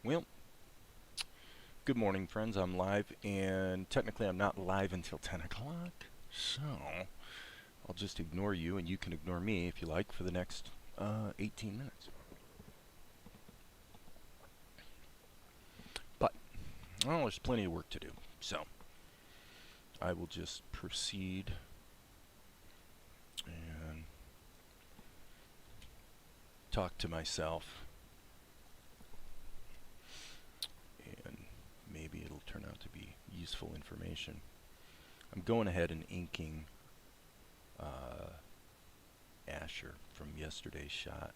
Well, good morning, friends. I'm live, and technically I'm not live until 10 o'clock, so I'll just ignore you, and you can ignore me if you like for the next 18 minutes. But, well, there's plenty of work to do, so I will just proceed and talk to myself, and maybe it'll turn out to be useful information. I'm going ahead and inking Asher from yesterday's shot,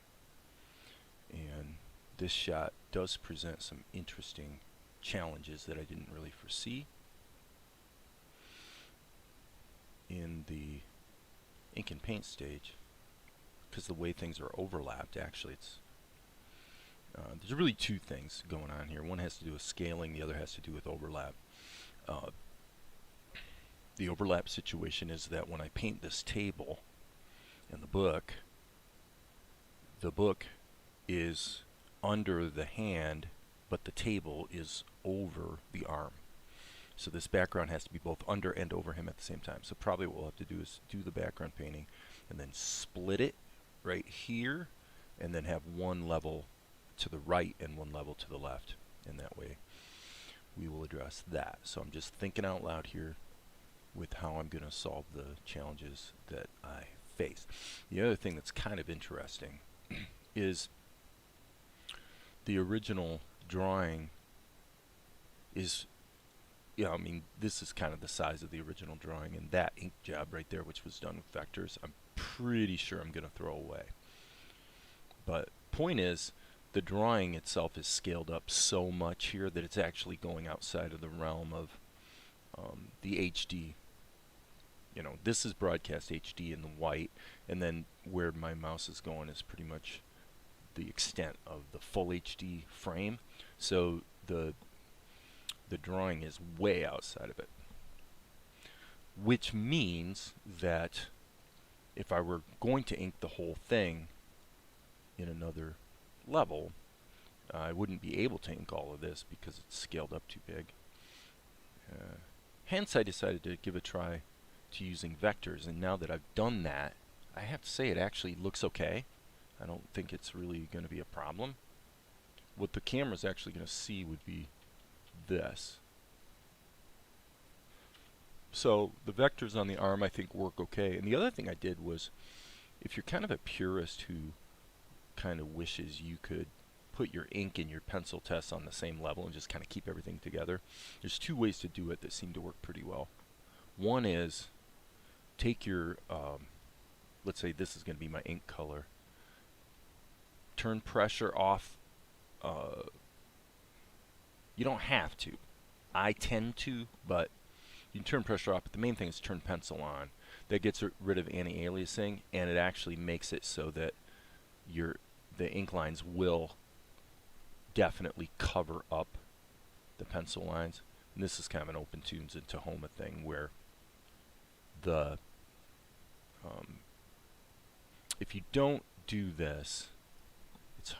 and this shot does present some interesting challenges that I didn't really foresee in the ink and paint stage, because the way things are overlapped, actually it's there's really two things going on here. One has to do with scaling, the other has to do with overlap. The overlap situation is that when I paint this table in the book is under the hand, but the table is over the arm. So this background has to be both under and over him at the same time. So probably what we'll have to do is do the background painting and then split it right here, and then have one level to the right and one level to the left. And that way we will address that. So I'm just thinking out loud here with how I'm going to solve the challenges that I face. The other thing that's kind of interesting is the original drawing is, I mean, this is kind of the size of the original drawing, and that ink job right there, which was done with vectors, I'm pretty sure I'm going to throw away. But point is, the drawing itself is scaled up so much here that it's actually going outside of the realm of the HD. You know, this is broadcast HD in the white, and then where my mouse is going is pretty much the extent of the full HD frame. So the drawing is way outside of it, which means that if I were going to ink the whole thing in another level, I wouldn't be able to ink all of this because it's scaled up too big. Hence I decided to give a try to using vectors, and now that I've done that, I have to say it actually looks okay. I don't think it's really going to be a problem. What the camera's actually going to see would be this. So the vectors on the arm I think work okay. And the other thing I did was, if you're kind of a purist who kind of wishes you could put your ink and your pencil tests on the same level and just kind of keep everything together, there's two ways to do it that seem to work pretty well. One is take your, let's say this is going to be my ink color, turn pressure off. You don't have to. I tend to, but you can turn pressure off, but the main thing is turn pencil on. That gets rid of anti-aliasing, and it actually makes it so that the ink lines will definitely cover up the pencil lines. And this is kind of an Opentoonz and Tahoma thing, where the if you don't do this, it's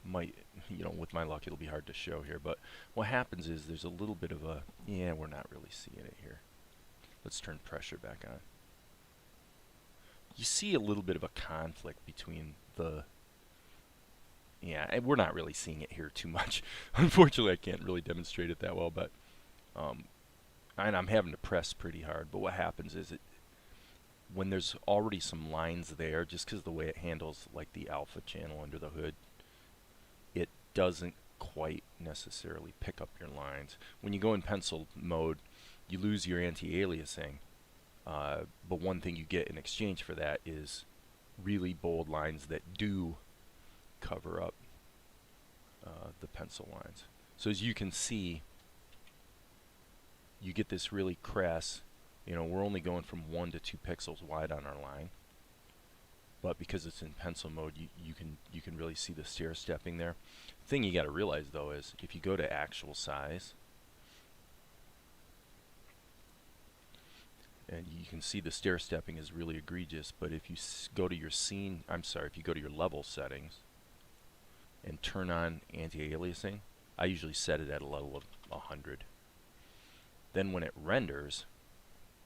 with my luck it'll be hard to show here, but what happens is there's a little bit of a, we're not really seeing it here. Let's turn pressure back on. You see a little bit of a conflict between the, and we're not really seeing it here too much. Unfortunately, I can't really demonstrate it that well, but and I'm having to press pretty hard. But what happens is when there's already some lines there, just because of the way it handles like the alpha channel under the hood, it doesn't quite necessarily pick up your lines. When you go in pencil mode, you lose your anti-aliasing, but one thing you get in exchange for that is really bold lines that do cover up the pencil lines. So as you can see, you get this really crass, we're only going from 1 to 2 pixels wide on our line, but because it's in pencil mode, you can really see the stair stepping there. The thing you got to realize though is if you go to actual size, and you can see the stair stepping is really egregious, but if you go to your if you go to your level settings, and turn on anti-aliasing, I usually set it at a level of 100. Then when it renders,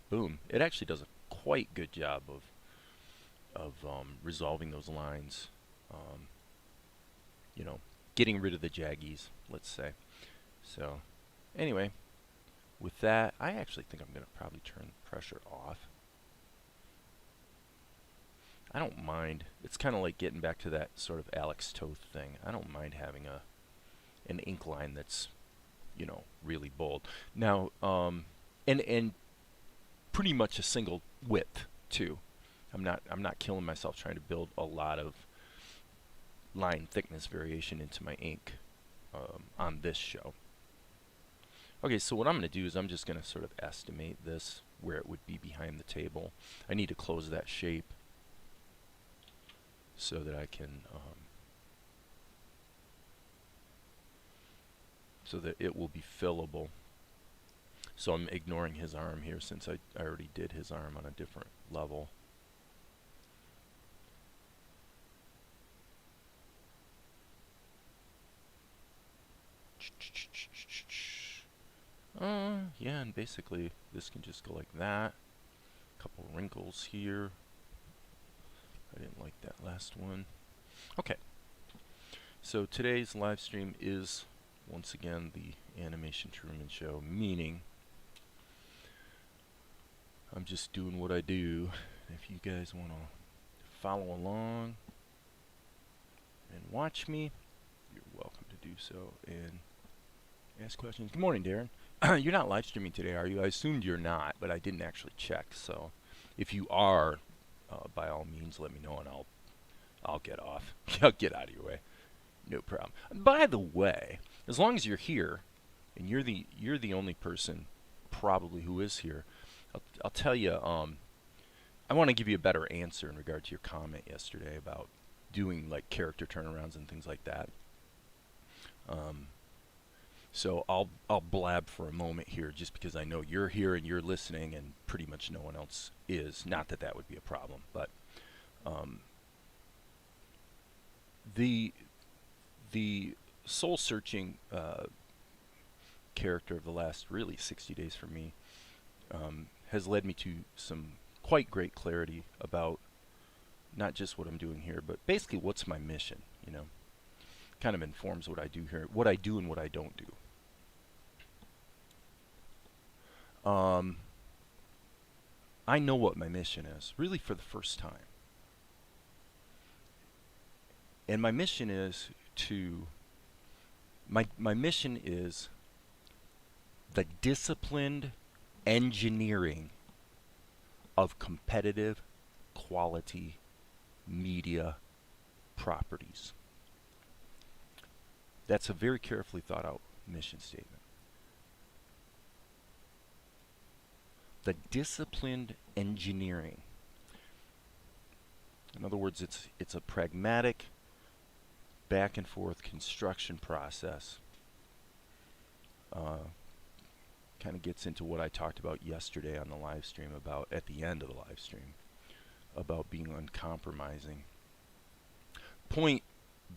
boom, it actually does a quite good job of resolving those lines, you know, getting rid of the jaggies, let's say. So anyway, with that, I actually think I'm going to probably turn the pressure off. I don't mind. It's kind of like getting back to that sort of Alex Toth thing. I don't mind having an ink line that's, you know, really bold. Now, and pretty much a single width too. I'm not killing myself trying to build a lot of line thickness variation into my ink on this show. Okay, so what I'm going to do is I'm just going to sort of estimate this where it would be behind the table. I need to close that shape so that I can so that it will be fillable. So I'm ignoring his arm here since I already did his arm on a different level. Yeah, and basically this can just go like that. Couple wrinkles here. I didn't like that last one. Okay. So today's live stream is once again the Animation Truman Show, meaning I'm just doing what I do. If you guys want to follow along and watch me, you're welcome to do so and ask questions. Good morning, Darren. You're not live streaming today, are you? I assumed you're not, but I didn't actually check. So if you are, by all means, let me know and I'll get off. I'll get out of your way. No problem. By the way, as long as you're here, and you're the only person probably who is here, I'll tell you. I want to give you a better answer in regard to your comment yesterday about doing like character turnarounds and things like that. So I'll blab for a moment here, just because I know you're here and you're listening, and pretty much no one else is. Not that that would be a problem, but the soul-searching character of the last really 60 days for me has led me to some quite great clarity about not just what I'm doing here, but basically what's my mission. You know, kind of informs what I do here, what I do and what I don't do. I know what my mission is, really for the first time. And my mission is to, my mission is the disciplined engineering of competitive quality media properties. That's a very carefully thought out mission statement. The disciplined engineering. In other words, it's a pragmatic back and forth construction process. Kind of gets into what I talked about yesterday on the live stream, about at the end of the live stream, about being uncompromising. Point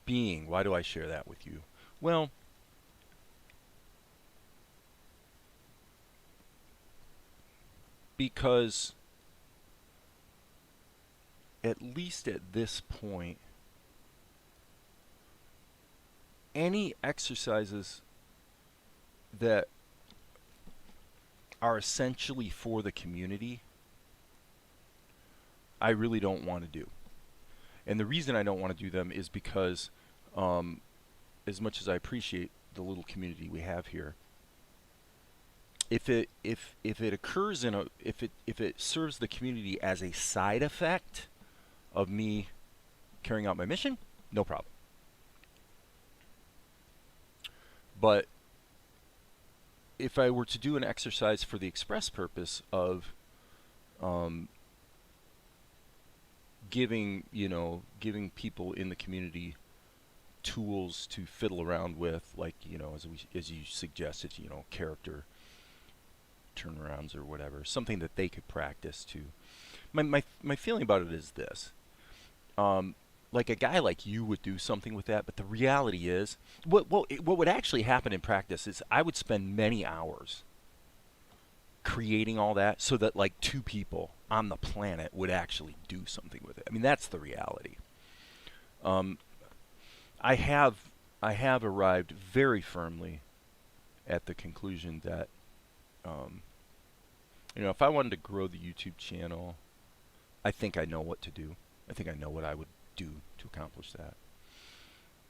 being, why do I share that with you? Well, because at least at this point, any exercises that are essentially for the community, I really don't want to do. And the reason I don't want to do them is because as much as I appreciate the little community we have here, if it occurs in a if it serves the community as a side effect of me carrying out my mission, no problem. But if I were to do an exercise for the express purpose of giving people in the community tools to fiddle around with, like, as you suggested, character turnarounds or whatever, something that they could practice to. My feeling about it is this. like a guy like you would do something with that, but the reality is, what would actually happen in practice is I would spend many hours creating all that so that like two people on the planet would actually do something with it. I mean, that's the reality. Um, I have arrived very firmly at the conclusion that if I wanted to grow the YouTube channel, I think I know what to do. I think I know what I would do to accomplish that.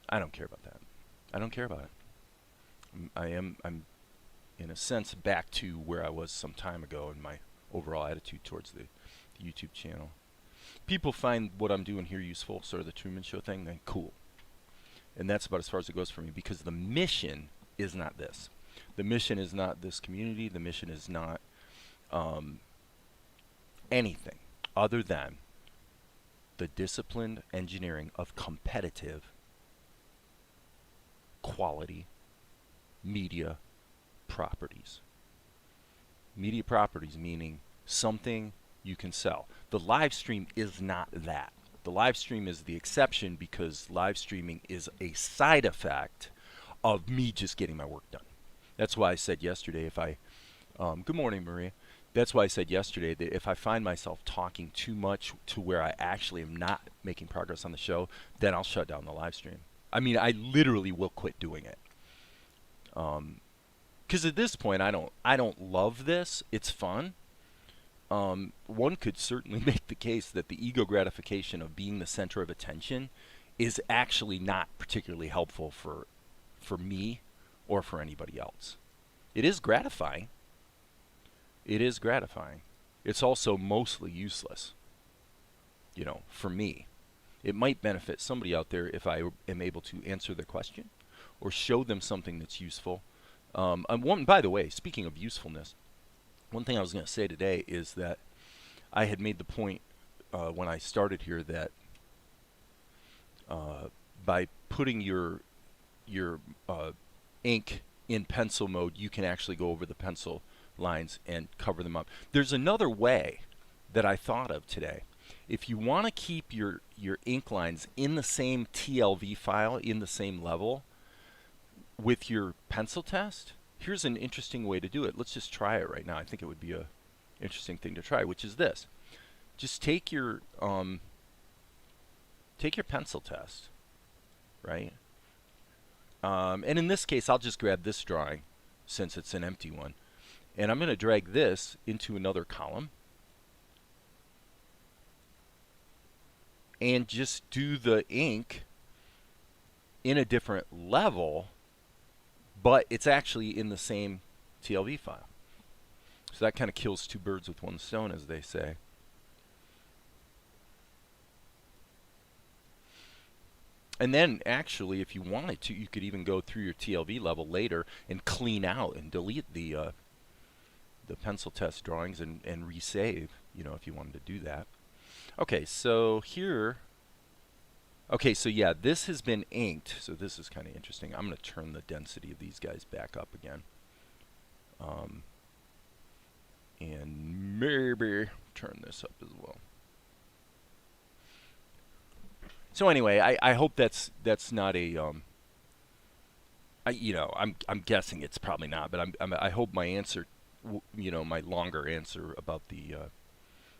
I don't care about that. I don't care about it. I'm in a sense back to where I was some time ago in my overall attitude towards the YouTube channel. People find what I'm doing here useful, sort of the Truman Show thing, then cool. And that's about as far as it goes for me, because the mission is not this. The mission is not this community. The mission is not anything other than the disciplined engineering of competitive quality media properties. Media properties meaning something you can sell. The live stream is not that. The live stream is the exception because live streaming is a side effect of me just getting my work done. That's why I said yesterday good morning, Maria. That's why I said yesterday that if I find myself talking too much to where I actually am not making progress on the show, then I'll shut down the live stream. I mean, I literally will quit doing it. Because at this point, I don't love this. It's fun. One could certainly make the case that the ego gratification of being the center of attention is actually not particularly helpful for me or for anybody else. It is gratifying. It is gratifying. It's also mostly useless, for me. It might benefit somebody out there if I am able to answer their question or show them something that's useful. By the way, speaking of usefulness, one thing I was going to say today is that I had made the point when I started here that by putting your ink in pencil mode, you can actually go over the pencil lines and cover them up. There's another way that I thought of today. If you want to keep your ink lines in the same TLV file, in the same level with your pencil test, here's an interesting way to do it. Let's just try it right now. I think it would be a interesting thing to try, which is this. Just take your pencil test, right? And in this case, I'll just grab this drawing since it's an empty one. And I'm going to drag this into another column and just do the ink in a different level, but it's actually in the same TLV file. So that kind of kills two birds with one stone, as they say. And then actually, if you wanted to, you could even go through your TLV level later and clean out and delete the pencil test drawings and resave, if you wanted to do that. Okay, so here, so yeah, this has been inked, so this is kind of interesting. I'm going to turn the density of these guys back up again. And maybe turn this up as well. So anyway, I hope that's not a I'm guessing it's probably not, but I hope my answer, my longer answer about the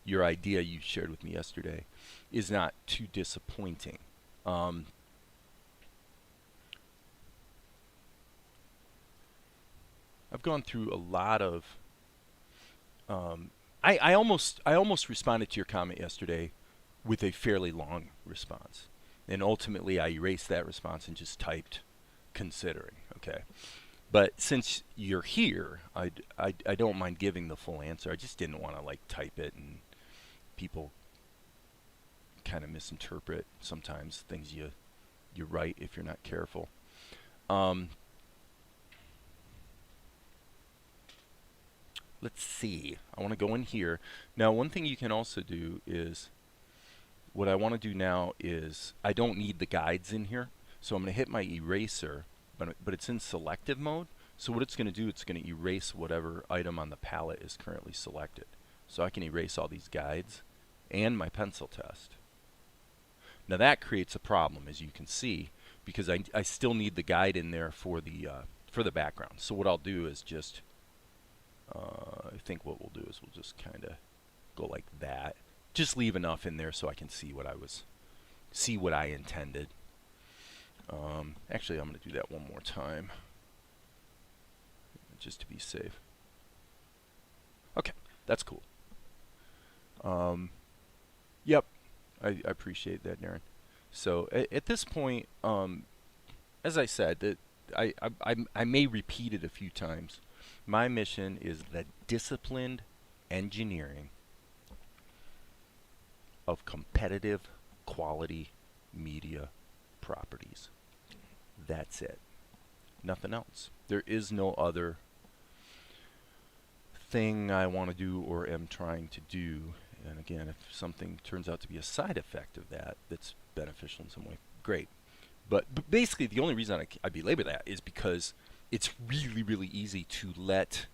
your idea you shared with me yesterday is not too disappointing. I've gone through a lot of I almost responded to your comment yesterday with a fairly long response, and ultimately I erased that response and just typed considering. Okay, but since you're here, I don't mind giving the full answer. I just didn't want to type it, and people kind of misinterpret sometimes things you write if you're not careful. Let's see. I want to go in here. Now, one thing you can also do is, what I want to do now is, I don't need the guides in here, so I'm going to hit my eraser, but it's in selective mode. So what it's going to do, it's going to erase whatever item on the palette is currently selected. So I can erase all these guides and my pencil test. Now that creates a problem, as you can see, because I still need the guide in there for the background. So what I'll do is just, I think what we'll do is we'll just kind of go like that. Just leave enough in there so I can see what I intended. Actually, I'm going to do that one more time, just to be safe. Okay, that's cool. Yep, I appreciate that, Darren. So at this point, as I said, that I may repeat it a few times. My mission is the disciplined engineering of competitive quality media properties. That's it. Nothing else. There is no other thing I want to do or am trying to do. And again, if something turns out to be a side effect of that that's beneficial in some way, great. But basically, the only reason I belabor that is because it's really, really easy to let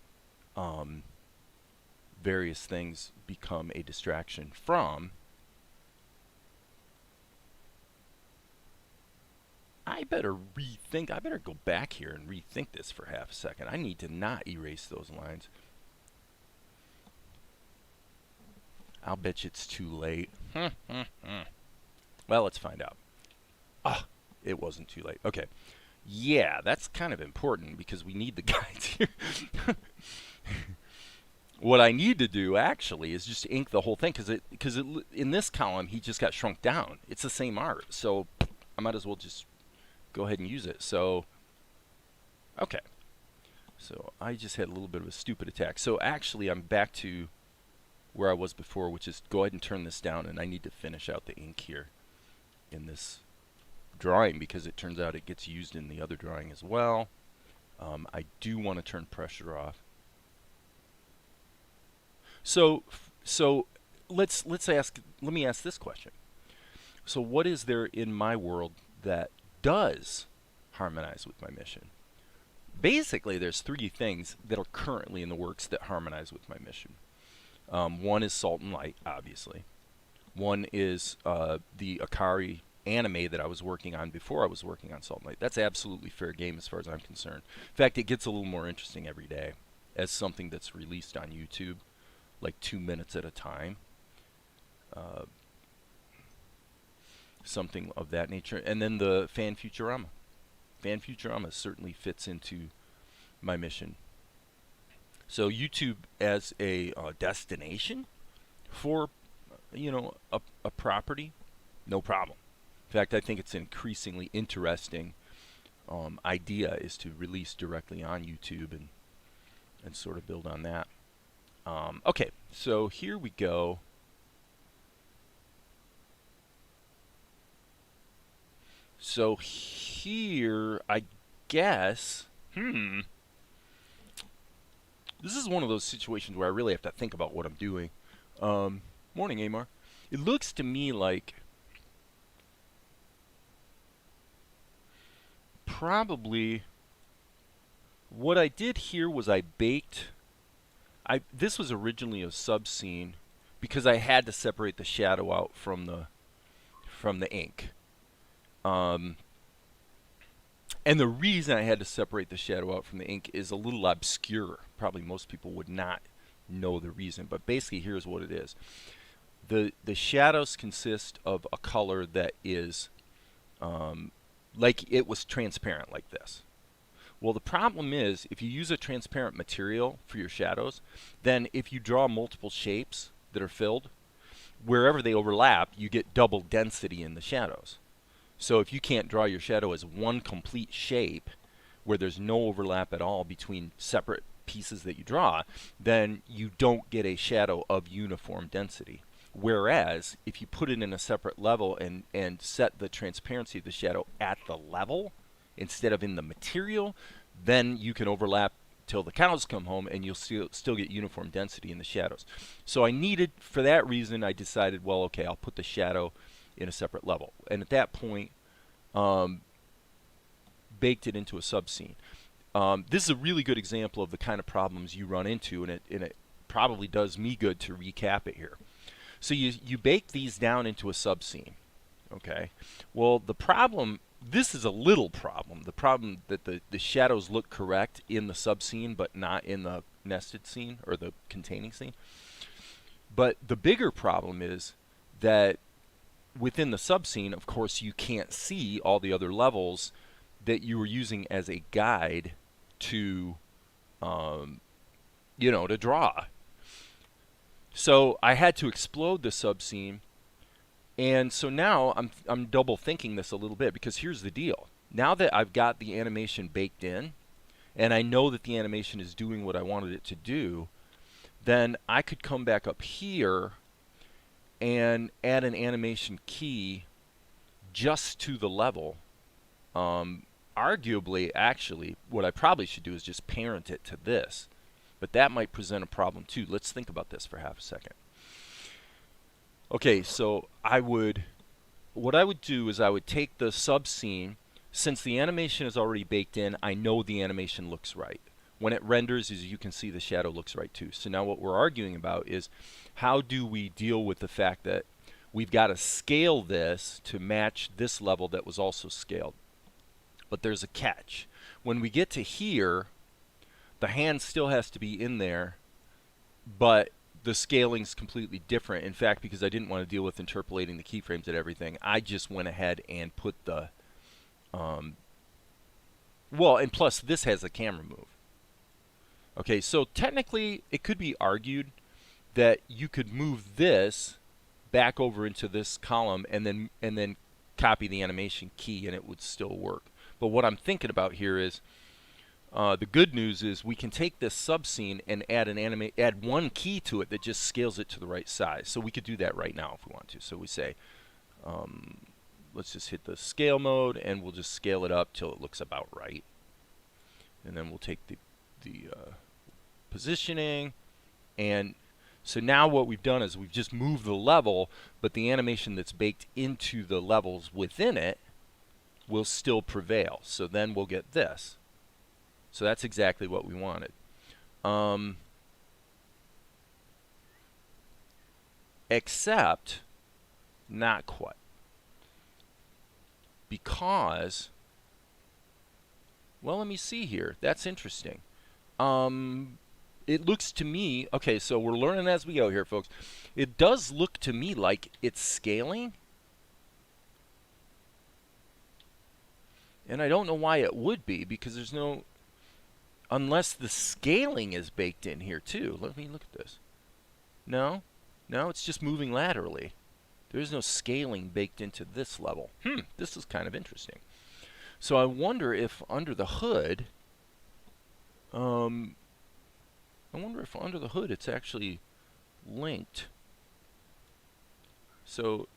various things become a distraction from. I better go back here and rethink this for half a second. I need to not erase those lines. I'll bet you it's too late. Well, let's find out. Ah, it wasn't too late. Okay. Yeah, that's kind of important because we need the guides here. What I need to do actually is just ink the whole thing because in this column he just got shrunk down. It's the same art, so I might as well just go ahead and use it. So, okay. So I just had a little bit of a stupid attack. So actually I'm back to where I was before, which is go ahead and turn this down, and I need to finish out the ink here in this drawing because it turns out it gets used in the other drawing as well. I do want to turn pressure off. So let me ask this question. So what is there in my world that does harmonize with my mission? Basically, there's three things that are currently in the works that harmonize with my mission. One is Salt and Light, obviously. One is the Akari anime that I was working on before I was working on Salt and Light. That's absolutely fair game as far as I'm concerned. In fact, it gets a little more interesting every day as something that's released on YouTube, like 2 minutes at a time. Something of that nature. And then the Fan Futurama. Fan Futurama certainly fits into my mission. So YouTube as a destination for, a property, no problem. In fact, I think it's an increasingly interesting idea is to release directly on YouTube and sort of build on that. Okay, so here we go. So here, I guess, this is one of those situations where I really have to think about what I'm doing. Morning, Amar. It looks to me like probably what I did here was I baked. This was originally a sub scene because I had to separate the shadow out from the ink. And the reason I had to separate the shadow out from the ink is a little obscure. Probably most people would not know the reason, but basically here's what it is. The shadows consist of a color that is like it was transparent like this. Well, the problem is if you use a transparent material for your shadows, then if you draw multiple shapes that are filled, wherever they overlap, you get double density in the shadows. So if you can't draw your shadow as one complete shape where there's no overlap at all between separate pieces that you draw, then you don't get a shadow of uniform density. Whereas if you put it in a separate level and set the transparency of the shadow at the level instead of in the material, then you can overlap till the cows come home and you'll still get uniform density in the shadows. So for that reason, I decided, well, okay, I'll put the shadow in a separate level. And at that point, baked it into a subscene. This is a really good example of the kind of problems you run into, and it probably does me good to recap it here. So you bake these down into a subscene, Okay. Well, the problem, this is a little problem. The problem that the shadows look correct in the subscene, but not in the nested scene or the containing scene. But the bigger problem is that within the subscene, of course, you can't see all the other levels that you were using as a guide to, you know, to draw. So I had to explode the subscene, and so now I'm double thinking this a little bit, because here's the deal. Now that I've got the animation baked in, and I know that the animation is doing what I wanted it to do, then I could come back up here and add an animation key just to the level. Arguably, actually, what I probably should do is just parent it to this. But that might present a problem too. Let's think about this for half a second. Okay, so what I would do is I would take the subscene. Since the animation is already baked in, I know the animation looks right. When it renders, as you can see, the shadow looks right too. So now what we're arguing about is how do we deal with the fact that we've got to scale this to match this level that was also scaled. But there's a catch. When we get to here, the hand still has to be in there, but the scaling's completely different. In fact, because I didn't want to deal with interpolating the keyframes and everything, I just went ahead and put the well, and plus this has a camera move. Okay, so technically it could be argued that you could move this back over into this column and then copy the animation key and it would still work. But what I'm thinking about here is the good news is we can take this subscene and add one key to it that just scales it to the right size. So we could do that right now if we want to. So we say let's just hit the scale mode and we'll just scale it up till it looks about right. And then we'll take the positioning, and so now what we've done is we've just moved the level, but the animation that's baked into the levels within it will still prevail. So then we'll get this. So that's exactly what we wanted. Except not quite. Because, well, let me see here. That's interesting. It looks to me, okay, so we're learning as we go here, folks. It does look to me like it's scaling. And I don't know why it would be, because there's no, unless the scaling is baked in here too. Let me look at this. No, it's just moving laterally. There's no scaling baked into this level. This is kind of interesting. So I wonder if under the hood, it's actually linked. So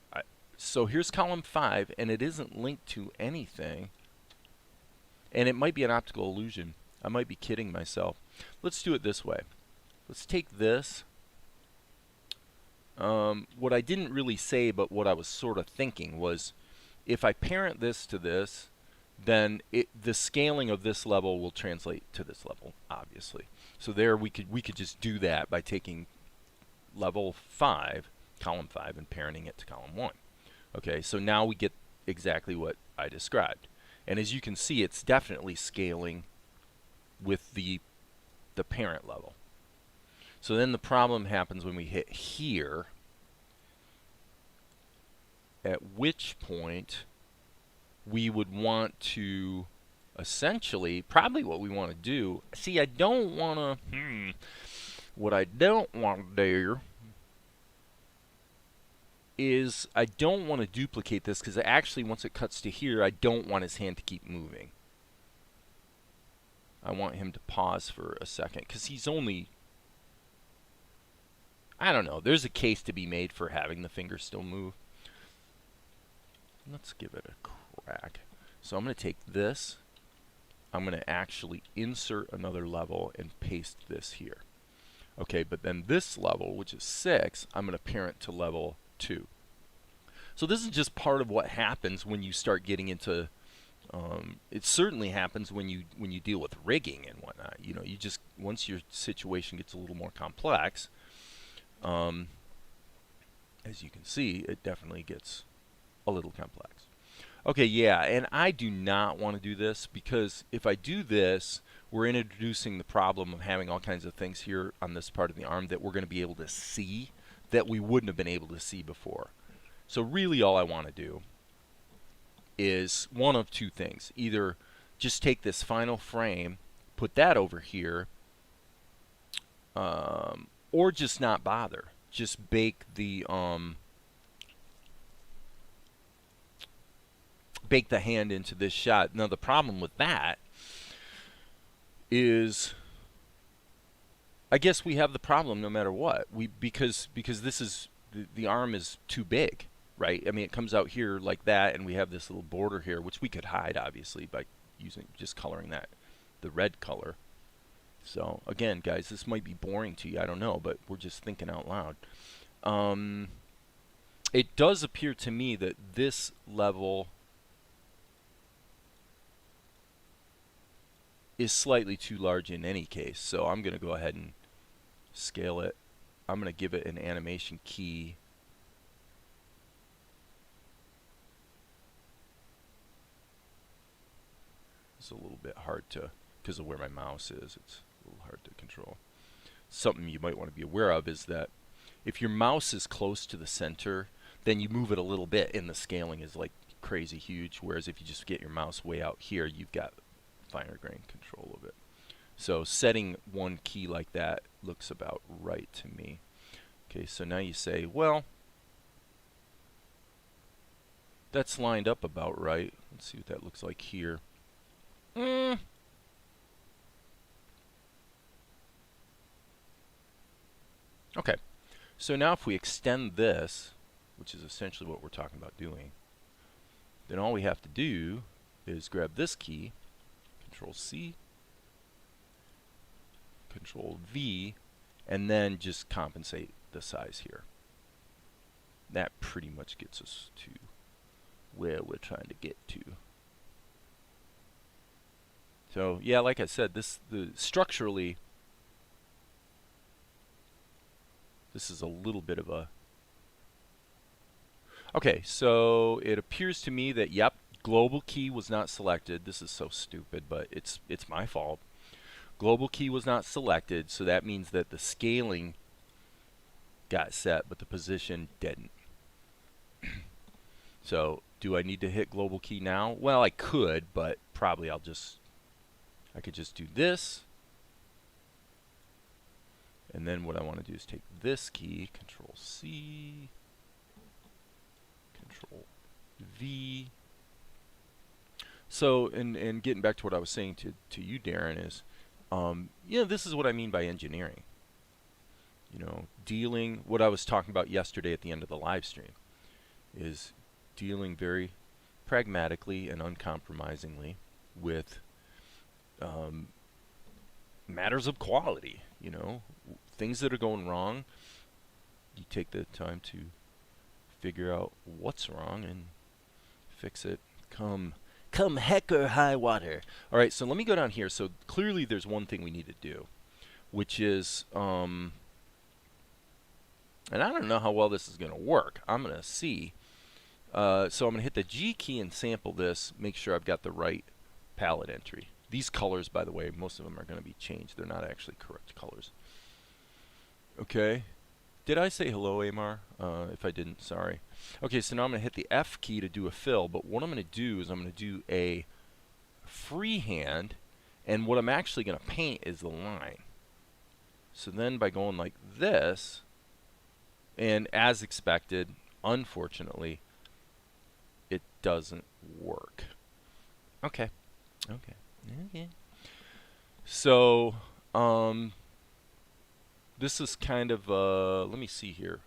here's column 5, and it isn't linked to anything. And it might be an optical illusion. I might be kidding myself. Let's do it this way. Let's take this. What I didn't really say, but what I was sort of thinking was, if I parent this to this, then the scaling of this level will translate to this level, obviously. So there we could just do that by taking level 5, column 5, and parenting it to column 1. Okay, so now we get exactly what I described. And as you can see, it's definitely scaling with the parent level. So then the problem happens when we hit here, at which point we would want to essentially, probably what we want to do, see, I don't want to, what I don't want to do is I don't want to duplicate this, because actually once it cuts to here, I don't want his hand to keep moving. I want him to pause for a second, because he's only, I don't know, there's a case to be made for having the finger still move. Let's give it a crack. So I'm going to take this, I'm going to actually insert another level and paste this here. Okay, but then this level, which is 6, I'm going to parent to level 2. So this is just part of what happens when you start getting into, it certainly happens when you deal with rigging and whatnot. You know, you just, once your situation gets a little more complex, as you can see, it definitely gets a little complex. Okay, yeah, and I do not want to do this because if I do this, we're introducing the problem of having all kinds of things here on this part of the arm that we're going to be able to see that we wouldn't have been able to see before. So really all I want to do is one of two things. Either just take this final frame, put that over here, or just not bother. Just bake the hand into this shot. Now the problem with that is, I guess we have the problem no matter what. Because this is the arm is too big, right? I mean, it comes out here like that, and we have this little border here, which we could hide obviously by using just coloring that the red color. So again, guys, this might be boring to you, I don't know, but we're just thinking out loud. It does appear to me that this level is slightly too large in any case, so I'm going to go ahead and scale it. I'm going to give it an animation key. It's a little bit hard to, because of where my mouse is, it's a little hard to control. Something you might want to be aware of is that if your mouse is close to the center, then you move it a little bit and the scaling is like crazy huge, whereas if you just get your mouse way out here, you've got finer grain control of it. So setting one key like that looks about right to me. Okay, so now you say, well, that's lined up about right. Let's see what that looks like here. Okay, so now if we extend this, which is essentially what we're talking about doing, then all we have to do is grab this key, Control C, Control V, and then just compensate the size here. That pretty much gets us to where we're trying to get to. So yeah, like I said, structurally, this is a little bit of a... Okay, so it appears to me that, yep, global key was not selected. This is so stupid, but it's my fault. Global key was not selected, so that means that the scaling got set, but the position didn't. So, do I need to hit global key now? Well, I could, but probably I could just do this. And then what I want to do is take this key, Control C, Control V. So, and getting back to what I was saying to you, Darren, is, this is what I mean by engineering. Dealing, what I was talking about yesterday at the end of the live stream, is dealing very pragmatically and uncompromisingly with matters of quality, things that are going wrong. You take the time to figure out what's wrong and fix it. Come heck or high water. All right, so let me go down here. So clearly there's one thing we need to do, which is, and I don't know how well this is going to work. I'm going to see. So I'm going to hit the G key and sample this, make sure I've got the right palette entry. These colors, by the way, most of them are going to be changed. They're not actually correct colors. Okay. Did I say hello, Amar? If I didn't, sorry. Okay, so now I'm going to hit the F key to do a fill, but what I'm going to do is I'm going to do a freehand, and what I'm actually going to paint is the line. So then by going like this, and as expected, unfortunately, it doesn't work. Okay. So, this is kind of, let me see here.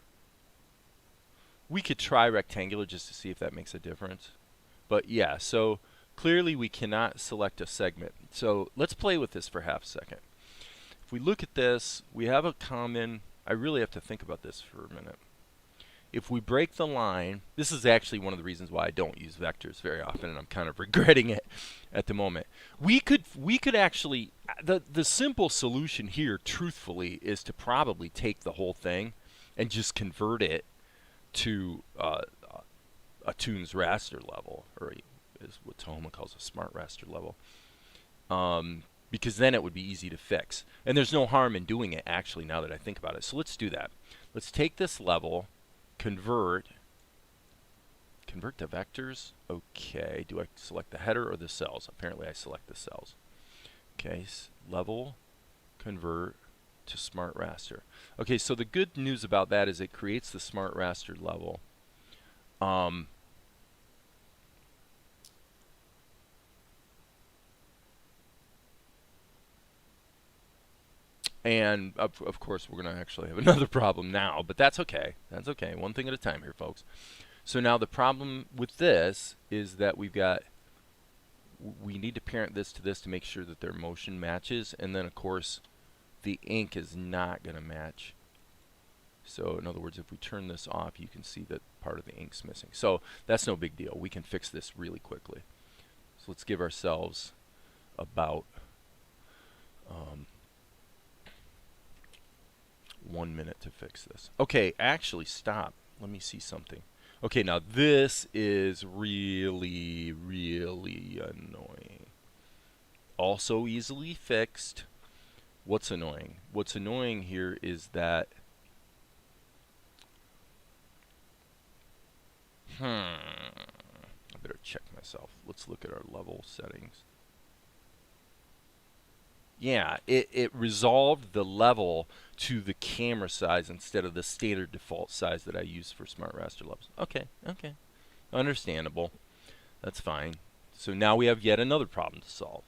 We could try rectangular just to see if that makes a difference. But yeah, so clearly we cannot select a segment. So let's play with this for half a second. If we look at this, we have a common, I really have to think about this for a minute. If we break the line, this is actually one of the reasons why I don't use vectors very often, and I'm kind of regretting it at the moment. We could actually, the simple solution here, truthfully, is to probably take the whole thing and just convert it to a Toonz raster level, or is what Tahoma calls a smart raster level, because then it would be easy to fix. And there's no harm in doing it, actually, now that I think about it. So let's do that. Let's take this level, convert to vectors. Okay, do I select the header or the cells? Apparently I select the cells. Okay, level, convert to smart raster. Okay, so the good news about that is it creates the smart raster level. And of course we're going to actually have another problem now, but that's okay. That's okay. One thing at a time here, folks. So now the problem with this is that we need to parent this to this to make sure that their motion matches, and then of course the ink is not going to match. So in other words, if we turn this off, you can see that part of the ink's missing. So that's no big deal. We can fix this really quickly. So let's give ourselves about 1 minute to fix this. Okay, actually stop. Let me see something. Okay, now this is really, really annoying. Also easily fixed. What's annoying? What's annoying here is that I better check myself. Let's look at our level settings. Yeah, it resolved the level to the camera size instead of the standard default size that I use for smart raster levels. Okay, okay. Understandable. That's fine. So now we have yet another problem to solve,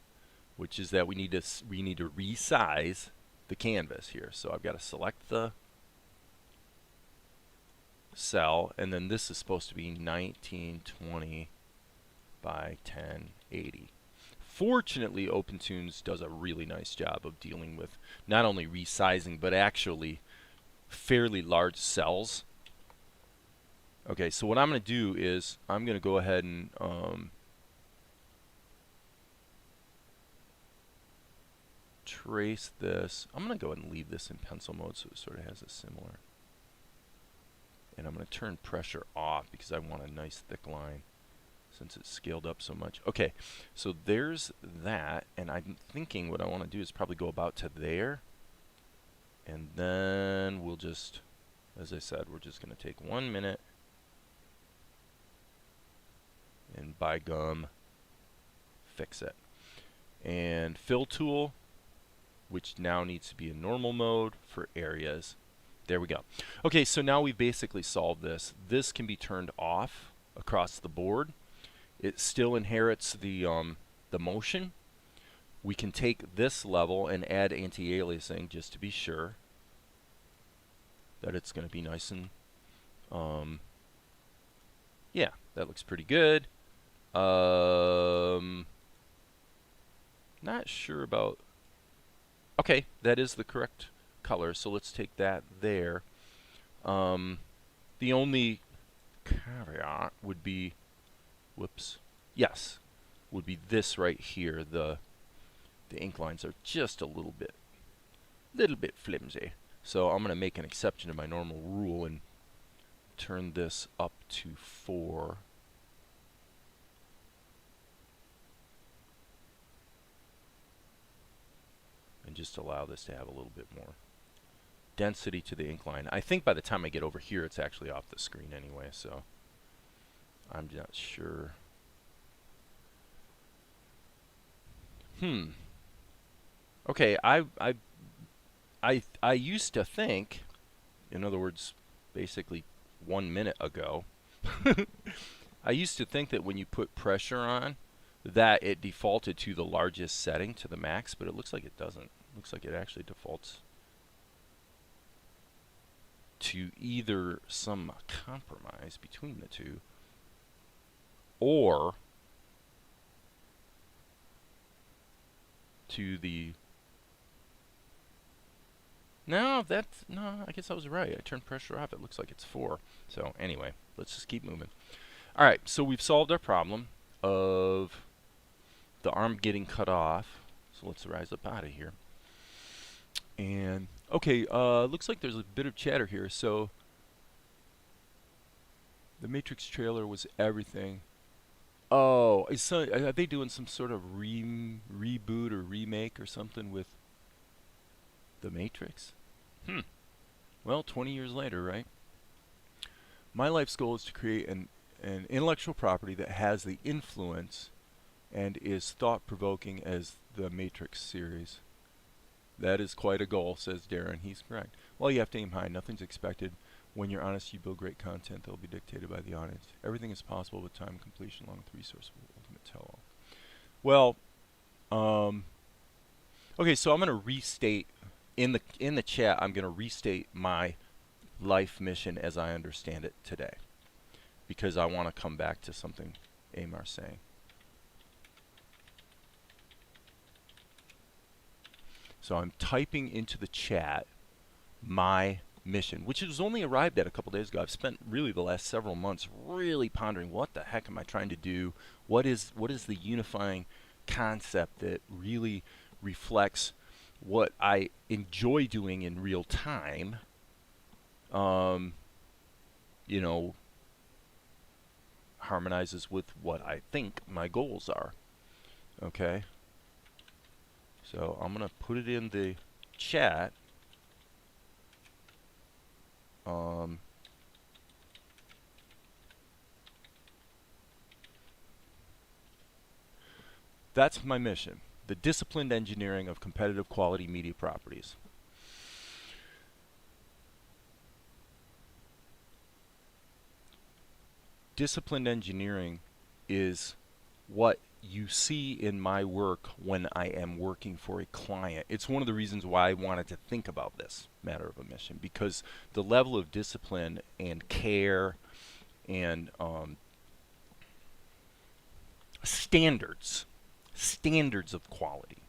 which is that we need to resize the canvas here. So I've got to select the cell, and then this is supposed to be 1920 by 1080. Fortunately, Opentoonz does a really nice job of dealing with not only resizing, but actually fairly large cells. Okay, so what I'm going to do is I'm going to go ahead and trace this. I'm going to go ahead and leave this in pencil mode so it sort of has a similar. And I'm going to turn pressure off because I want a nice thick line, since it's scaled up so much. Okay, so there's that, and I'm thinking what I want to do is probably go about to there, and then we'll just, as I said, we're just going to take 1 minute, and by gum, fix it. And fill tool, which now needs to be in normal mode for areas. There we go. Okay, so now we've basically solved this. This can be turned off across the board. It still inherits the motion. We can take this level and add anti-aliasing just to be sure that it's going to be nice and yeah, that looks pretty good. Not sure about. Okay, that is the correct color, so let's take that there. The only caveat would be, whoops, yes, would be this right here. The ink lines are just a little bit flimsy. So I'm going to make an exception to my normal rule and turn this up to 4. And just allow this to have a little bit more density to the ink line. I think by the time I get over here, it's actually off the screen anyway, so I'm not sure. Okay, I used to think, in other words, basically 1 minute ago, I used to think that when you put pressure on, that it defaulted to the largest setting, to the max, but it looks like it doesn't. It looks like it actually defaults to either some compromise between the two, or to the... No, I guess I was right. I turned pressure off. It looks like it's 4. So anyway, let's just keep moving. All right, so we've solved our problem of the arm getting cut off. So let's rise up out of here. And okay, looks like there's a bit of chatter here. So The Matrix trailer was everything. Oh, are they doing some sort of reboot or remake or something with The Matrix? Well, 20 years later, right? My life's goal is to create an intellectual property that has the influence and is thought-provoking as the Matrix series. That is quite a goal, says Darren. He's correct. Well, you have to aim high. Nothing's expected. When you're honest, you build great content that will be dictated by the audience. Everything is possible with time completion along with resource ultimate tell-all. Well, okay, so I'm going to restate in the chat. I'm going to restate my life mission as I understand it today, because I want to come back to something Amar's saying. So I'm typing into the chat my mission, which was only arrived at a couple days ago. I've spent really the last several months really pondering, what the heck am I trying to do? What is the unifying concept that really reflects what I enjoy doing in real time? You know, harmonizes with what I think my goals are. Okay. So I'm going to put it in the chat. That's my mission. The disciplined engineering of competitive quality media properties. Disciplined engineering is what you see in my work when I am working for a client. It's one of the reasons why I wanted to think about this matter of a mission, because the level of discipline and care and standards of quality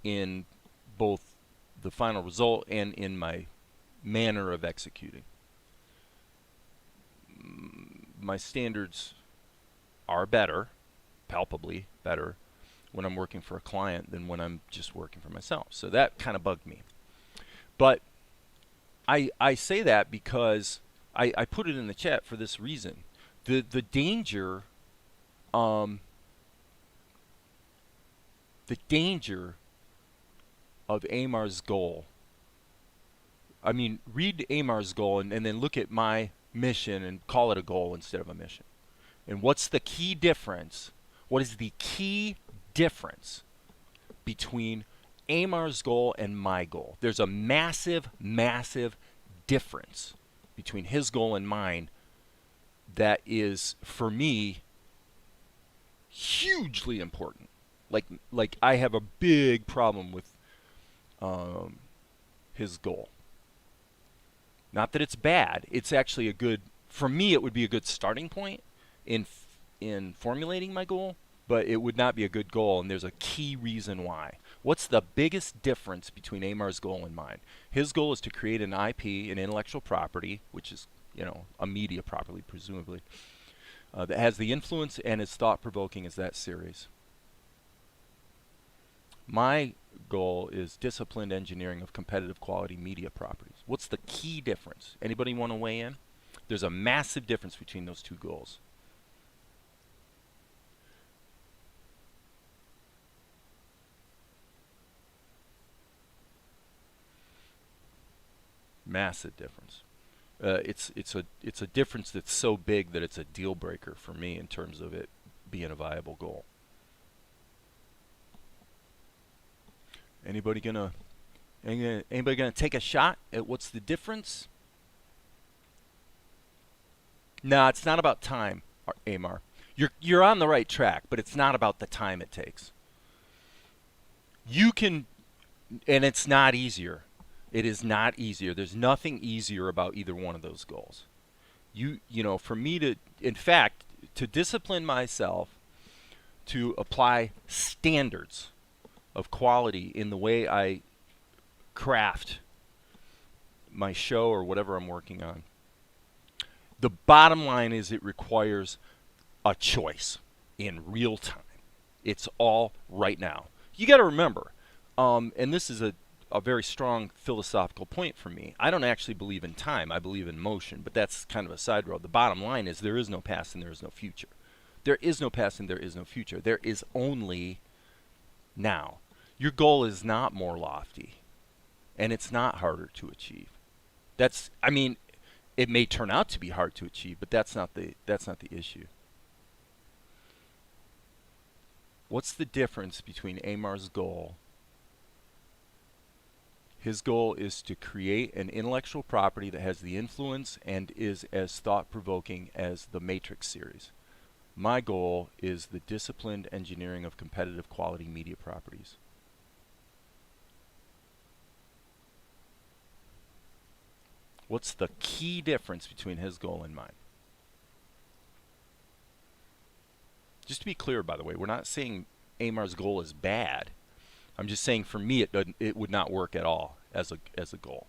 in both the final result and in my manner of executing. My standards are better, palpably better, when I'm working for a client than when I'm just working for myself. So that kind of bugged me. But I say that because I put it in the chat for this reason. The danger of Amar's goal. I mean, read Amar's goal and then look at my mission and call it a goal instead of a mission. And what's the key difference? What is the key difference between Amar's goal and my goal? There's a massive, massive difference between his goal and mine that is, for me, hugely important. Like I have a big problem with his goal. Not that it's bad. It's actually a good, for me it would be a good starting point in formulating my goal, but it would not be a good goal, and there's a key reason why. What's the biggest difference between Amar's goal and mine? His goal is to create an IP, an intellectual property, which is, you know, a media property, presumably, that has the influence and is thought-provoking as that series. My goal is disciplined engineering of competitive quality media properties. What's the key difference? Anybody want to weigh in? There's a massive difference between those two goals. Massive difference. It's a difference that's so big that it's a deal breaker for me in terms of it being a viable goal. Anybody gonna take a shot at what's the difference? No, it's not about time, Amar. You're on the right track, but it's not about the time it takes. You can, and it's not easier. It is not easier. There's nothing easier about either one of those goals. You know, for me to, in fact, to discipline myself to apply standards of quality in the way I craft my show or whatever I'm working on. The bottom line is it requires a choice in real time. It's all right now. You got to remember, and this is a a very strong philosophical point for me. I don't actually believe in time. I believe in motion, but that's kind of a side road. The bottom line is there is no past and there is no future. There is no past and there is no future. There is only now. Your goal is not more lofty, and it's not harder to achieve. That's, I mean, it may turn out to be hard to achieve, but that's not the issue. What's the difference between Amar's goal? His goal is to create an intellectual property that has the influence and is as thought-provoking as the Matrix series. My goal is the disciplined engineering of competitive quality media properties. What's the key difference between his goal and mine? Just to be clear, by the way, we're not saying Amar's goal is bad. I'm just saying for me it would not work at all as a goal.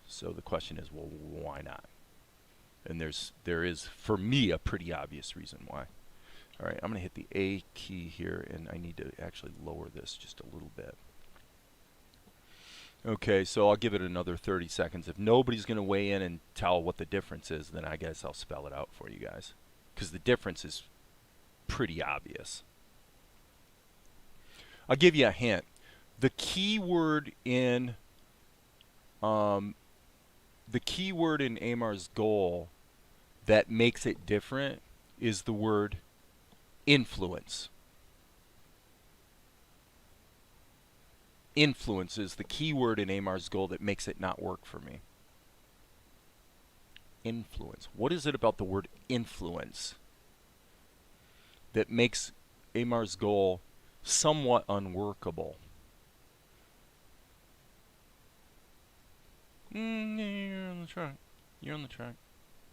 So the question is, well, why not? And there is for me a pretty obvious reason why. All right, I'm going to hit the A key here, and I need to actually lower this just a little bit. Okay, so I'll give it another 30 seconds. If nobody's going to weigh in and tell what the difference is, then I guess I'll spell it out for you guys, because the difference is pretty obvious. I'll give you a hint. The key word in Amar's goal that makes it different is the word influence. Influence is the key word in Amar's goal that makes it not work for me. Influence. What is it about the word influence that makes Amar's goal somewhat unworkable? You're on the track. You're on the track.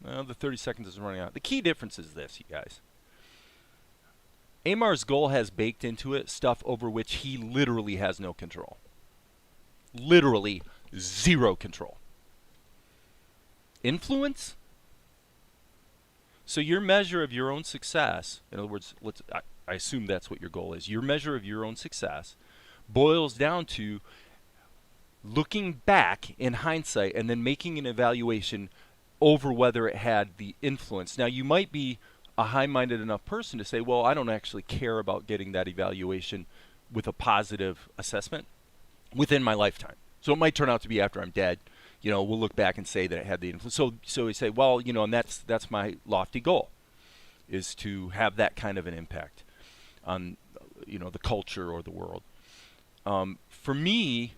The 30 seconds is running out. The key difference is this, you guys. Amar's goal has baked into it stuff over which he literally has no control. Literally zero control. Influence? So your measure of your own success, in other words, I assume that's what your goal is. Your measure of your own success boils down to looking back in hindsight and then making an evaluation over whether it had the influence. Now, you might be a high-minded enough person to say, well, I don't actually care about getting that evaluation with a positive assessment within my lifetime. So it might turn out to be after I'm dead. You know, we'll look back and say that it had the influence. So we say, well, you know, and that's my lofty goal, is to have that kind of an impact on, you know, the culture or the world. For me,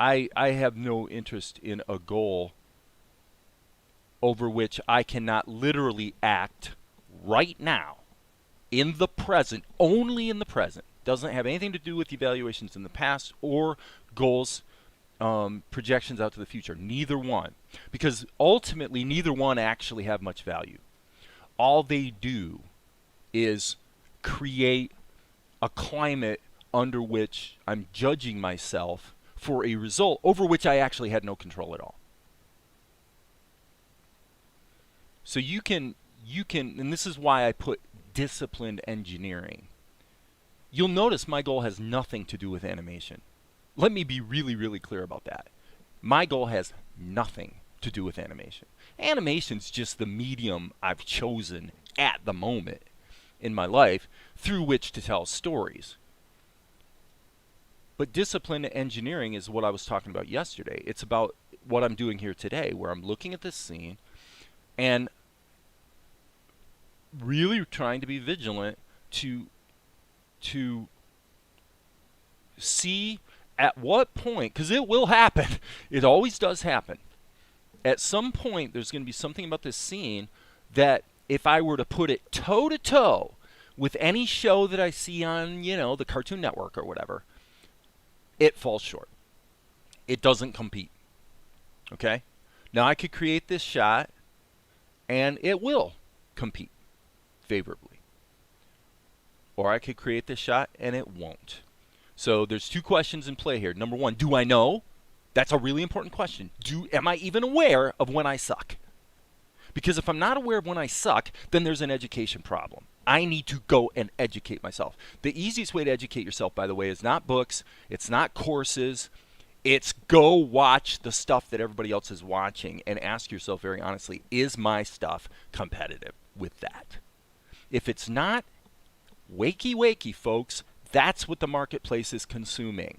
I have no interest in a goal over which I cannot literally act right now, in the present, only in the present. Doesn't have anything to do with evaluations in the past or goals, projections out to the future. Neither one. Because ultimately, neither one actually have much value. All they do is create a climate under which I'm judging myself for a result over which I actually had no control at all. So you can, and this is why I put disciplined engineering. You'll notice my goal has nothing to do with animation. Let me be really, really clear about that. My goal has nothing to do with animation. Animation's just the medium I've chosen at the moment in my life through which to tell stories. But disciplined engineering is what I was talking about yesterday. It's about what I'm doing here today, where I'm looking at this scene and really trying to be vigilant to see at what point, because it will happen, it always does happen. At some point, there's going to be something about this scene that if I were to put it toe to toe with any show that I see on, you know, the Cartoon Network or whatever, it falls short. It doesn't compete. Okay? Now I could create this shot and it will compete favorably. Or I could create this shot and it won't. So there's two questions in play here. Number one, do I know? That's a really important question. Am I even aware of when I suck? Because if I'm not aware of when I suck, then there's an education problem. I need to go and educate myself. The easiest way to educate yourself, by the way, is not books. It's not courses. It's go watch the stuff that everybody else is watching and ask yourself very honestly, is my stuff competitive with that? If it's not, wakey, wakey, folks, that's what the marketplace is consuming.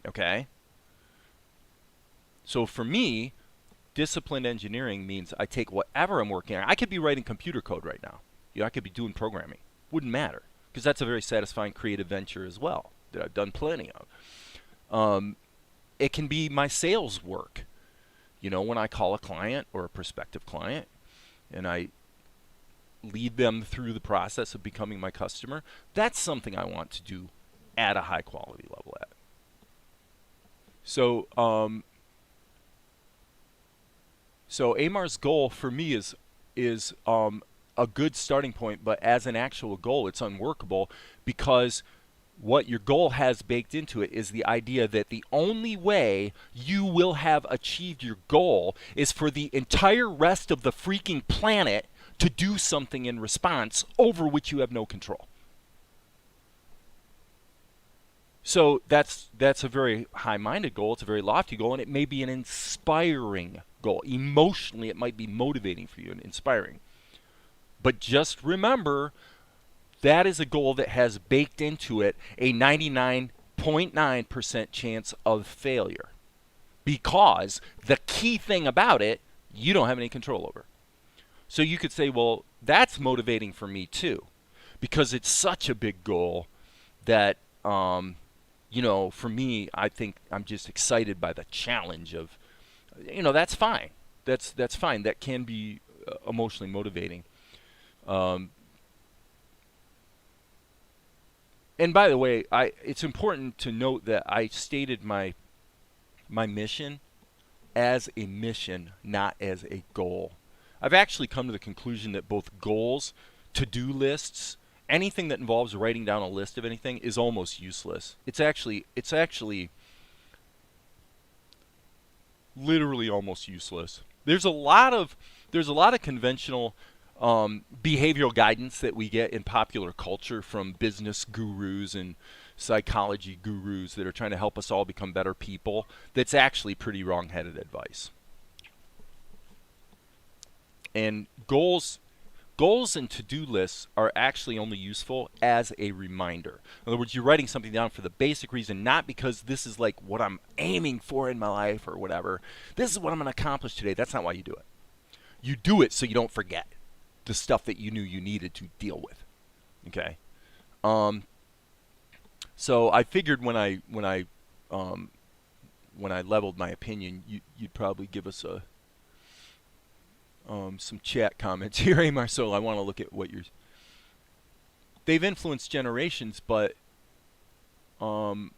Okay? So for me, disciplined engineering means I take whatever I'm working on. I could be writing computer code right now. I could be doing programming. Wouldn't matter, because that's a very satisfying creative venture as well that I've done plenty of. It can be my sales work. When I call a client or a prospective client and I lead them through the process of becoming my customer, that's something I want to do at a high quality level at. So, Amar's goal for me is a good starting point, but as an actual goal, it's unworkable, because what your goal has baked into it is the idea that the only way you will have achieved your goal is for the entire rest of the freaking planet to do something in response over which you have no control. So that's a very high-minded goal. It's a very lofty goal, and it may be an inspiring goal. Emotionally, it might be motivating for you and inspiring. But just remember, that is a goal that has baked into it a 99.9% chance of failure, because the key thing about it, you don't have any control over. So you could say, well, that's motivating for me too, because it's such a big goal that, for me, I think I'm just excited by the challenge of, that's fine. That's fine. That can be emotionally motivating. And by the way, it's important to note that I stated my mission as a mission, not as a goal. I've actually come to the conclusion that both goals, to-do lists, anything that involves writing down a list of anything is almost useless. It's actually literally almost useless. There's a lot of conventional behavioral guidance that we get in popular culture from business gurus and psychology gurus that are trying to help us all become better people. That's actually pretty wrong-headed advice. And goals and to-do lists are actually only useful as a reminder. In other words, you're writing something down for the basic reason, not because this is like what I'm aiming for in my life or whatever. This is what I'm going to accomplish today. That's not why you do it. You do it so you don't forget the stuff that you knew you needed to deal with. Okay. So I figured when I leveled my opinion, you'd probably give us some chat comments here. Hey Marcel, I want to look at what you're. They've influenced generations, but my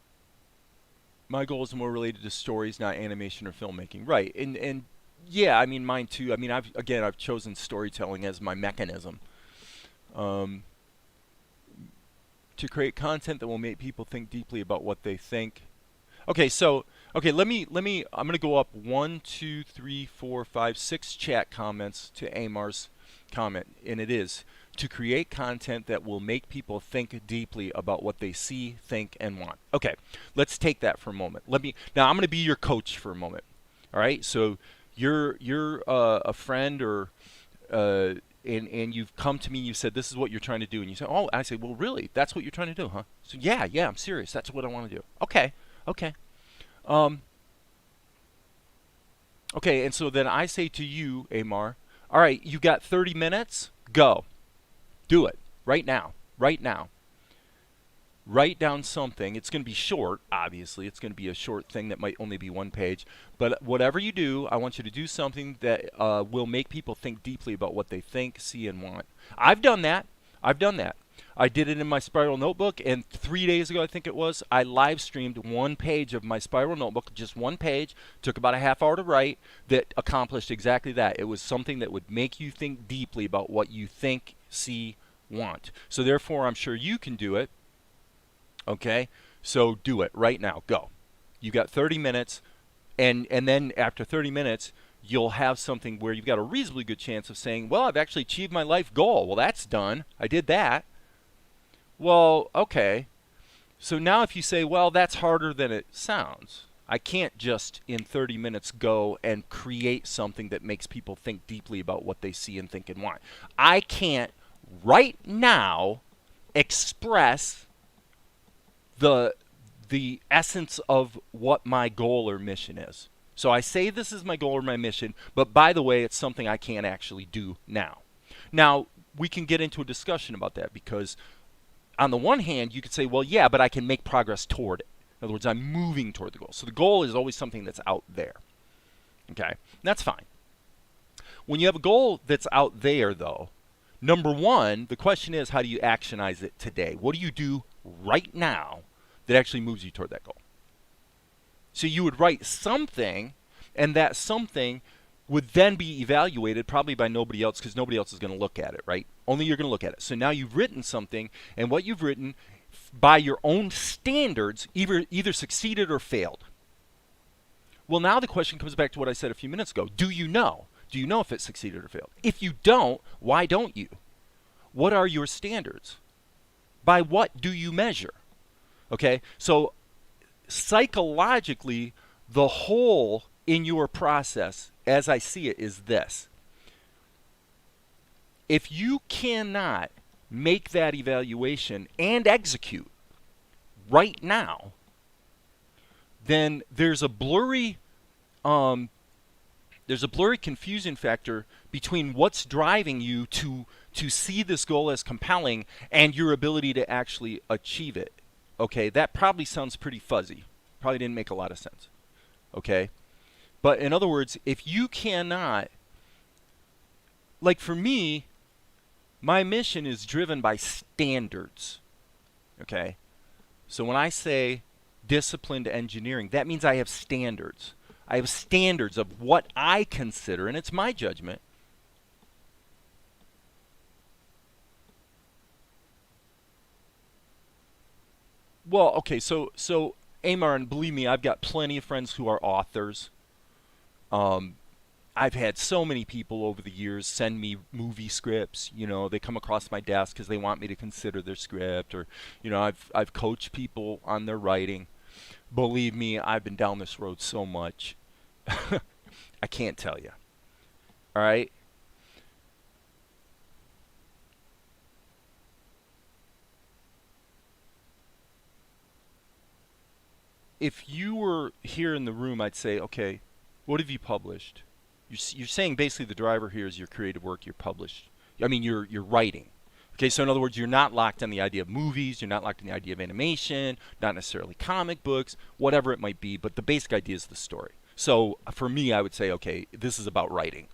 goal is more related to stories, not animation or filmmaking. Right, and yeah, I mean mine too. I mean, I've chosen storytelling as my mechanism to create content that will make people think deeply about what they think. Okay, let me. I'm gonna go up 1, 2, 3, 4, 5, 6 chat comments to Amar's comment, and it is to create content that will make people think deeply about what they see, think, and want. Okay, let's take that for a moment. Now I'm gonna be your coach for a moment. All right, so you're a friend or and you've come to me, you said this is what you're trying to do, and you say, oh, I say, well, really, that's what you're trying to do, huh? So yeah, I'm serious. That's what I want to do. Okay. Okay, and so then I say to you, Amar, all right, you got 30 minutes? Go. Do it. Right now. Write down something. It's going to be short, obviously. It's going to be a short thing that might only be 1 page. But whatever you do, I want you to do something that will make people think deeply about what they think, see, and want. I've done that. I did it in my Spiral Notebook, and 3 days ago, I think it was, I live streamed 1 page of my Spiral Notebook, just 1 page, took about a half hour to write, that accomplished exactly that. It was something that would make you think deeply about what you think, see, want. So therefore, I'm sure you can do it. Okay? So do it right now. Go. You got 30 minutes, and then after 30 minutes, you'll have something where you've got a reasonably good chance of saying, well, I've actually achieved my life goal. Well, that's done. I did that. Well, okay. So now if you say, well, that's harder than it sounds. I can't just in 30 minutes go and create something that makes people think deeply about what they see and think and want. I can't right now express the essence of what my goal or mission is. So I say this is my goal or my mission, but by the way, it's something I can't actually do now. Now, we can get into a discussion about that because on the one hand, you could say, well, yeah, but I can make progress toward it. In other words, I'm moving toward the goal. So the goal is always something that's out there. Okay? And that's fine. When you have a goal that's out there, though, number one, the question is, how do you actionize it today? What do you do right now that actually moves you toward that goal? So you would write something, and that something would then be evaluated probably by nobody else because nobody else is going to look at it, right? Only you're going to look at it. So now you've written something, and what you've written by your own standards either succeeded or failed. Well, now the question comes back to what I said a few minutes ago. Do you know? Do you know if it succeeded or failed? If you don't, why don't you? What are your standards? By what do you measure? Okay, so psychologically, the whole in your process, as I see it, is this. If you cannot make that evaluation and execute right now, then there's a blurry confusion factor between what's driving you to see this goal as compelling and your ability to actually achieve it. Okay, that probably sounds pretty fuzzy. Probably didn't make a lot of sense. Okay? But in other words, if you cannot, like for me, my mission is driven by standards. Okay? So when I say disciplined engineering, that means I have standards. I have standards of what I consider, and it's my judgment, well, okay, so Amar, and believe me, I've got plenty of friends who are authors. I've had so many people over the years send me movie scripts. You know, they come across my desk because they want me to consider their script, or you know, I've coached people on their writing. Believe me, I've been down this road so much. I can't tell you. All right. If you were here in the room, I'd say, okay, what have you published? You're saying basically the driver here is your creative work, you're published. I mean, you're writing. Okay, so in other words, you're not locked on the idea of movies, you're not locked on the idea of animation, not necessarily comic books, whatever it might be, but the basic idea is the story. So for me, I would say, okay, this is about writing.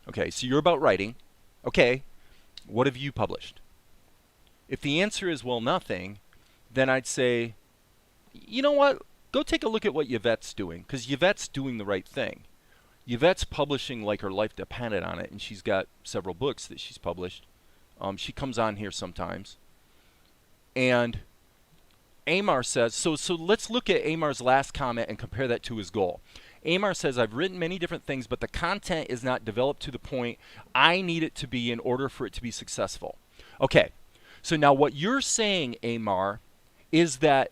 Okay, so you're about writing. Okay, what have you published? If the answer is, well, nothing, then I'd say, you know what? Go take a look at what Yvette's doing, because Yvette's doing the right thing. Yvette's publishing like her life depended on it, and she's got several books that she's published. She comes on here sometimes. And Amar says, so let's look at Amar's last comment and compare that to his goal. Amar says, I've written many different things, but the content is not developed to the point I need it to be in order for it to be successful. Okay, so now what you're saying, Amar, is that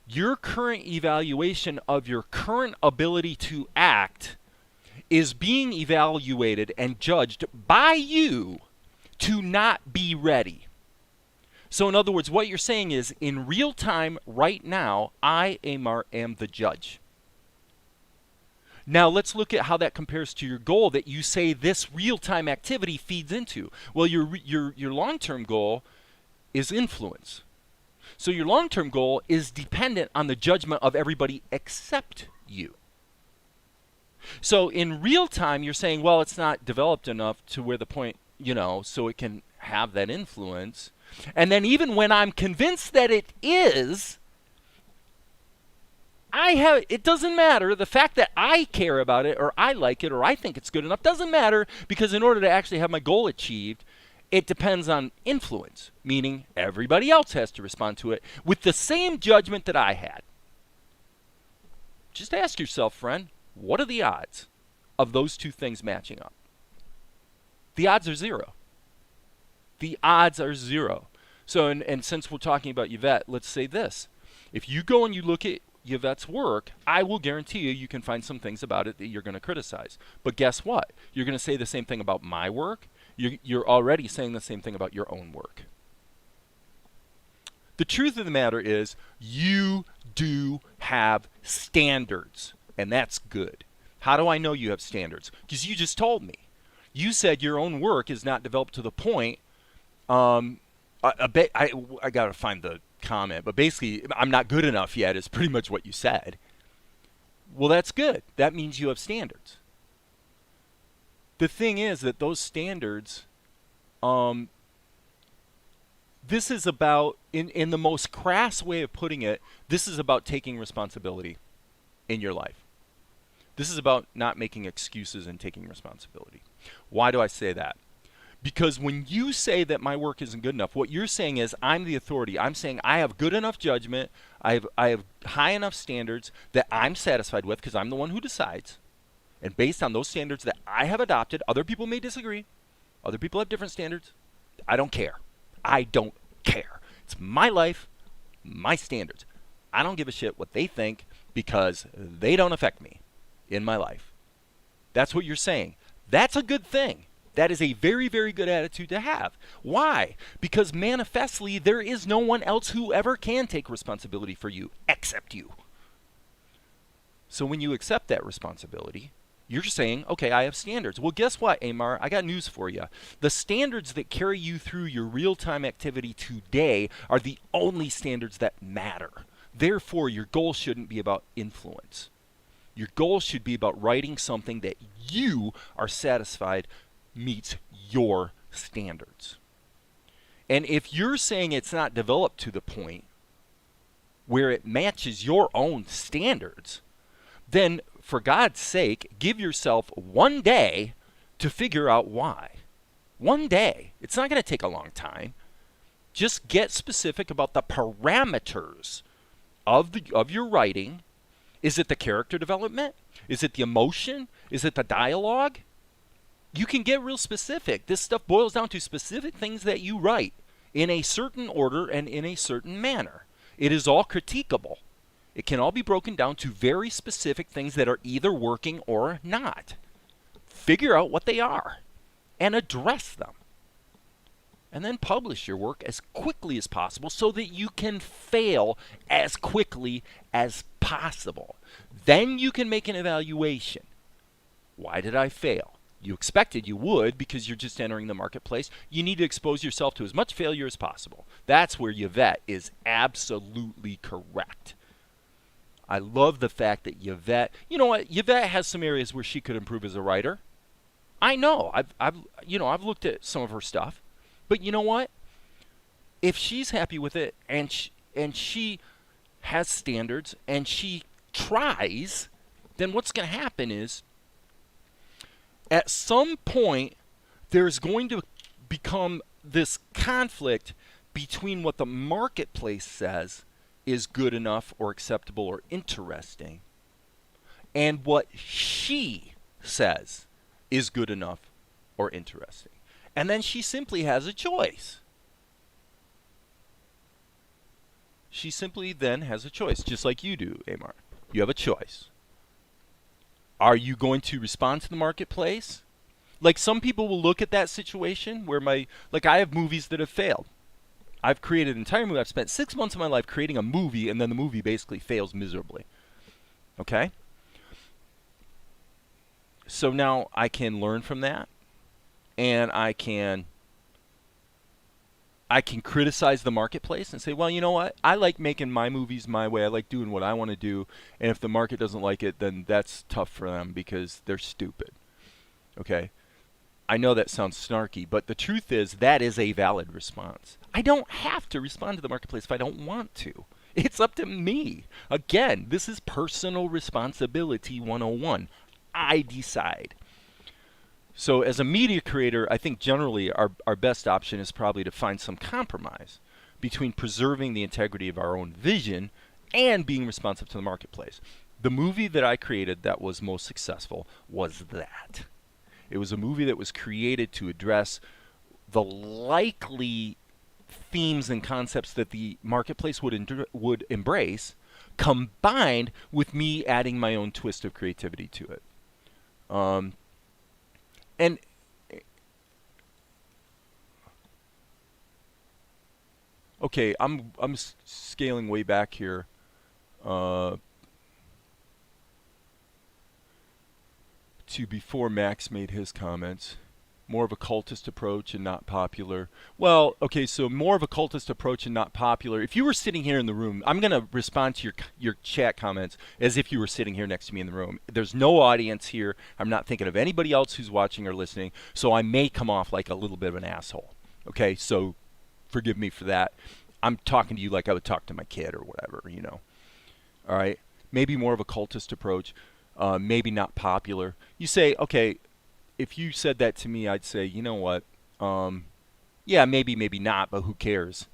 your current evaluation of your current ability to act is being evaluated and judged by you to not be ready. So in other words, what you're saying is, in real time, right now, I, Amar, am the judge. Now let's look at how that compares to your goal that you say this real-time activity feeds into. Well, your long-term goal is influence. So your long-term goal is dependent on the judgment of everybody except you. So in real time, you're saying, well, it's not developed enough to where the point, you know, so it can have that influence. And then even when I'm convinced that it is, it doesn't matter. The fact that I care about it, or I like it, or I think it's good enough doesn't matter, because in order to actually have my goal achieved, it depends on influence, meaning everybody else has to respond to it with the same judgment that I had. Just ask yourself, friend, what are the odds? of those two things matching up? The odds are zero. The odds are zero. So, and since we're talking about Yvette, let's say this. If you go and you look at Yvette's work, I will guarantee you can find some things about it that you're going to criticize. But guess what? You're going to say the same thing about my work. You're already saying the same thing about your own work. The truth of the matter is you do have standards, and that's good. How do I know you have standards? Because you just told me. You said your own work is not developed to the point. I got to find the comment, but basically, I'm not good enough yet is pretty much what you said. Well, that's good. That means you have standards. The thing is that those standards, this is about, in the most crass way of putting it, this is about taking responsibility in your life. This is about not making excuses and taking responsibility. Why do I say that? Because when you say that my work isn't good enough, what you're saying is I'm the authority. I'm saying I have good enough judgment, I have high enough standards that I'm satisfied with because I'm the one who decides. And based on those standards that I have adopted, other people may disagree. Other people have different standards. I don't care. I don't care. It's my life, my standards. I don't give a shit what they think because they don't affect me in my life. That's what you're saying. That's a good thing. That is a very, very good attitude to have. Why? Because manifestly, there is no one else who ever can take responsibility for you except you. So when you accept that responsibility, you're saying, okay, I have standards. Well, guess what, Amar? I got news for you. The standards that carry you through your real-time activity today are the only standards that matter. Therefore, your goal shouldn't be about influence. Your goal should be about writing something that you are satisfied meets your standards. And if you're saying it's not developed to the point where it matches your own standards, then for God's sake, give yourself one day to figure out why. One day. It's not going to take a long time. Just get specific about the parameters of your writing. Is it the character development? Is it the emotion? Is it the dialogue? You can get real specific. This stuff boils down to specific things that you write in a certain order and in a certain manner. It is all critiquable. It can all be broken down to very specific things that are either working or not. Figure out what they are and address them. And then publish your work as quickly as possible so that you can fail as quickly as possible. Then you can make an evaluation. Why did I fail? You expected you would because you're just entering the marketplace. You need to expose yourself to as much failure as possible. That's where Yvette is absolutely correct. I love the fact that Yvette, you know what? Yvette has some areas where she could improve as a writer. I know. I've looked at some of her stuff. But you know what? If she's happy with it and she has standards and she tries, then what's going to happen is at some point there's going to become this conflict between what the marketplace says is good enough or acceptable or interesting and what she says is good enough or interesting. And then she simply has a choice. She simply then has a choice, just like you do, Amar. You have a choice. Are you going to respond to the marketplace? Like some people will look at that situation where I have movies that have failed. I've created an entire movie. I've spent 6 months of my life creating a movie, and then the movie basically fails miserably. Okay? So now I can learn from that, and I can criticize the marketplace and say, well, you know what? I like making my movies my way. I like doing what I want to do, and if the market doesn't like it, then that's tough for them because they're stupid. Okay? I know that sounds snarky, but the truth is that is a valid response. I don't have to respond to the marketplace if I don't want to. It's up to me. Again, this is personal responsibility 101. I decide. So as a media creator, I think generally our best option is probably to find some compromise between preserving the integrity of our own vision and being responsive to the marketplace. The movie that I created that was most successful was that. It was a movie that was created to address the likely themes and concepts that the marketplace would embrace, combined with me adding my own twist of creativity to it. And okay, I'm scaling way back here. To before Max made his comments. More of a cultist approach and not popular. Well, okay, so more of a cultist approach and not popular. If you were sitting here in the room, I'm going to respond to your chat comments as if you were sitting here next to me in the room. There's no audience here. I'm not thinking of anybody else who's watching or listening, so I may come off like a little bit of an asshole. Okay, so forgive me for that. I'm talking to you like I would talk to my kid or whatever, you know. All right, maybe more of a cultist approach, maybe not popular. You say, okay, if you said that to me, I'd say, you know what? Yeah, maybe not, but who cares?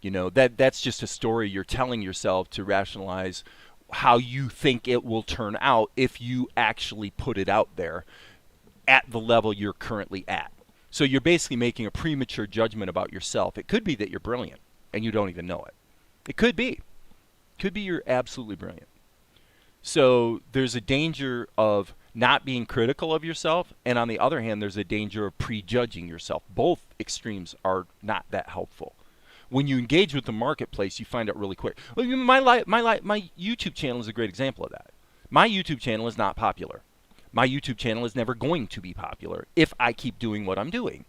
You know, that's just a story you're telling yourself to rationalize how you think it will turn out if you actually put it out there at the level you're currently at. So you're basically making a premature judgment about yourself. It could be that you're brilliant and you don't even know it. It could be. Could be you're absolutely brilliant. So there's a danger of not being critical of yourself, and on the other hand, there's a danger of prejudging yourself. Both extremes are not that helpful. When you engage with the marketplace, you find out really quick. My YouTube channel is a great example of that. My YouTube channel is not popular. My YouTube channel is never going to be popular if I keep doing what I'm doing.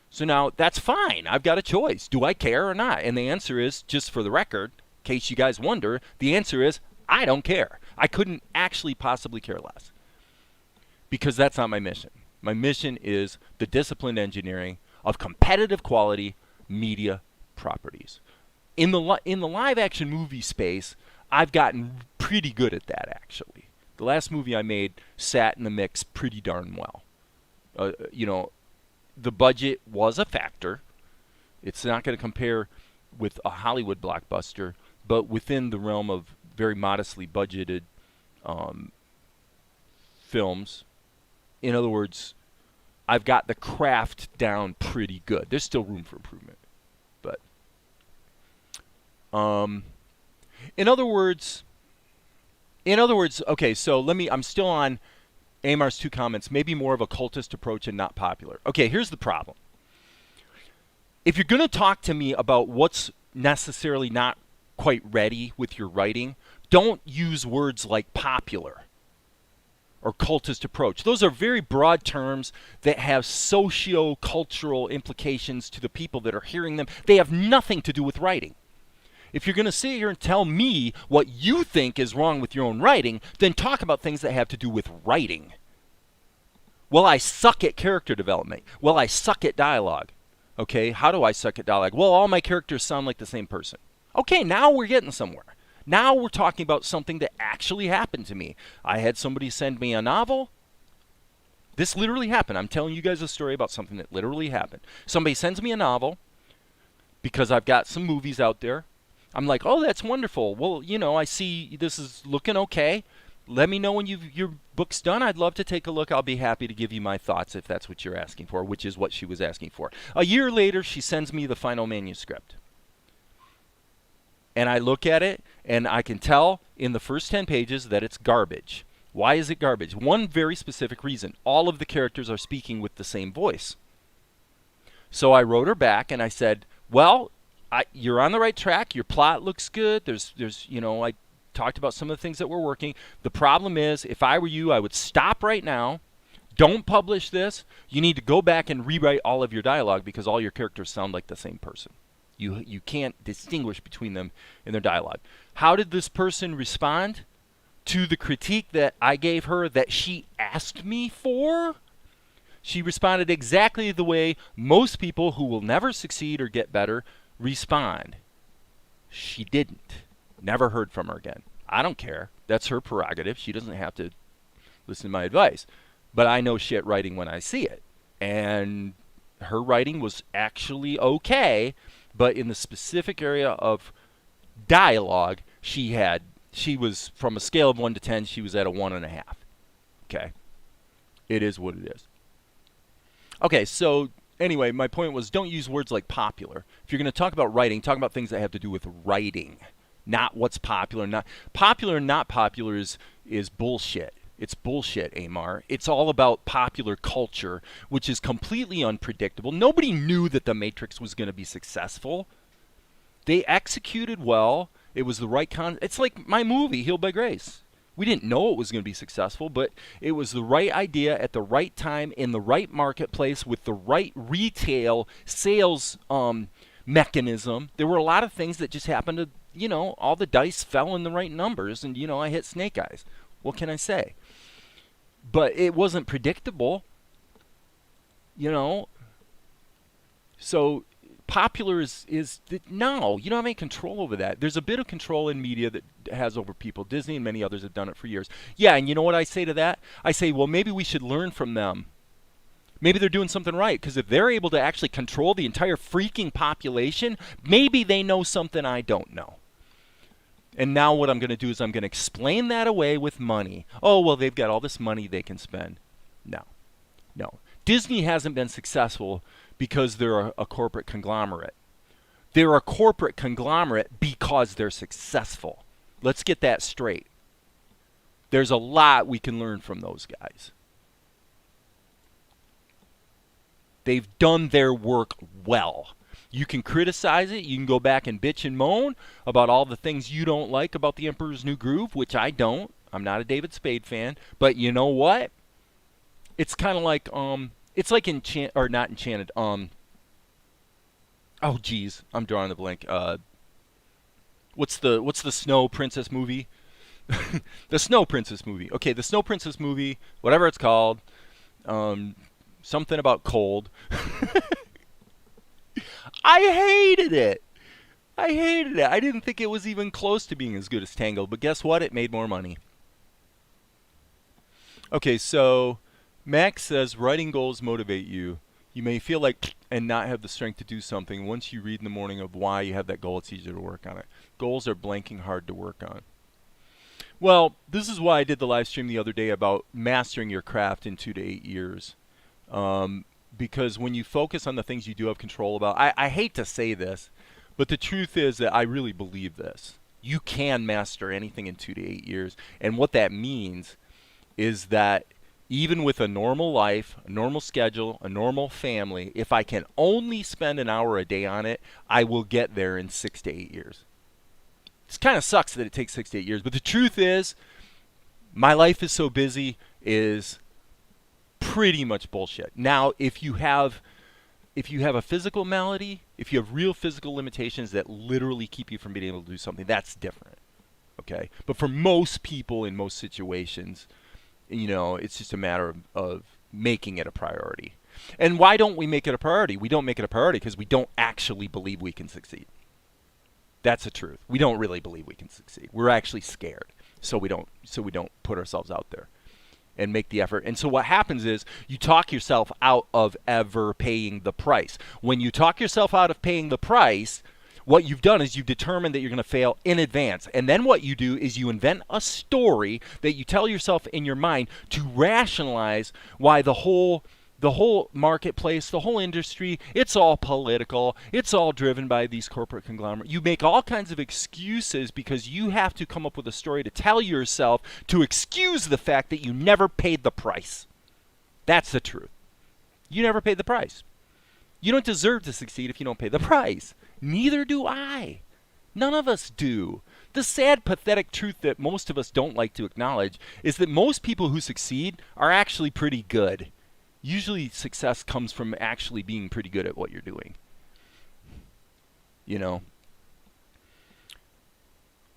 So now that's fine. I've got a choice. Do I care or not? And the answer is, just for the record, in case you guys wonder, the answer is I don't care. I couldn't actually possibly care less. Because that's not my mission. My mission is the disciplined engineering of competitive quality media properties. In the live action movie space, I've gotten pretty good at that, actually. The last movie I made sat in the mix pretty darn well. You know, the budget was a factor. It's not going to compare with a Hollywood blockbuster, but within the realm of very modestly budgeted films. In other words, I've got the craft down pretty good. There's still room for improvement. But in other words, okay, so I'm still on Amar's two comments, maybe more of a cultist approach and not popular. Okay, here's the problem. If you're going to talk to me about what's necessarily not quite ready with your writing, don't use words like popular or cultist approach. Those are very broad terms that have socio-cultural implications to the people that are hearing them. They have nothing to do with writing. If you're going to sit here and tell me what you think is wrong with your own writing, then talk about things that have to do with writing. Well, I suck at character development. Well, I suck at dialogue. Okay, how do I suck at dialogue? Well, all my characters sound like the same person. Okay, now we're getting somewhere. Now we're talking about something that actually happened to me. I had somebody send me a novel. This literally happened. I'm telling you guys a story about something that literally happened. Somebody sends me a novel because I've got some movies out there. I'm like, oh, that's wonderful. Well, you know, I see this is looking okay. Let me know when your book's done. I'd love to take a look. I'll be happy to give you my thoughts if that's what you're asking for, which is what she was asking for. A year later, she sends me the final manuscript. And I look at it, and I can tell in the first 10 pages that it's garbage. Why is it garbage? One very specific reason. All of the characters are speaking with the same voice. So I wrote her back, and I said, well, you're on the right track. Your plot looks good. There's, you know, I talked about some of the things that were working. The problem is, if I were you, I would stop right now. Don't publish this. You need to go back and rewrite all of your dialogue because all your characters sound like the same person. You can't distinguish between them in their dialogue. How did this person respond to the critique that I gave her that she asked me for? She responded exactly the way most people who will never succeed or get better respond. She didn't. Never heard from her again. I don't care. That's her prerogative. She doesn't have to listen to my advice. But I know shit writing when I see it. And her writing was actually okay. But in the specific area of dialogue, she had She was, from a scale of 1 to 10, she was at a 1.5. Okay. It is what it is. Okay, so anyway, my point was, don't use words like popular. If you're going to talk about writing, talk about things that have to do with writing, not what's popular. Not popular and not popular is bullshit. It's bullshit, Amar. It's all about popular culture, which is completely unpredictable. Nobody knew that The Matrix was going to be successful. They executed well. It was the right it's like my movie, Healed by Grace. We didn't know it was going to be successful, but it was the right idea at the right time in the right marketplace with the right retail sales mechanism. There were a lot of things that just happened to, you know, all the dice fell in the right numbers, and, you know, I hit snake eyes. What can I say? But it wasn't predictable, you know. So popular is no, you don't have any control over that. There's a bit of control in media that has over people. Disney and many others have done it for years. Yeah, and you know what I say to that? I say, well, maybe we should learn from them. Maybe they're doing something right, because if they're able to actually control the entire freaking population, maybe they know something I don't know. And now what I'm going to do is I'm going to explain that away with money. Oh, well, they've got all this money they can spend. No. No. Disney hasn't been successful because they're a corporate conglomerate. They're a corporate conglomerate because they're successful. Let's get that straight. There's a lot we can learn from those guys. They've done their work well. You can criticize it. You can go back and bitch and moan about all the things you don't like about The Emperor's New Groove, which I don't. I'm not a David Spade fan. But you know what? It's kind of like, it's like not Enchanted. Oh, geez. I'm drawing the blank. What's the Snow Princess movie? The Snow Princess movie. Okay, the Snow Princess movie, whatever it's called. Something about cold. I hated it. I hated it. I didn't think it was even close to being as good as Tangled, but guess what? It made more money. Okay, so Max says, writing goals motivate you. You may feel like and not have the strength to do something. Once you read in the morning of why you have that goal, it's easier to work on it. Goals are blanking hard to work on. Well, this is why I did the live stream the other day about mastering your craft in 2 to 8 years. Because when you focus on the things you do have control about, I hate to say this, but the truth is that I really believe this. You can master anything in 2 to 8 years. And what that means is that even with a normal life, a normal schedule, a normal family, if I can only spend an hour a day on it, I will get there in 6 to 8 years. It kind of sucks that it takes 6 to 8 years, but the truth is, my life is so busy is pretty much bullshit. Now, if you have a physical malady, if you have real physical limitations that literally keep you from being able to do something, that's different. Okay? But for most people in most situations, you know, it's just a matter of making it a priority. And why don't we make it a priority? We don't make it a priority because we don't actually believe we can succeed. That's the truth. We don't really believe we can succeed. We're actually scared. So we don't put ourselves out there and make the effort. And so what happens is you talk yourself out of ever paying the price. When you talk yourself out of paying the price, what you've done is you've determined that you're going to fail in advance. And then what you do is you invent a story that you tell yourself in your mind to rationalize why the whole marketplace, the whole industry, it's all political. It's all driven by these corporate conglomerates. You make all kinds of excuses because you have to come up with a story to tell yourself to excuse the fact that you never paid the price. That's the truth. You never paid the price. You don't deserve to succeed if you don't pay the price. Neither do I. None of us do. The sad, pathetic truth that most of us don't like to acknowledge is that most people who succeed are actually pretty good. Usually success comes from actually being pretty good at what you're doing. You know?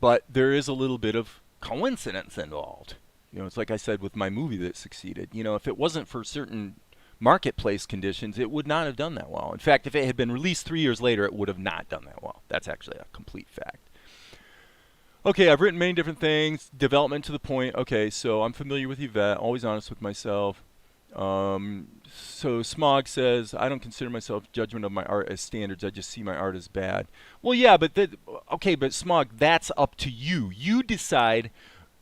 But there is a little bit of coincidence involved. You know, it's like I said with my movie that succeeded. You know, if it wasn't for certain marketplace conditions, it would not have done that well. In fact, if it had been released 3 years later, it would have not done that well. That's actually a complete fact. Okay, I've written many different things. Development to the point. Okay, so I'm familiar with Yvette, always honest with myself. So Smog says, I don't consider myself judgment of my art as standards. I just see my art as bad. Well, yeah, but okay, but Smog, that's up to you. You decide.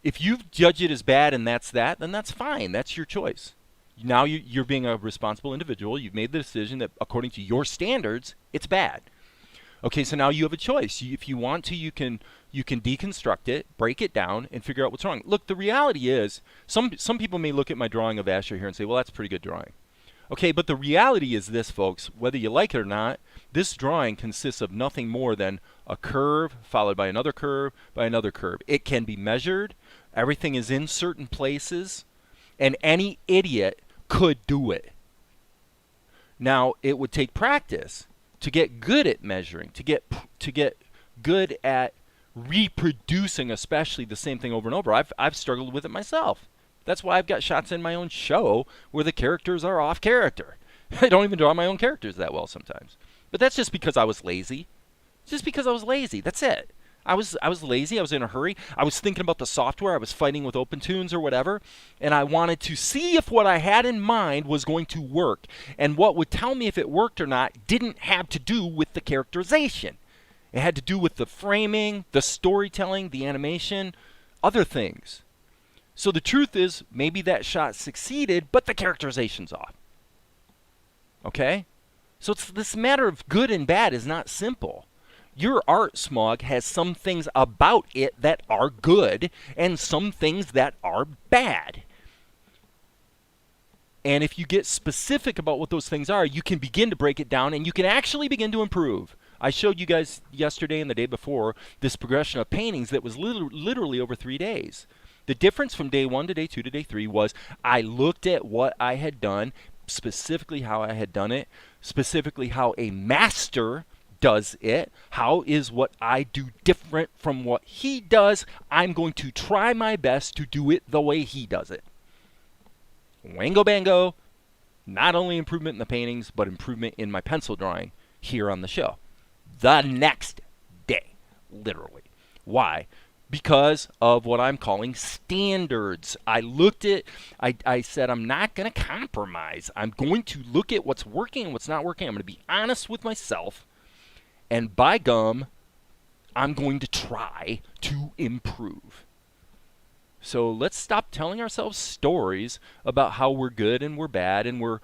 If you judge it as bad and that's that, then that's fine. That's your choice. Now you're being a responsible individual. You've made the decision that according to your standards, it's bad. Okay, so now you have a choice. If you want to, you can deconstruct it, break it down, and figure out what's wrong. Look, the reality is, some people may look at my drawing of Asher here and say, well, that's a pretty good drawing. Okay, but the reality is this, folks. Whether you like it or not, this drawing consists of nothing more than a curve followed by another curve by another curve. It can be measured. Everything is in certain places, and any idiot could do it. Now, it would take practice to get good at measuring, to get good at reproducing, especially the same thing over and over. I've struggled with it myself. That's why I've got shots in my own show where the characters are off character. I don't even draw my own characters that well sometimes. But that's just because I was lazy. Just because I was lazy. That's it. I was lazy. I was in a hurry. I was thinking about the software. I was fighting with Opentoonz or whatever. And I wanted to see if what I had in mind was going to work. And what would tell me if it worked or not didn't have to do with the characterization. It had to do with the framing, the storytelling, the animation, other things. So the truth is, maybe that shot succeeded, but the characterization's off. Okay? So it's this matter of good and bad is not simple. Your art, Smog, has some things about it that are good and some things that are bad. And if you get specific about what those things are, you can begin to break it down and you can actually begin to improve. I showed you guys yesterday and the day before this progression of paintings that was literally over 3 days. The difference from day 1 to day 2 to day 3 was I looked at what I had done, specifically how I had done it, specifically how a master does it. How is what I do different from what he does? I'm going to try my best to do it the way he does it. Wango bango, not only improvement in the paintings, but improvement in my pencil drawing here on the show. The next day, literally. Why? Because of what I'm calling standards. I looked at, I said, I'm not going to compromise. I'm going to look at what's working and what's not working. I'm going to be honest with myself. And by gum, I'm going to try to improve. So let's stop telling ourselves stories about how we're good and we're bad and we're,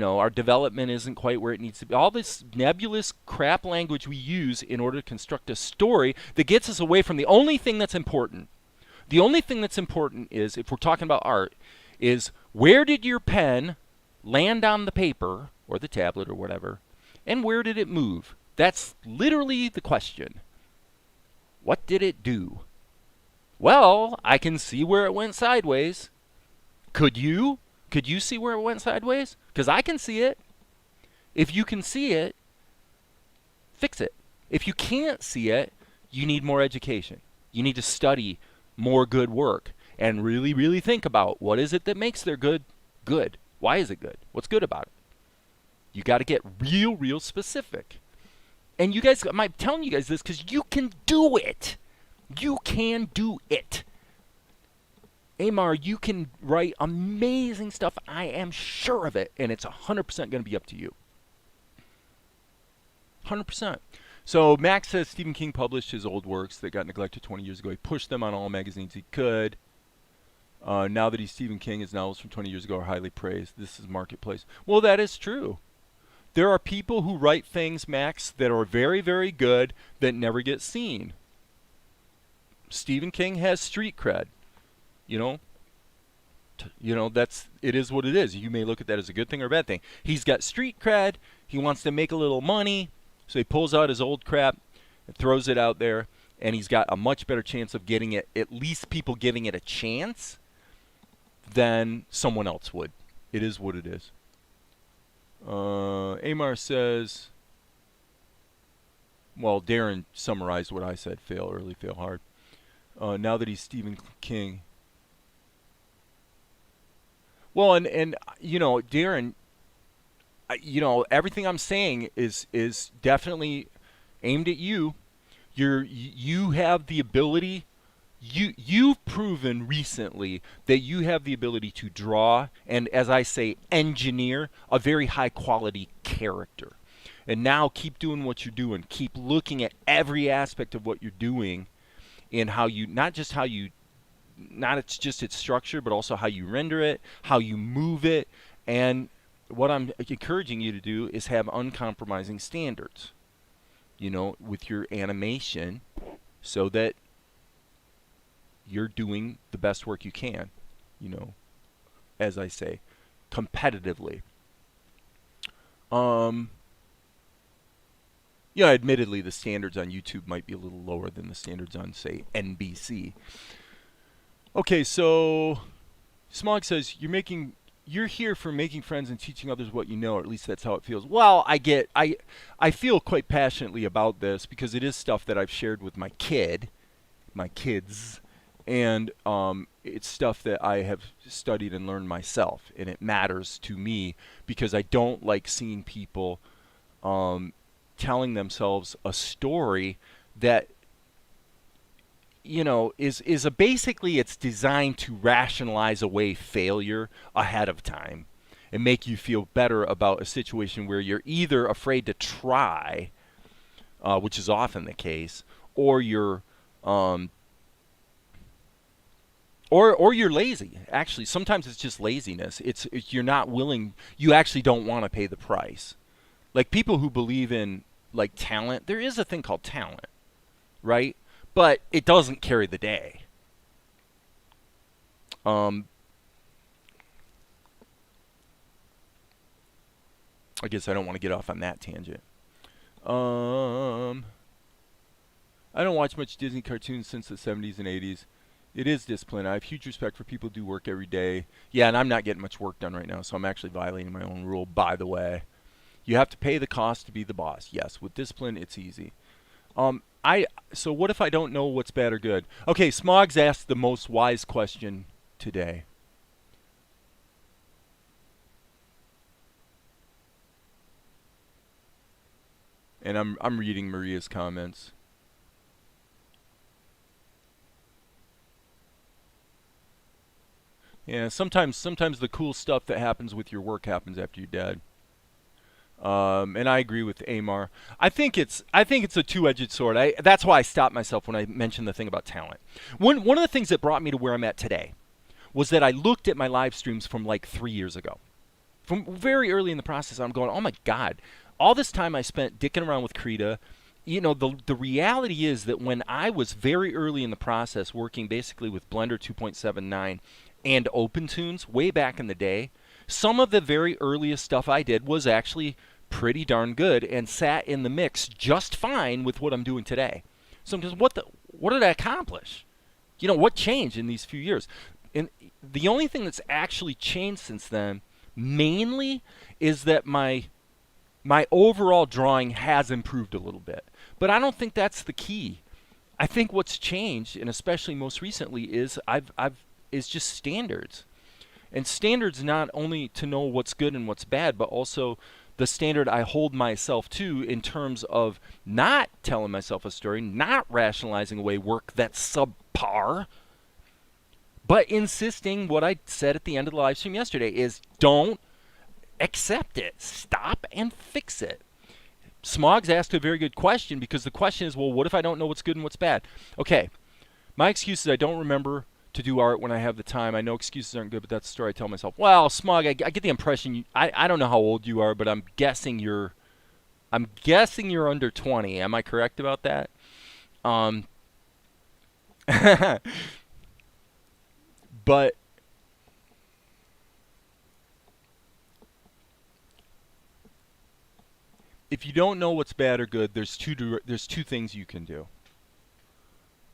our development isn't quite where it needs to be. All this nebulous crap language we use in order to construct a story that gets us away from the only thing that's important. The only thing that's important is, if we're talking about art, is where did your pen land on the paper or the tablet or whatever, and where did it move? That's literally the question. What did it do? Well, I can see where it went sideways. Could you? Could you see where it went sideways? Because I can see it. If you can see it, fix it. If you can't see it, you need more education. You need to study more good work and really, really think about what is it that makes their good good. Why is it good? What's good about it? You got to get real, real specific. And you guys, I'm telling you guys this because you can do it. You can do it. Amar, you can write amazing stuff. I am sure of it. And it's 100% going to be up to you. 100%. So Max says Stephen King published his old works that got neglected 20 years ago. He pushed them on all magazines he could. Now that he's Stephen King, his novels from 20 years ago are highly praised. This is marketplace. Well, that is true. There are people who write things, Max, that are very, very good that never get seen. Stephen King has street cred. That's, it is what it is. You may look at that as a good thing or a bad thing. He's got street cred. He wants to make a little money. So he pulls out his old crap and throws it out there. And he's got a much better chance of getting it, at least people giving it a chance, than someone else would. It is what it is. Amar says, well, Darren summarized what I said. Fail early, fail hard. Now that he's Stephen King. Well, and Darren, everything I'm saying is definitely aimed at you. You have the ability, you've proven recently that you have the ability to draw and, as I say, engineer a very high quality character. And now keep doing what you're doing. Keep looking at every aspect of what you're doing and how you, not just how you, not it's just its structure, but also how you render it, how you move it. And what I'm encouraging you to do is have uncompromising standards, you know, with your animation so that you're doing the best work you can, you know, as I say, competitively. Yeah, admittedly, the standards on YouTube might be a little lower than the standards on, say, NBC. Okay, so Smog says you're here for making friends and teaching others what you know, or at least that's how it feels. Well, I feel quite passionately about this because it is stuff that I've shared with my kids, and it's stuff that I have studied and learned myself, and it matters to me because I don't like seeing people telling themselves a story that, you know, is basically it's designed to rationalize away failure ahead of time and make you feel better about a situation where you're either afraid to try, which is often the case, or you're or you're lazy. Actually, sometimes it's just laziness. It's you're not willing. You actually don't want to pay the price. Like people who believe in like talent, there is a thing called talent, right? But it doesn't carry the day. I guess I don't want to get off on that tangent. I don't watch much Disney cartoons since the 70s and 80s. It is discipline. I have huge respect for people who do work every day. Yeah, and I'm not getting much work done right now, so I'm actually violating my own rule, by the way. You have to pay the cost to be the boss. Yes, with discipline, it's easy. So what if I don't know what's bad or good? Okay, Smog's asked the most wise question today. And I'm reading Maria's comments. Yeah, sometimes the cool stuff that happens with your work happens after you're dead. And I agree with Amar. I think it's a two-edged sword. That's why I stopped myself when I mentioned the thing about talent. One of the things that brought me to where I'm at today was that I looked at my live streams from like 3 years ago. From very early in the process, I'm going, oh my God, all this time I spent dicking around with Krita. You know, the reality is that when I was very early in the process working basically with Blender 2.79 and Opentoonz way back in the day, some of the very earliest stuff I did was actually pretty darn good and sat in the mix just fine with what I'm doing today. So I'm just, what did I accomplish? You know, what changed in these few years? And the only thing that's actually changed since then mainly is that my overall drawing has improved a little bit. But I don't think that's the key. I think what's changed, and especially most recently, is is just standards. And standards not only to know what's good and what's bad, but also the standard I hold myself to in terms of not telling myself a story, not rationalizing away work that's subpar, but insisting what I said at the end of the live stream yesterday is don't accept it. Stop and fix it. Smog's asked a very good question because the question is, well, what if I don't know what's good and what's bad? Okay, my excuse is I don't remember to do art when I have the time. I know excuses aren't good, but that's the story I tell myself. Well, Smog, I get the impression I don't know how old you are, but I'm guessing you're under 20. Am I correct about that? But if you don't know what's bad or good, there's two things you can do.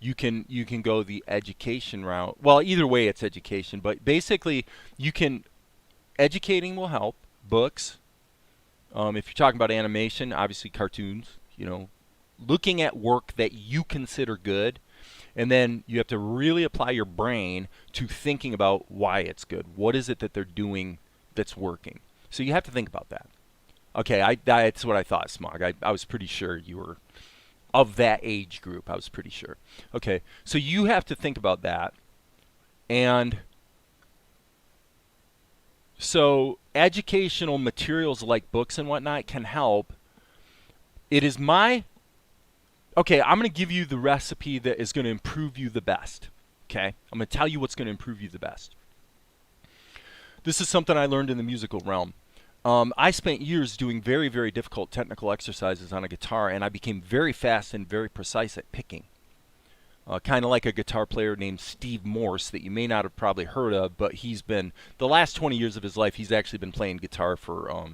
You can go the education route. Well, either way, it's education. But basically, educating will help. Books. If you're talking about animation, obviously cartoons. You know, looking at work that you consider good, and then you have to really apply your brain to thinking about why it's good. What is it that they're doing that's working? So you have to think about that. Okay, that's what I thought, Smog. I was pretty sure you were of that age group, I was pretty sure. Okay, so you have to think about that. And so educational materials like books and whatnot can help. It is my... Okay, I'm going to give you the recipe that is going to improve you the best. Okay, I'm going to tell you what's going to improve you the best. This is something I learned in the musical realm. I spent years doing very, very difficult technical exercises on a guitar, and I became very fast and very precise at picking. Kind of like a guitar player named Steve Morse that you may not have probably heard of, but he's been, the last 20 years of his life, he's actually been playing guitar for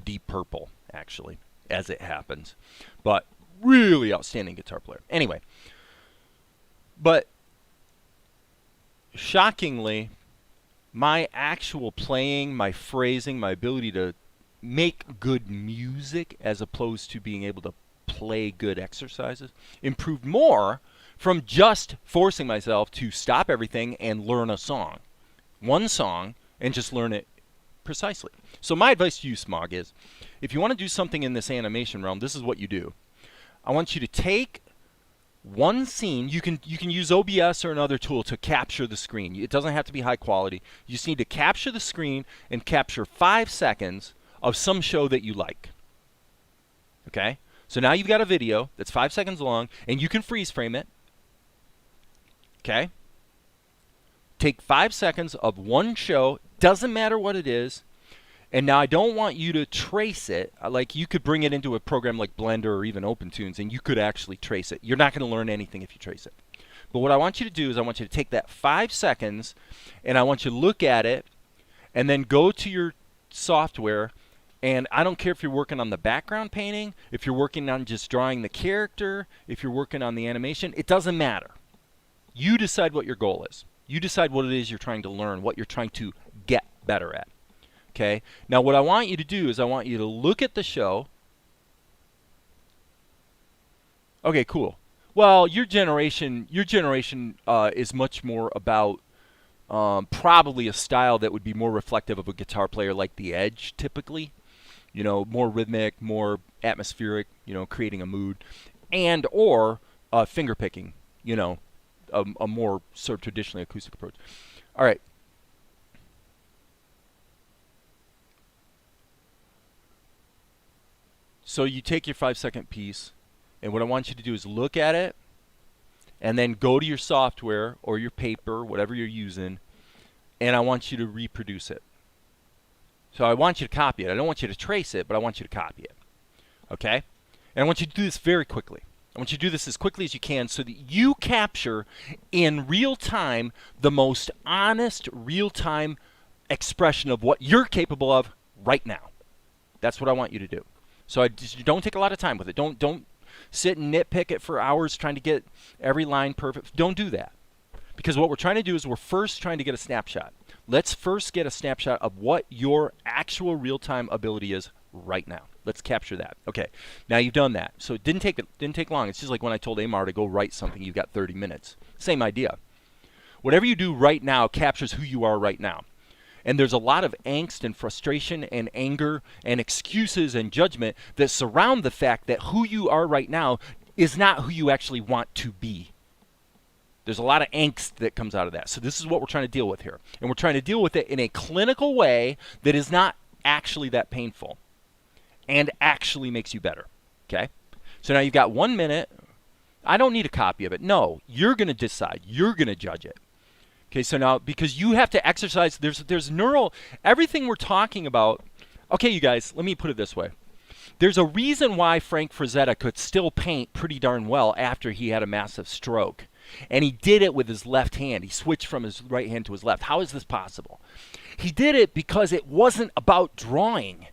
Deep Purple, actually, as it happens. But really outstanding guitar player. Anyway, but shockingly, my actual playing, my phrasing, my ability to make good music as opposed to being able to play good exercises improved more from just forcing myself to stop everything and learn a song. One song, and just learn it precisely. So my advice to you, Smog, is if you want to do something in this animation realm, this is what you do. I want you to take one scene. You can use OBS or another tool to capture the screen. It doesn't have to be high quality. You just need to capture the screen and capture 5 seconds of some show that you like. Okay? So now you've got a video that's 5 seconds long, and you can freeze frame it. Okay? Take 5 seconds of one show, doesn't matter what it is, and now I don't want you to trace it. Like, you could bring it into a program like Blender or even Opentoonz, and you could actually trace it. You're not going to learn anything if you trace it. But what I want you to do is I want you to take that 5 seconds, and I want you to look at it, and then go to your software. And I don't care if you're working on the background painting, if you're working on just drawing the character, if you're working on the animation, it doesn't matter. You decide what your goal is. You decide what it is you're trying to learn, what you're trying to get better at. Okay? Now what I want you to do is I want you to look at the show. Okay, cool. Well, your generation is much more about probably a style that would be more reflective of a guitar player like The Edge, typically. You know, more rhythmic, more atmospheric, you know, creating a mood. And or finger picking, you know, a more sort of traditionally acoustic approach. All right. So you take your 5 second piece, and what I want you to do is look at it, and then go to your software or your paper, whatever you're using, and I want you to reproduce it. So I want you to copy it. I don't want you to trace it, but I want you to copy it. Okay? And I want you to do this very quickly. I want you to do this as quickly as you can so that you capture in real time the most honest, real-time expression of what you're capable of right now. That's what I want you to do. So don't take a lot of time with it. Don't sit and nitpick it for hours trying to get every line perfect. Don't do that. Because what we're trying to do is we're first trying to get a snapshot. Let's first get a snapshot of what your actual real-time ability is right now. Let's capture that. Okay, now you've done that. So it didn't take long. It's just like when I told Amar to go write something, you've got 30 minutes. Same idea. Whatever you do right now captures who you are right now. And there's a lot of angst and frustration and anger and excuses and judgment that surround the fact that who you are right now is not who you actually want to be. There's a lot of angst that comes out of that. So this is what we're trying to deal with here. And we're trying to deal with it in a clinical way that is not actually that painful and actually makes you better. Okay? So now you've got 1 minute. I don't need a copy of it. No, you're going to decide. You're going to judge it. Okay, so now, because you have to exercise, there's neural, everything we're talking about. Okay, you guys, let me put it this way. There's a reason why Frank Frazetta could still paint pretty darn well after he had a massive stroke. And he did it with his left hand. He switched from his right hand to his left. How is this possible? He did it because it wasn't about drawing.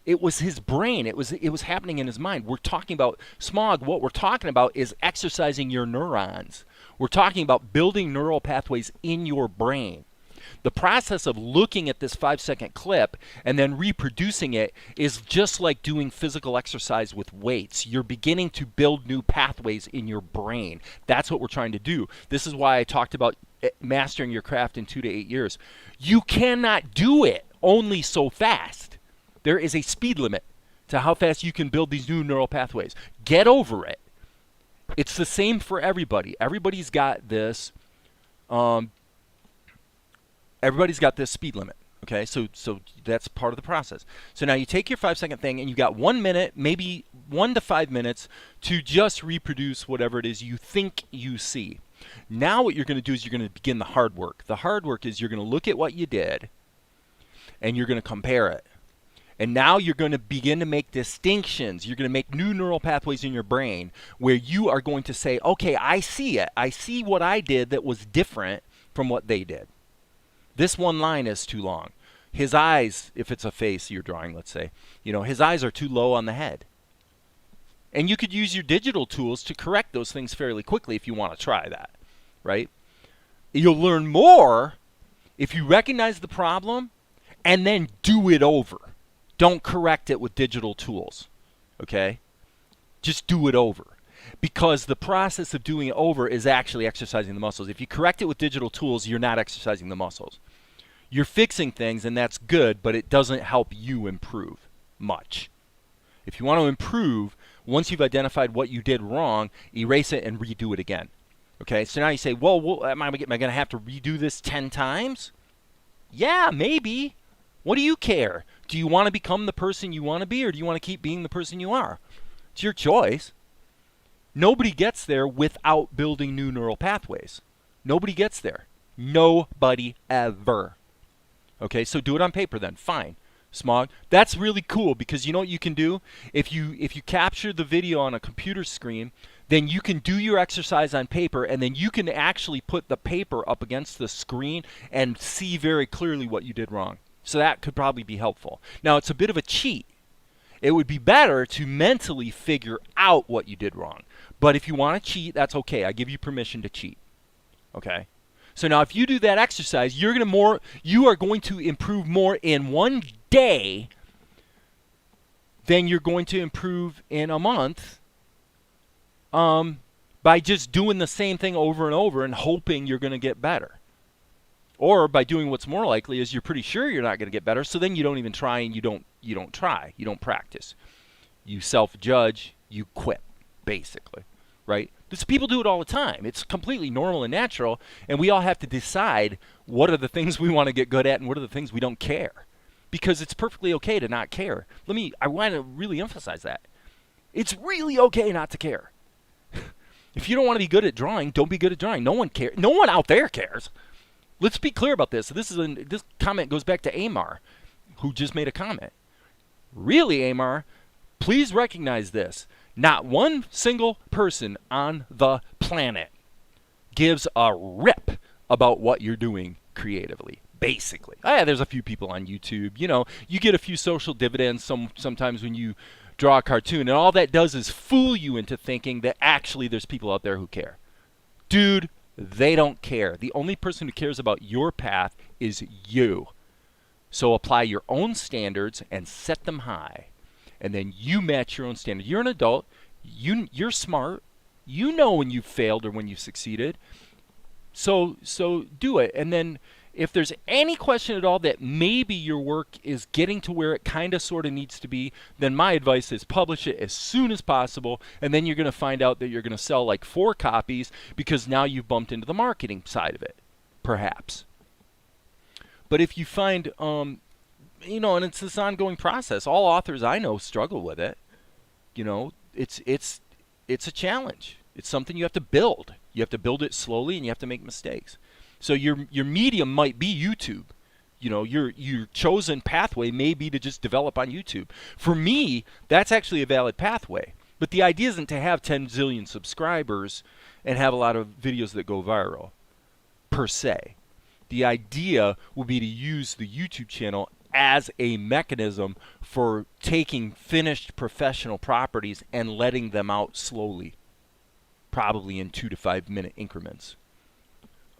It was his brain. It was happening in his mind. We're talking about Smog. What we're talking about is exercising your neurons. We're talking about building neural pathways in your brain. The process of looking at this 5 second clip and then reproducing it is just like doing physical exercise with weights. You're beginning to build new pathways in your brain. That's what we're trying to do. This is why I talked about mastering your craft in 2 to 8 years. You cannot do it only so fast. There is a speed limit to how fast you can build these new neural pathways. Get over it. It's the same for everybody. Everybody's got this. Everybody's got this speed limit. Okay, so that's part of the process. So now you take your 5-second thing and you got 1 minute, maybe 1 to 5 minutes to just reproduce whatever it is you think you see. Now what you're going to do is you're going to begin the hard work. The hard work is you're going to look at what you did and you're going to compare it. And now you're going to begin to make distinctions. You're going to make new neural pathways in your brain where you are going to say, okay, I see it. I see what I did that was different from what they did. This one line is too long. His eyes, if it's a face you're drawing, let's say, his eyes are too low on the head. And you could use your digital tools to correct those things fairly quickly if you want to try that, right? You'll learn more if you recognize the problem and then do it over. Don't correct it with digital tools, okay? Just do it over. Because the process of doing it over is actually exercising the muscles. If you correct it with digital tools, you're not exercising the muscles. You're fixing things, and that's good, but it doesn't help you improve much. If you want to improve, once you've identified what you did wrong, erase it and redo it again. Okay, so now you say, well, am I going to have to redo this 10 times? Yeah, maybe. What do you care? Do you want to become the person you want to be, or do you want to keep being the person you are? It's your choice. Nobody gets there without building new neural pathways. Nobody gets there. Nobody ever. Okay, so do it on paper then. Fine. Smog. That's really cool because you know what you can do? If you capture the video on a computer screen, then you can do your exercise on paper, and then you can actually put the paper up against the screen and see very clearly what you did wrong. So that could probably be helpful. Now, it's a bit of a cheat. It would be better to mentally figure out what you did wrong. But if you want to cheat, that's okay. I give you permission to cheat. Okay? So now if you do that exercise, you are going to improve more in 1 day than you're going to improve in a month by just doing the same thing over and over and hoping you're going to get better. Or by doing what's more likely is you're pretty sure you're not going to get better, so then you don't even try and you don't try. You don't practice. You self-judge, you quit, basically, right? People do it all the time. It's completely normal and natural, and we all have to decide what are the things we want to get good at and what are the things we don't care. Because it's perfectly okay to not care. I want to really emphasize that. It's really okay not to care. If you don't want to be good at drawing, don't be good at drawing. No one cares. No one out there cares. Let's be clear about this. This comment goes back to Amar, who just made a comment. Really, Amar, please recognize this. Not one single person on the planet gives a rip about what you're doing creatively, basically. There's a few people on YouTube. You get a few social dividends sometimes when you draw a cartoon, and all that does is fool you into thinking that actually there's people out there who care. Dude, they don't care. The only person who cares about your path is you. So apply your own standards and set them high. And then you match your own standards. You're an adult. You're smart. You know when you've failed or when you've succeeded. So do it. And then if there's any question at all that maybe your work is getting to where it kind of sort of needs to be, then my advice is publish it as soon as possible, and then you're going to find out that you're going to sell like 4 copies because now you've bumped into the marketing side of it, perhaps. But if you find, and it's this ongoing process. All authors I know struggle with it. It's a challenge. It's something you have to build. You have to build it slowly, and you have to make mistakes. So your medium might be YouTube. Your chosen pathway may be to just develop on YouTube. For me, that's actually a valid pathway. But the idea isn't to have 10 zillion subscribers and have a lot of videos that go viral, per se. The idea would be to use the YouTube channel as a mechanism for taking finished professional properties and letting them out slowly, probably in 2 to 5 minute increments.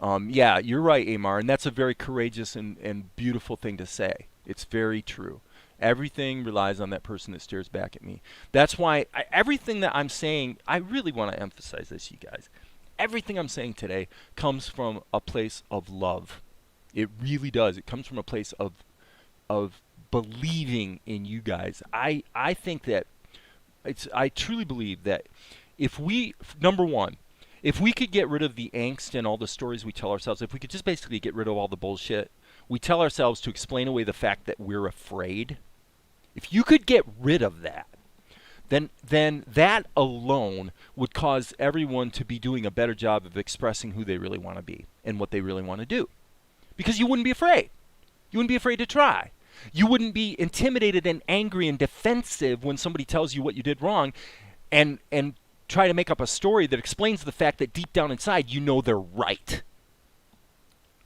Yeah, you're right, Amar, and that's a very courageous and beautiful thing to say. It's very true. Everything relies on that person that stares back at me. That's why everything that I'm saying, I really want to emphasize this, you guys. Everything I'm saying today comes from a place of love. It really does. It comes from a place of believing in you guys. I think that I truly believe that number one, if we could get rid of the angst and all the stories we tell ourselves, if we could just basically get rid of all the bullshit we tell ourselves to explain away the fact that we're afraid, if you could get rid of that, then that alone would cause everyone to be doing a better job of expressing who they really want to be and what they really want to do. Because you wouldn't be afraid. You wouldn't be afraid to try. You wouldn't be intimidated and angry and defensive when somebody tells you what you did wrong and try to make up a story that explains the fact that deep down inside you know they're right.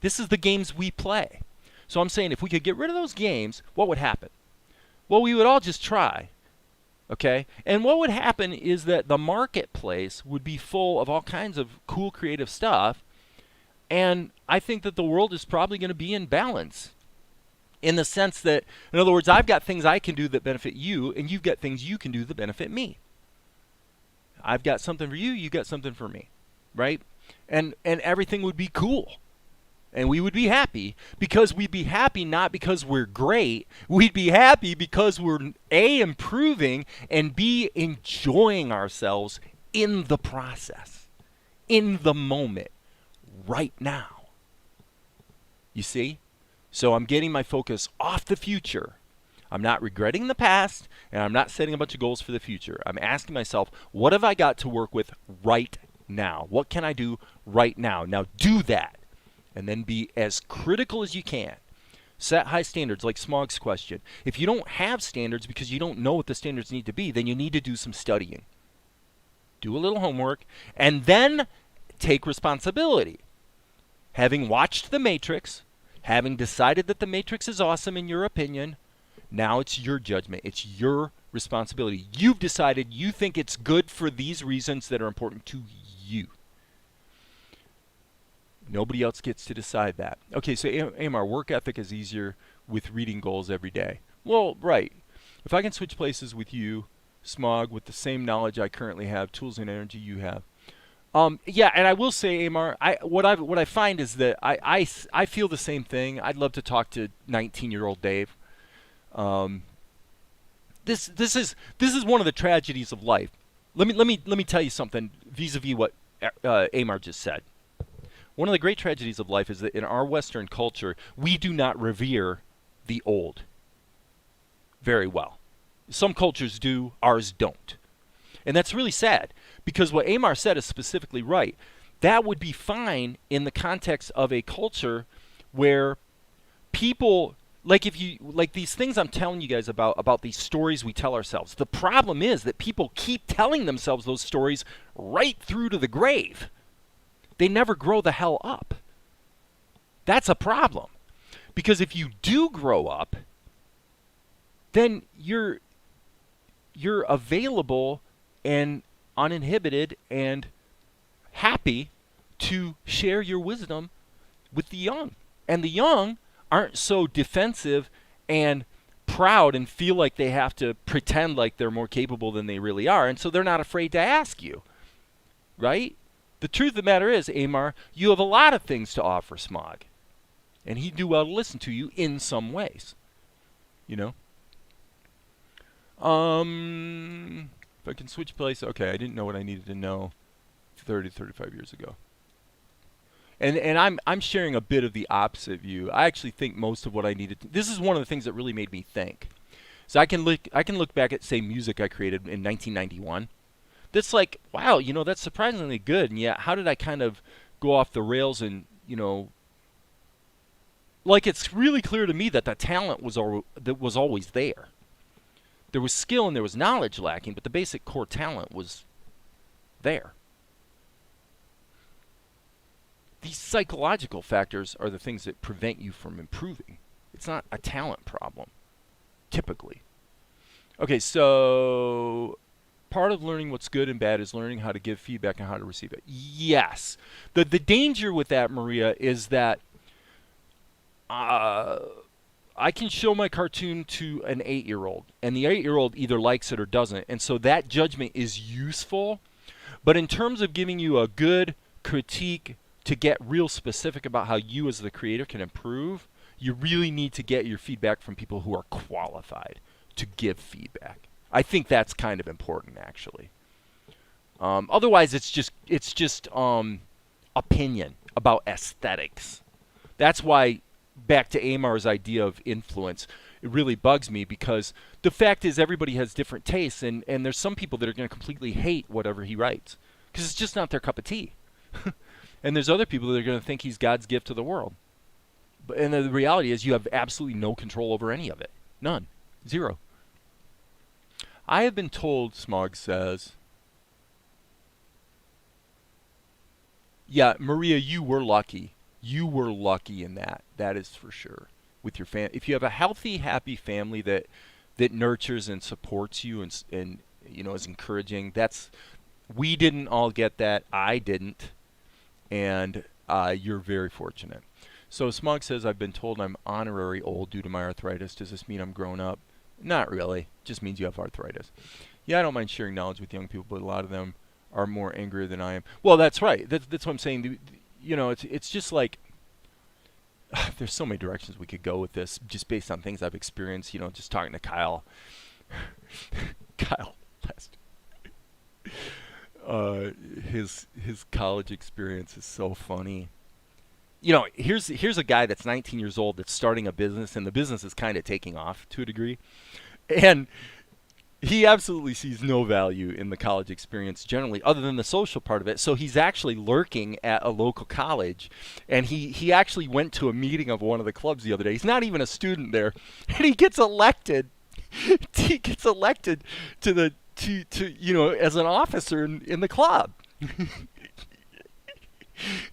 This is the games we play. So I'm saying if we could get rid of those games, what would happen? Well, we would all just try. Okay? And what would happen is that the marketplace would be full of all kinds of cool creative stuff, and I think that the world is probably going to be in balance. In the sense that, in other words, I've got things I can do that benefit you, and you've got things you can do that benefit me. I've got something for you, you've got something for me, right? And everything would be cool. And we would be happy, because we'd be happy not because we're great. We'd be happy because we're A, improving, and B, enjoying ourselves in the process, in the moment, right now. You see? So I'm getting my focus off the future. I'm not regretting the past, and I'm not setting a bunch of goals for the future. I'm asking myself, what have I got to work with right now? What can I do right now? Now do that. And then be as critical as you can. Set high standards, like Smog's question. If you don't have standards because you don't know what the standards need to be, then you need to do some studying. Do a little homework, and then take responsibility. Having watched The Matrix, having decided that The Matrix is awesome in your opinion, now it's your judgment. It's your responsibility. You've decided you think it's good for these reasons that are important to you. Nobody else gets to decide that. Okay, so Amar, work ethic is easier with reading goals every day. Well, right. If I can switch places with you, Smog, with the same knowledge I currently have, tools and energy you have. Yeah, and I will say, Amar, what I find is that I feel the same thing. I'd love to talk to 19-year-old Dave. This is one of the tragedies of life. Let me tell you something vis-a-vis what Amar just said. One of the great tragedies of life is that in our Western culture, we do not revere the old very well. Some cultures do, ours don't. And that's really sad, because what Amar said is specifically right. That would be fine in the context of a culture where people, like these things I'm telling you guys about these stories we tell ourselves. The problem is that people keep telling themselves those stories right through to the grave. They never grow the hell up. That's a problem. Because if you do grow up, then you're available and uninhibited and happy to share your wisdom with the young. And the young aren't so defensive and proud and feel like they have to pretend like they're more capable than they really are. And so they're not afraid to ask you. Right? The truth of the matter is, Amar, you have a lot of things to offer Smog. And he'd do well to listen to you in some ways. You know? If I can switch places. Okay, I didn't know what I needed to know 30, 35 years ago. And I'm sharing a bit of the opposite view. I actually think most of what I needed to, this is one of the things that really made me think. So I can look back at, say, music I created in 1991. That's like, wow, you know, that's surprisingly good. And yet, how did I kind of go off the rails and, you know, like it's really clear to me that the talent was always there. There was skill and there was knowledge lacking, but the basic core talent was there. These psychological factors are the things that prevent you from improving. It's not a talent problem, typically. Okay, so part of learning what's good and bad is learning how to give feedback and how to receive it. Yes. The danger with that, Maria, is that I can show my cartoon to an 8-year-old, and the 8-year-old either likes it or doesn't, and so that judgment is useful. But in terms of giving you a good critique to get real specific about how you as the creator can improve, you really need to get your feedback from people who are qualified to give feedback. I think that's kind of important, actually. Otherwise, it's just opinion about aesthetics. That's why, back to Amar's idea of influence, it really bugs me, because the fact is everybody has different tastes, and there's some people that are going to completely hate whatever he writes because it's just not their cup of tea. And there's other people that are going to think he's God's gift to the world. And the reality is you have absolutely no control over any of it. None. Zero. I have been told, Smog says, yeah, Maria, you were lucky. You were lucky in that. That is for sure. With your if you have a healthy, happy family that nurtures and supports you and is encouraging, we didn't all get that. I didn't. And you're very fortunate. So Smog says, I've been told I'm honorary old due to my arthritis. Does this mean I'm grown up? Not really. Just means you have arthritis. Yeah, I don't mind sharing knowledge with young people, but a lot of them are more angrier than I am. Well, that's right. That's what I'm saying. It's just like, there's so many directions we could go with this, just based on things I've experienced. Just talking to Kyle. Kyle, his college experience is so funny. Here's a guy that's 19 years old that's starting a business, and the business is kind of taking off to a degree, and he absolutely sees no value in the college experience generally, other than the social part of it. So he's actually lurking at a local college, and he actually went to a meeting of one of the clubs the other day. He's not even a student there, and he gets elected. He gets elected to as an officer in the club.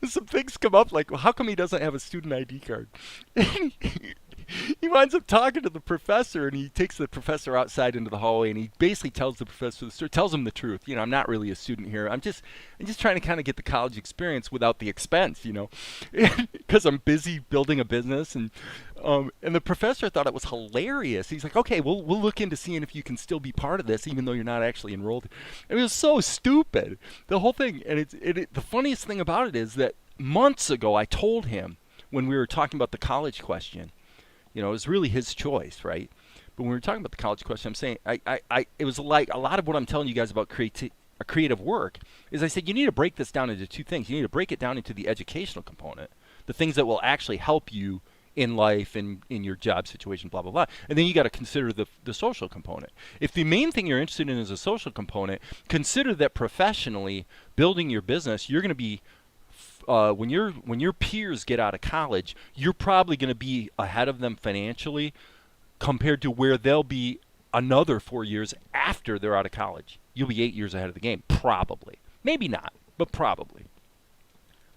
Some things come up like, well, how come he doesn't have a student ID card? He winds up talking to the professor, and he takes the professor outside into the hallway, and he basically tells the professor tells him the truth. I'm not really a student here. I'm just trying to kind of get the college experience without the expense, because I'm busy building a business. And the professor thought it was hilarious. He's like, okay, we'll look into seeing if you can still be part of this, even though you're not actually enrolled. And it was so stupid, the whole thing. And the funniest thing about it is that months ago I told him, when we were talking about the college question, it was really his choice, right? But when we were talking about the college question, I'm saying it was like a lot of what I'm telling you guys about creative work is I said you need to break this down into two things. You need to break it down into the educational component, the things that will actually help you in life and in your job situation, blah, blah, blah. And then you got to consider the social component. If the main thing you're interested in is a social component, consider that professionally building your business, you're going to be when your peers get out of college, you're probably going to be ahead of them financially compared to where they'll be another 4 years after they're out of college. You'll be 8 years ahead of the game, probably. Maybe not, but probably.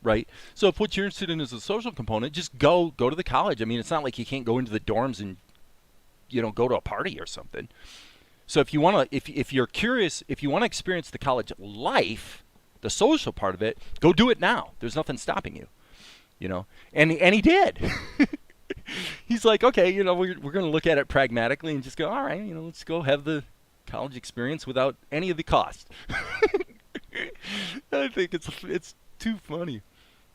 Right? So if what you're interested in is a social component, just go to the college. I mean, it's not like you can't go into the dorms and go to a party or something. So if you want to, if you're curious, if you want to experience the college life, the social part of it, go do it now. There's nothing stopping you, And he did. He's like, okay, we're going to look at it pragmatically and just go, all right, let's go have the college experience without any of the cost. I think it's too funny.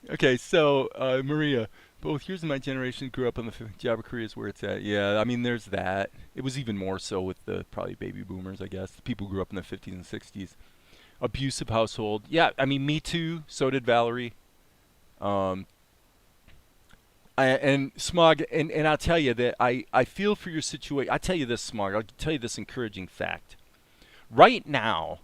Okay, so Maria, both yours and my generation grew up in the job career is where it's at. Yeah, I mean, there's that. It was even more so with the probably baby boomers, I guess. The people who grew up in the 50s and 60s. Abusive household. Yeah, I mean, me too. So did Valerie. And Smog, and I'll tell you that I feel for your situation. I'll tell you this, Smog. I'll tell you this encouraging fact. Right now,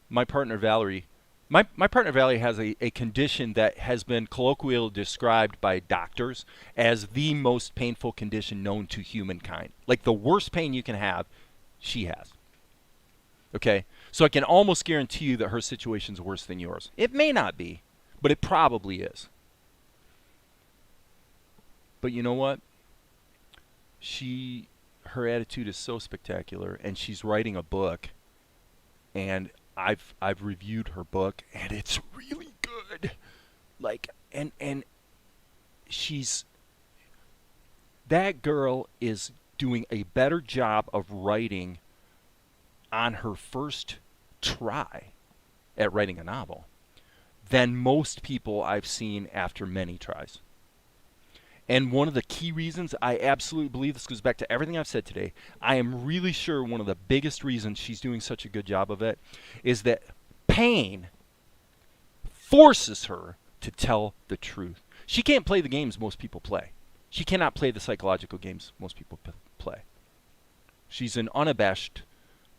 my partner Valerie has a condition that has been colloquially described by doctors as the most painful condition known to humankind. Like the worst pain you can have, she has. Okay? So I can almost guarantee you that her situation's worse than yours. It may not be, but it probably is. But you know what? Her attitude is so spectacular, and she's writing a book, and I've reviewed her book, and it's really good. Like, and that girl is doing a better job of writing on her first try at writing a novel than most people I've seen after many tries. And one of the key reasons I absolutely believe, this goes back to everything I've said today, I am really sure one of the biggest reasons she's doing such a good job of it is that pain forces her to tell the truth. She can't play the games most people play. She cannot play the psychological games most people play. She's an unabashed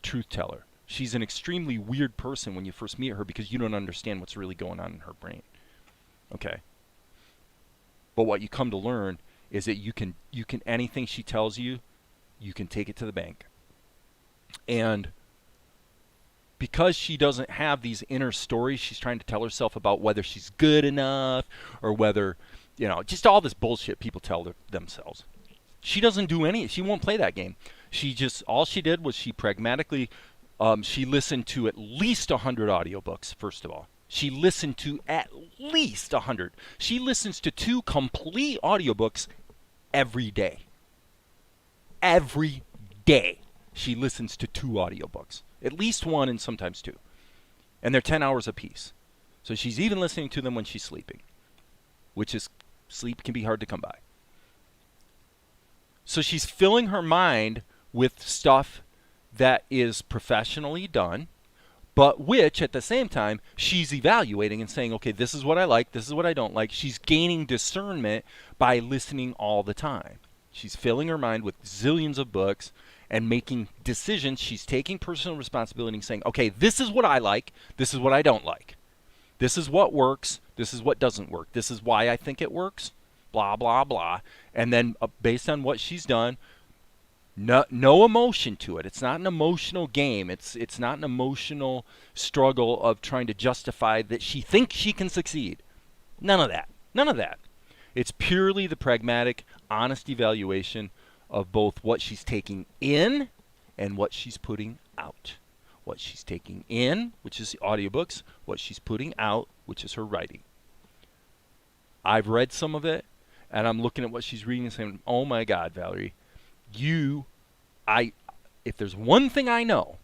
truth teller. She's an extremely weird person when you first meet her because you don't understand what's really going on in her brain. Okay. But what you come to learn is that you can anything she tells you, you can take it to the bank. And because she doesn't have these inner stories she's trying to tell herself about whether she's good enough or whether, you know, just all this bullshit people tell themselves. She doesn't do any, she won't play that game. She just, all she did was she pragmatically, she listened to at least 100 audiobooks, first of all. She listened to at least 100. She listens to 2 complete audiobooks every day. Every day she listens to 2 audiobooks. At least 1 and sometimes 2. And they're 10 hours apiece. So she's even listening to them when she's sleeping. Which is, sleep can be hard to come by. So she's filling her mind with stuff that is professionally done, but which at the same time she's evaluating and saying, okay, this is what I like, this is what I don't like. She's gaining discernment by listening all the time. She's filling her mind with zillions of books and making decisions. She's taking personal responsibility and saying, okay, this is what I like, this is what I don't like. This is what works, this is what doesn't work. This is why I think it works, blah, blah, blah. And then based on what she's done, no emotion to it. It's not an emotional game. It's not an emotional struggle of trying to justify that she thinks she can succeed. None of that. None of that. It's purely the pragmatic, honest evaluation of both what she's taking in and what she's putting out. What she's taking in, which is the audiobooks, what she's putting out, which is her writing. I've read some of it, and I'm looking at what she's reading and saying, oh my God, Valerie, if there's one thing I know,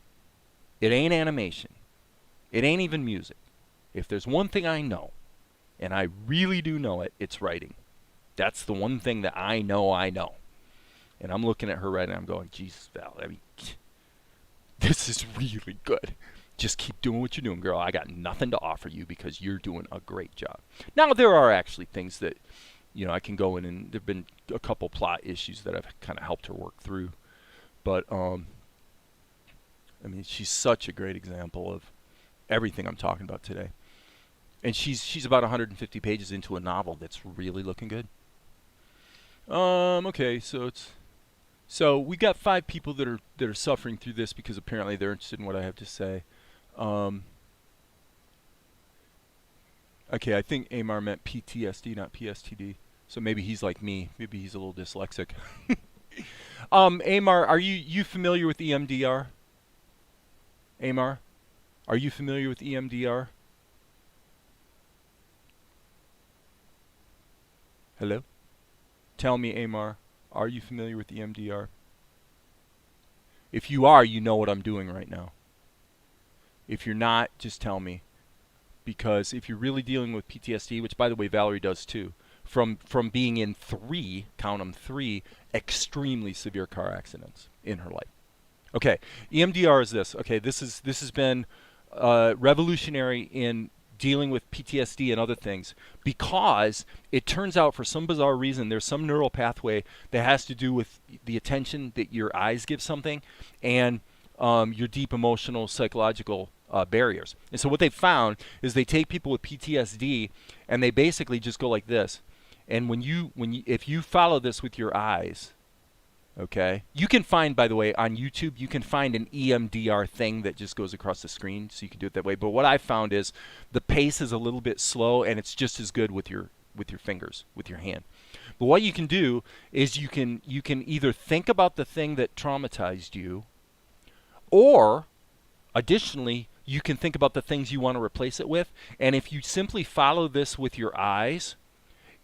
it ain't animation. It ain't even music. If there's one thing I know, and I really do know it, it's writing. That's the one thing that I know. And I'm looking at her writing, and I'm going, Jesus, Val, I mean, this is really good. Just keep doing what you're doing, girl. I got nothing to offer you because you're doing a great job. Now, there are actually things that, you know, I can go in, and there have been a couple plot issues that I've kind of helped her work through. But, I mean, she's such a great example of everything I'm talking about today. And she's about 150 pages into a novel that's really looking good. Okay, so we got 5 people that are suffering through this because apparently they're interested in what I have to say. Okay, I think Amar meant PTSD, not PSTD. So maybe he's like me. Maybe he's a little dyslexic. Amar, are you familiar with EMDR? Amar, are you familiar with EMDR? Hello? Tell me, Amar, are you familiar with EMDR? If you are, you know what I'm doing right now. If you're not, just tell me. Because if you're really dealing with PTSD, which by the way Valerie does too, from being in 3, count them 3, extremely severe car accidents in her life. Okay, EMDR is this. Okay, this has been revolutionary in dealing with PTSD and other things because it turns out for some bizarre reason there's some neural pathway that has to do with the attention that your eyes give something and your deep emotional psychological barriers. And so what they found is they take people with PTSD and they basically just go like this. And if you follow this with your eyes, okay, you can find, by the way, on YouTube, you can find an EMDR thing that just goes across the screen, so you can do it that way. But what I found is the pace is a little bit slow, and it's just as good with your fingers, with your hand. But what you can do is you can either think about the thing that traumatized you, or additionally, you can think about the things you want to replace it with. And if you simply follow this with your eyes,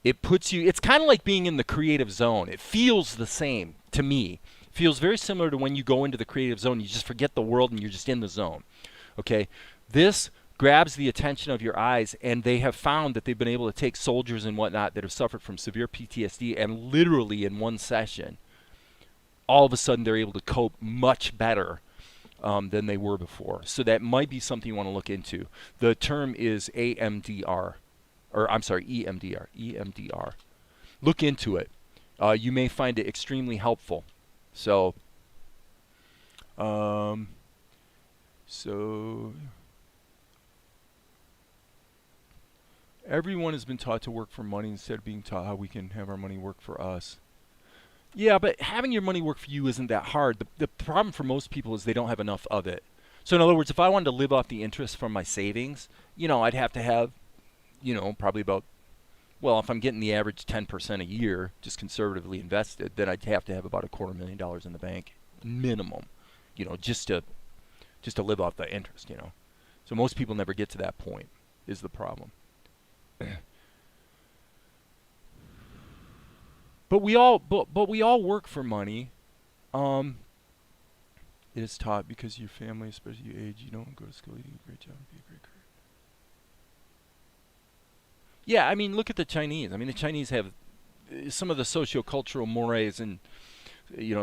it puts you, it's kind of like being in the creative zone. It feels the same to me. It feels very similar to when you go into the creative zone, you just forget the world and you're just in the zone. Okay? This grabs the attention of your eyes, and they have found that they've been able to take soldiers and whatnot that have suffered from severe PTSD, and literally in one session, all of a sudden they're able to cope much better than they were before. So that might be something you want to look into. The term is AMDR, or I'm sorry, EMDR. EMDR. Look into it. You may find it extremely helpful. So, everyone has been taught to work for money instead of being taught how we can have our money work for us. Yeah, but having your money work for you isn't that hard. The problem for most people is they don't have enough of it. So in other words, if I wanted to live off the interest from my savings, I'd have to have, probably about, well, if I'm getting the average 10% a year, just conservatively invested, then I'd have to have about $250,000 in the bank, minimum, just to live off the interest, So most people never get to that point, is the problem. But we all work for money. It is taught because your family, especially your age, you don't go to school, you do a great job, be a great career. Yeah, I mean, look at the Chinese. I mean, the Chinese have some of the socio-cultural mores and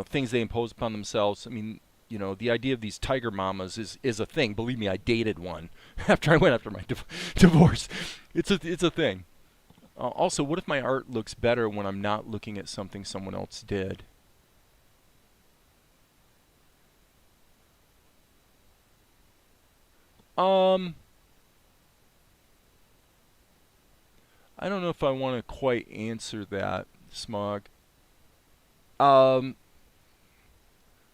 things they impose upon themselves. I mean, the idea of these tiger mamas is a thing. Believe me, I dated one after I went after my divorce. It's a thing. Also, what if my art looks better when I'm not looking at something someone else did? I don't know if I want to quite answer that, Smog.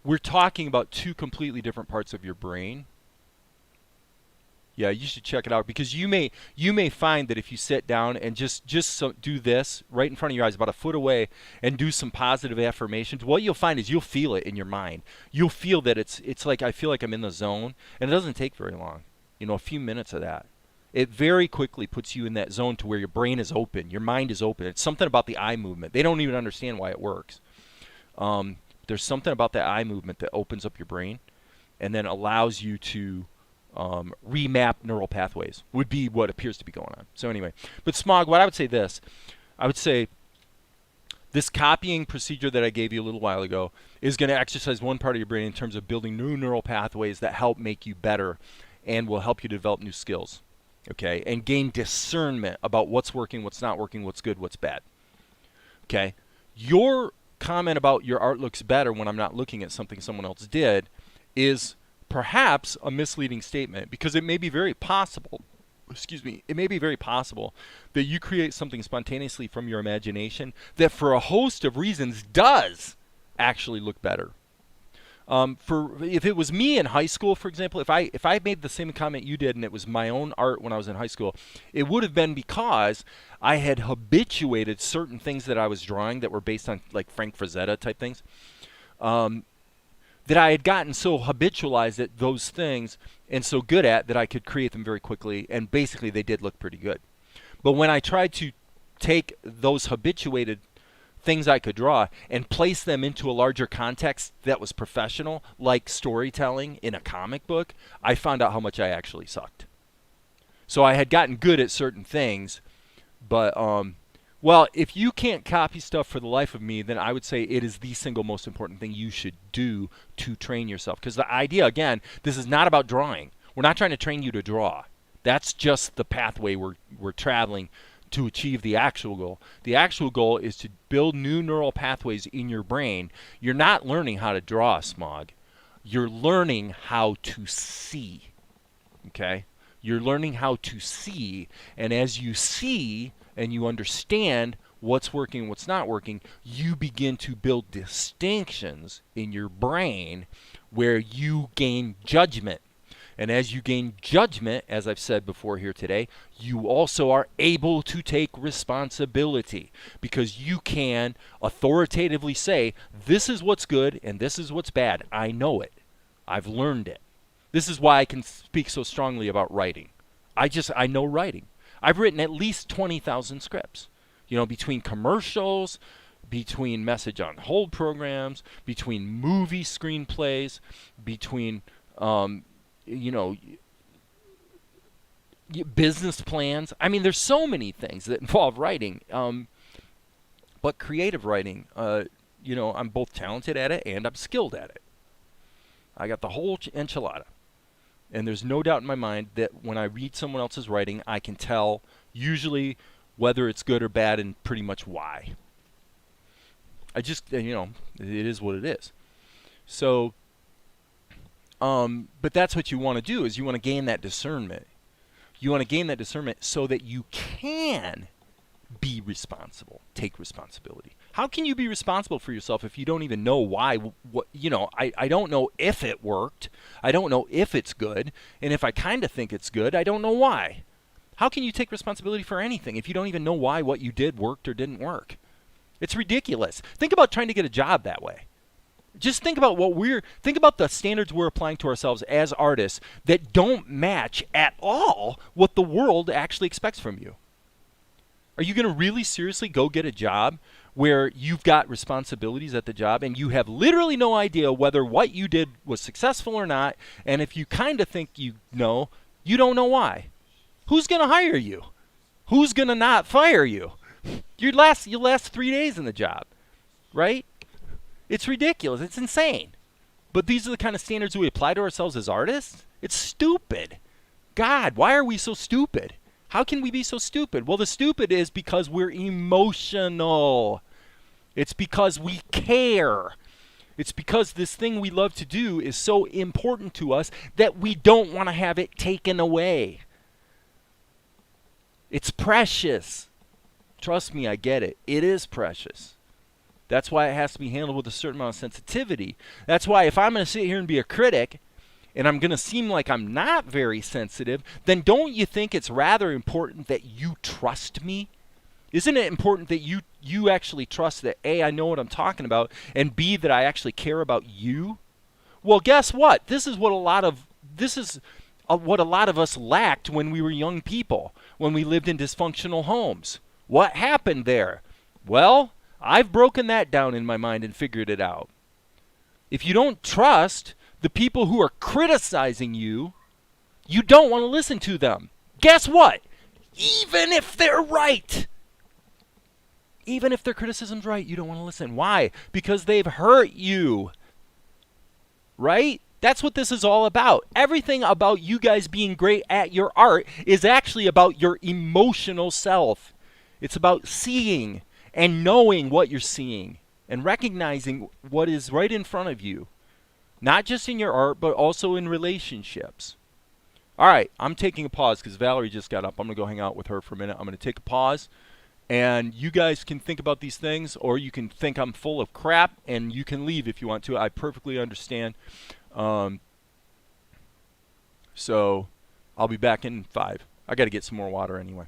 We're talking about two completely different parts of your brain. Yeah, you should check it out because you may find that if you sit down and just do this right in front of your eyes, about a foot away, and do some positive affirmations, what you'll find is you'll feel it in your mind. You'll feel that it's like I feel like I'm in the zone, and it doesn't take very long. A few minutes of that. It very quickly puts you in that zone to where your brain is open, your mind is open. It's something about the eye movement. They don't even understand why it works. There's something about that eye movement that opens up your brain and then allows you to remap neural pathways, would be what appears to be going on. So anyway, but Smog, what I would say this copying procedure that I gave you a little while ago is going to exercise one part of your brain in terms of building new neural pathways that help make you better and will help you develop new skills, okay, and gain discernment about what's working, what's not working, what's good, what's bad, okay? Your comment about your art looks better when I'm not looking at something someone else did is perhaps a misleading statement, because it may be very possible, it may be very possible that you create something spontaneously from your imagination that for a host of reasons does actually look better. If it was me in high school, for example, if I made the same comment you did and it was my own art when I was in high school, it would have been because I had habituated certain things that I was drawing that were based on like Frank Frazetta type things, that I had gotten so habitualized at those things and so good at that I could create them very quickly, and basically they did look pretty good. But when I tried to take those habituated things I could draw and place them into a larger context that was professional, like storytelling in a comic book, I found out how much I actually sucked. So I had gotten good at certain things, but well, if you can't copy stuff for the life of me, then I would say it is the single most important thing you should do to train yourself. Because the idea, again, this is not about drawing. We're not trying to train you to draw. That's just the pathway we're traveling to achieve the actual goal. The actual goal is to build new neural pathways in your brain. You're not learning how to draw, Smog. You're learning how to see. Okay? You're learning how to see, and as you see and you understand what's working and what's not working, you begin to build distinctions in your brain where you gain judgment. And as you gain judgment, as I've said before here today, you also are able to take responsibility, because you can authoritatively say, this is what's good and this is what's bad. I know it. I've learned it. This is why I can speak so strongly about writing. I know writing. I've written at least 20,000 scripts, between commercials, between message on hold programs, between movie screenplays, between business plans. I mean, there's so many things that involve writing. But creative writing, I'm both talented at it and I'm skilled at it. I got the whole enchilada. And there's no doubt in my mind that when I read someone else's writing, I can tell usually whether it's good or bad and pretty much why. I just, it is what it is. So, but that's what you want to do, is you want to gain that discernment. You want to gain that discernment so that you can be responsible, take responsibility. How can you be responsible for yourself if you don't even know why? I don't know if it worked. I don't know if it's good. And if I kind of think it's good, I don't know why. How can you take responsibility for anything if you don't even know why what you did worked or didn't work? It's ridiculous. Think about trying to get a job that way. Just think about think about the standards we're applying to ourselves as artists that don't match at all what the world actually expects from you. Are you going to really seriously go get a job where you've got responsibilities at the job and you have literally no idea whether what you did was successful or not, and if you kind of think you know, you don't know why? Who's going to hire you? Who's going to not fire you? You'll last 3 days in the job, right? It's ridiculous. It's insane. But these are the kind of standards we apply to ourselves as artists? It's stupid. God, why are we so stupid? How can we be so stupid? Well, the stupid is because we're emotional. It's because we care. It's because this thing we love to do is so important to us that we don't want to have it taken away. It's precious. Trust me, I get it. It is precious. That's why it has to be handled with a certain amount of sensitivity. That's why if I'm going to sit here and be a critic, and I'm going to seem like I'm not very sensitive, then don't you think it's rather important that you trust me? Isn't it important that you actually trust that A, I know what I'm talking about, and B, that I actually care about you? Well, guess what? This is what a lot of us lacked when we were young people, when we lived in dysfunctional homes. What happened there? Well, I've broken that down in my mind and figured it out. If you don't trust the people who are criticizing you, you don't want to listen to them. Guess what? Even if they're right. Even if their criticism's right, you don't want to listen. Why? Because they've hurt you. Right? That's what this is all about. Everything about you guys being great at your art is actually about your emotional self. It's about seeing and knowing what you're seeing and recognizing what is right in front of you. Not just in your art, but also in relationships. All right, I'm taking a pause because Valerie just got up. I'm going to go hang out with her for a minute. I'm going to take a pause. And you guys can think about these things, or you can think I'm full of crap, and you can leave if you want to. I perfectly understand. So I'll be back in 5. I got to get some more water anyway.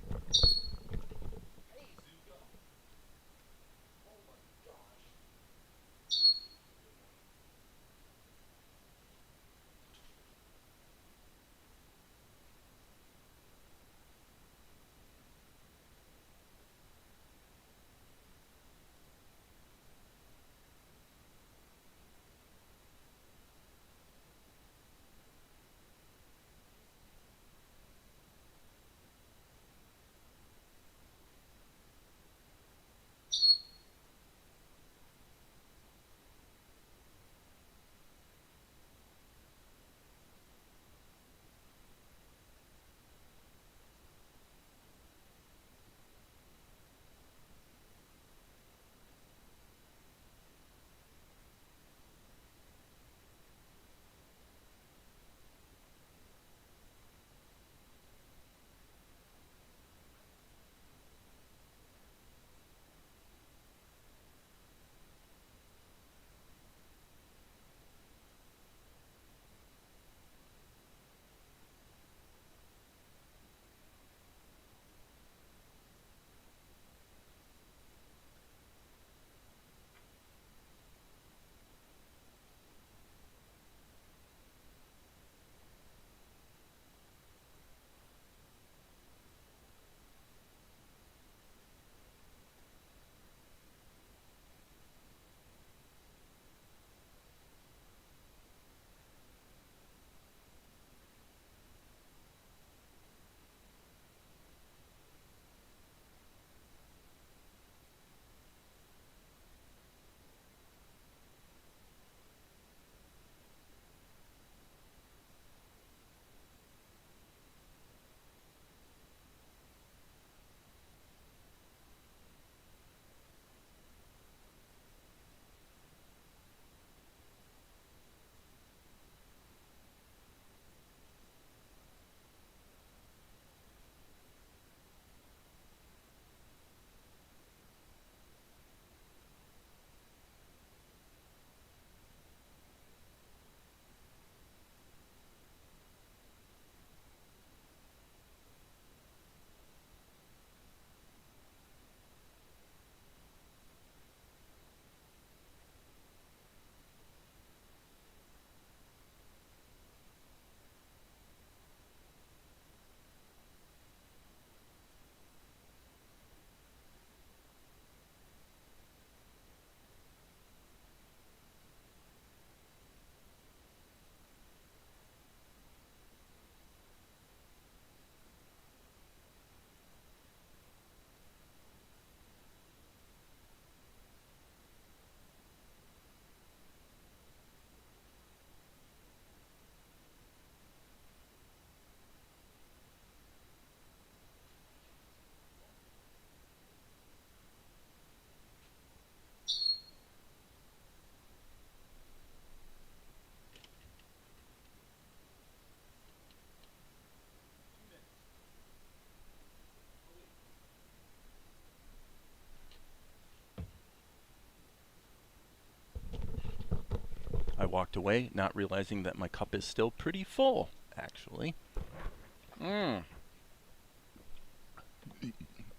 walked away, not realizing that my cup is still pretty full, actually.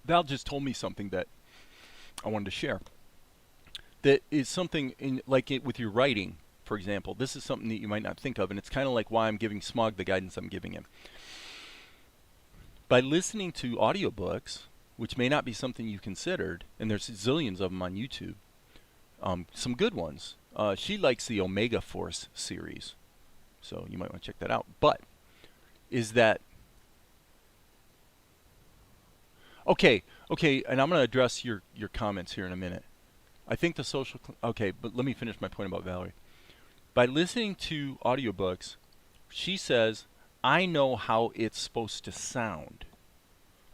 Val just told me something that I wanted to share. That is something in like it with your writing, for example. This is something that you might not think of, and it's kind of like why I'm giving Smog the guidance I'm giving him. By listening to audiobooks, which may not be something you considered, and there's zillions of them on YouTube, some good ones. She likes the Omega Force series, so you might want to check that out. But is that okay? And I'm going to address your comments here in a minute. I think the social okay, but let me finish my point about Valerie. By listening to audiobooks, she says, I know how it's supposed to sound.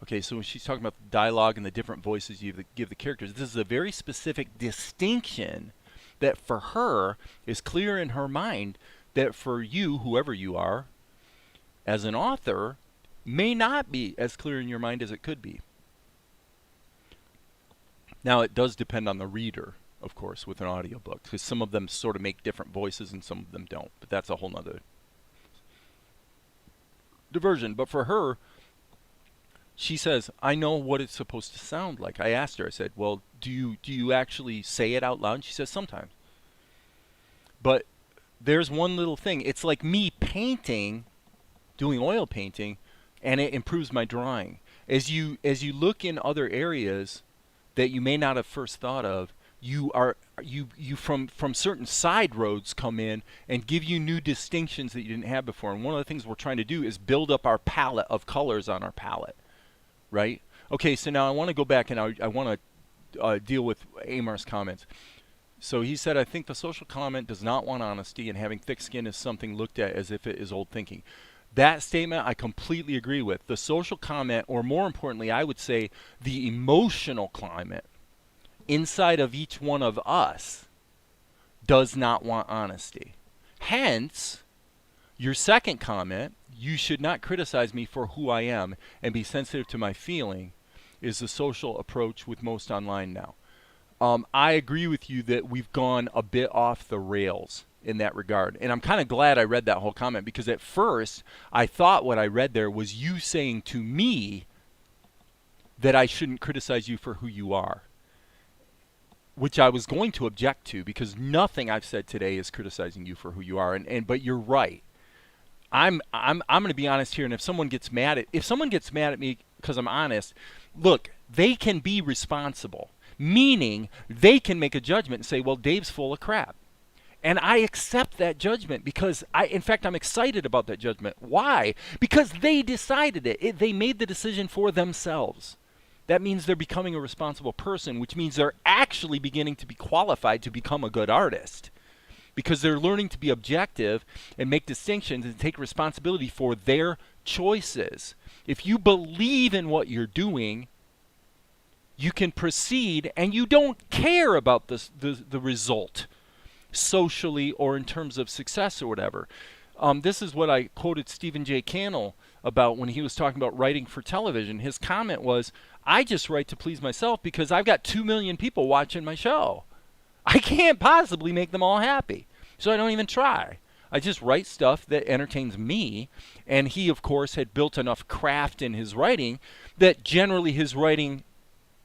Okay, so when she's talking about the dialogue and the different voices you give the characters, this is a very specific distinction that for her is clear in her mind that for you, whoever you are, as an author, may not be as clear in your mind as it could be. Now, it does depend on the reader, of course, with an audiobook, because some of them sort of make different voices and some of them don't. But that's a whole nother diversion. But for her, she says, I know what it's supposed to sound like. I asked her, I said, well, do you actually say it out loud? And she says, sometimes. But there's one little thing. It's like me painting, doing oil painting, and it improves my drawing. As you look in other areas that you may not have first thought of, you from certain side roads come in and give you new distinctions that you didn't have before. And one of the things we're trying to do is build up our palette of colors on our palette, right? Okay, so now I want to go back and I want to deal with Amar's comments. So he said, I think the social comment does not want honesty, and having thick skin is something looked at as if it is old thinking. That statement I completely agree with. The social comment, or more importantly, I would say the emotional climate inside of each one of us does not want honesty. Hence, your second comment, you should not criticize me for who I am and be sensitive to my feeling, is the social approach with most online now. I agree with you that we've gone a bit off the rails in that regard. And I'm kind of glad I read that whole comment, because at first I thought what I read there was you saying to me that I shouldn't criticize you for who you are, which I was going to object to, because nothing I've said today is criticizing you for who you are. But you're right. I'm going to be honest here, and if someone gets mad at me because I'm honest, look, they can be responsible, meaning they can make a judgment and say, well, Dave's full of crap. And I accept that judgment, because in fact, I'm excited about that judgment. Why? Because they decided it. They made the decision for themselves. That means they're becoming a responsible person, which means they're actually beginning to be qualified to become a good artist, because they're learning to be objective and make distinctions and take responsibility for their choices. If you believe in what you're doing, you can proceed, and you don't care about the result, socially or in terms of success or whatever. This is what I quoted Stephen J. Cannell about when he was talking about writing for television. His comment was, I just write to please myself because I've got 2 million people watching my show. I can't possibly make them all happy, so I don't even try. I just write stuff that entertains me. And he, of course, had built enough craft in his writing that generally his writing,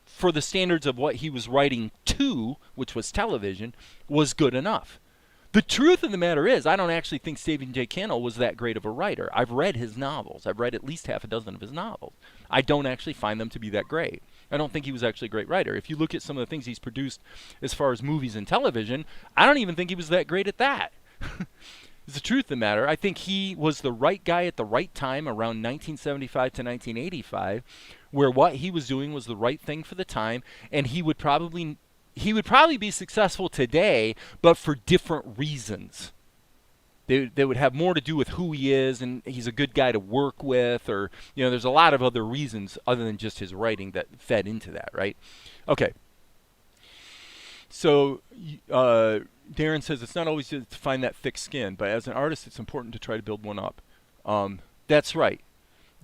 for the standards of what he was writing to, which was television, was good enough. The truth of the matter is, I don't actually think Stephen J. Cannell was that great of a writer. I've read his novels. I've read at least half a dozen of his novels. I don't actually find them to be that great. I don't think he was actually a great writer. If you look at some of the things he's produced as far as movies and television, I don't even think he was that great at that. It's the truth of the matter. I think he was the right guy at the right time around 1975 to 1985, where what he was doing was the right thing for the time, and he would probably be successful today, but for different reasons. They would have more to do with who he is, and he's a good guy to work with, or, there's a lot of other reasons other than just his writing that fed into that, right? Okay. So, Darren says it's not always to find that thick skin, but as an artist, it's important to try to build one up. That's right.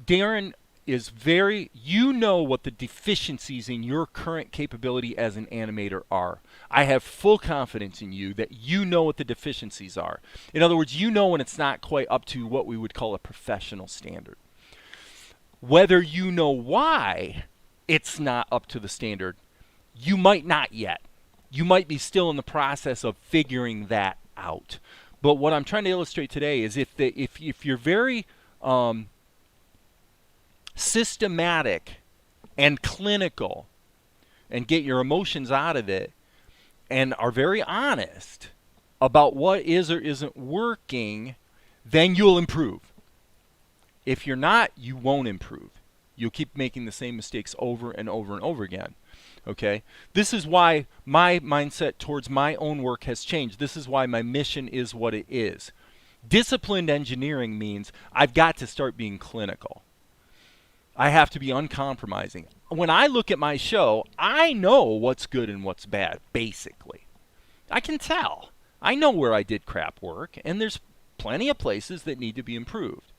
Darren, is very, you know what the deficiencies in your current capability as an animator are. I have full confidence in you that you know what the deficiencies are. In other words, you know when it's not quite up to what we would call a professional standard. Whether you know why it's not up to the standard, you might not yet. You might be still in the process of figuring that out. But what I'm trying to illustrate today is if you're very systematic and clinical and get your emotions out of it and are very honest about what is or isn't working, then you'll improve. If you're not, you won't improve. You'll keep making the same mistakes over and over and over again. Okay? This is why my mindset towards my own work has changed. This is why my mission is what it is. Disciplined engineering means I've got to start being clinical. I have to be uncompromising. When I look at my show, I know what's good and what's bad, basically. I can tell. I know where I did crap work, and there's plenty of places that need to be improved.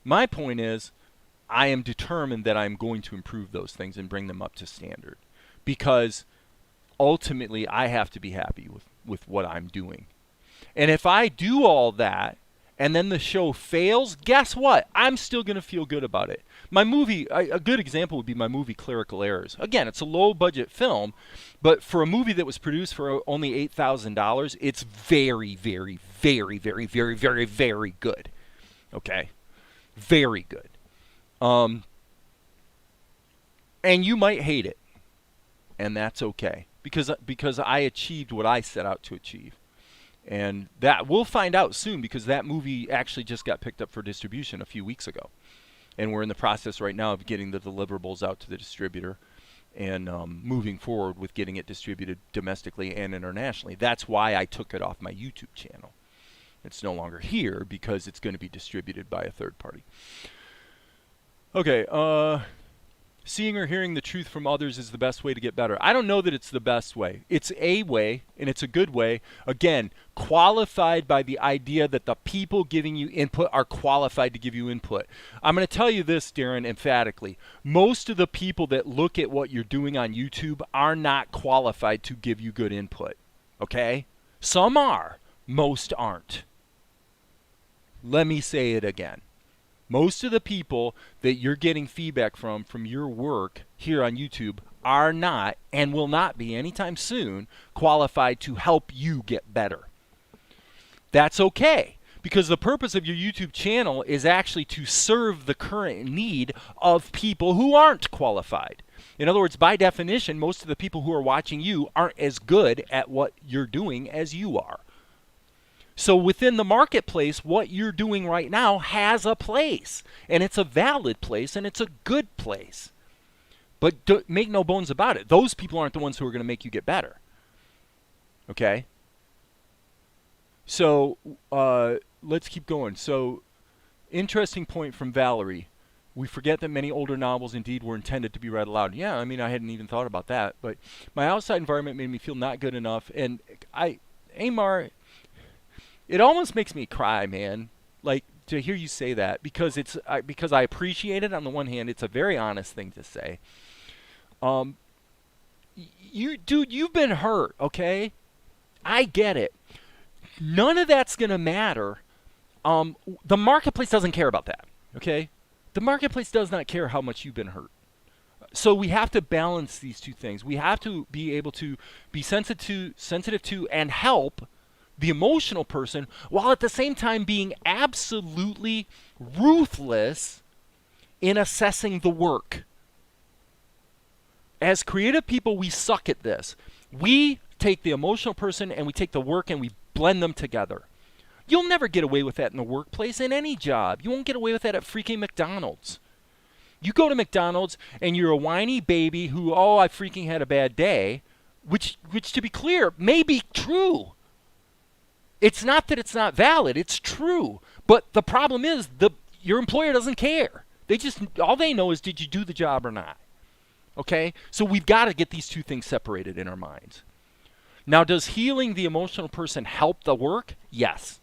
My point is, I am determined that I'm going to improve those things and bring them up to standard. Because ultimately, I have to be happy with what I'm doing. And if I do all that, and then the show fails, guess what? I'm still going to feel good about it. My movie, a good example would be my movie Clerical Errors. Again, it's a low-budget film, but for a movie that was produced for only $8,000, it's very, very, very, very, very, very, very good. Okay? Very good. And you might hate it, and that's okay, because I achieved what I set out to achieve. And that we'll find out soon, because that movie actually just got picked up for distribution a few weeks ago. And we're in the process right now of getting the deliverables out to the distributor and moving forward with getting it distributed domestically and internationally. That's why I took it off my YouTube channel. It's no longer here because it's going to be distributed by a third party. Okay, seeing or hearing the truth from others is the best way to get better. I don't know that it's the best way. It's a way, and it's a good way. Again, qualified by the idea that the people giving you input are qualified to give you input. I'm going to tell you this, Darren, emphatically. Most of the people that look at what you're doing on YouTube are not qualified to give you good input. Okay? Some are. Most aren't. Let me say it again. Most of the people that you're getting feedback from your work here on YouTube are not, and will not be anytime soon, qualified to help you get better. That's okay, because the purpose of your YouTube channel is actually to serve the current need of people who aren't qualified. In other words, by definition, most of the people who are watching you aren't as good at what you're doing as you are. So within the marketplace, what you're doing right now has a place, and it's a valid place, and it's a good place. But make no bones about it. Those people aren't the ones who are going to make you get better. Okay? So let's keep going. So interesting point from Valerie. We forget that many older novels indeed were intended to be read aloud. Yeah, I mean, I hadn't even thought about that. But my outside environment made me feel not good enough. And Amar, it almost makes me cry, man. Like, to hear you say that, because because I appreciate it. On the one hand, it's a very honest thing to say. Dude, you've been hurt, okay? I get it. None of that's gonna matter. The marketplace doesn't care about that, okay? The marketplace does not care how much you've been hurt. So we have to balance these two things. We have to be able to be sensitive to and help the emotional person, while at the same time being absolutely ruthless in assessing the work. As creative people, we suck at this. We take the emotional person and we take the work and we blend them together. You'll never get away with that in the workplace, in any job. You won't get away with that at freaking McDonald's. You go to McDonald's and you're a whiny baby who, oh, I freaking had a bad day, which to be clear, may be true. It's not that it's not valid, it's true. But the problem is your employer doesn't care. All they know is, did you do the job or not? Okay? So we've got to get these two things separated in our minds. Now, does healing the emotional person help the work? Yes.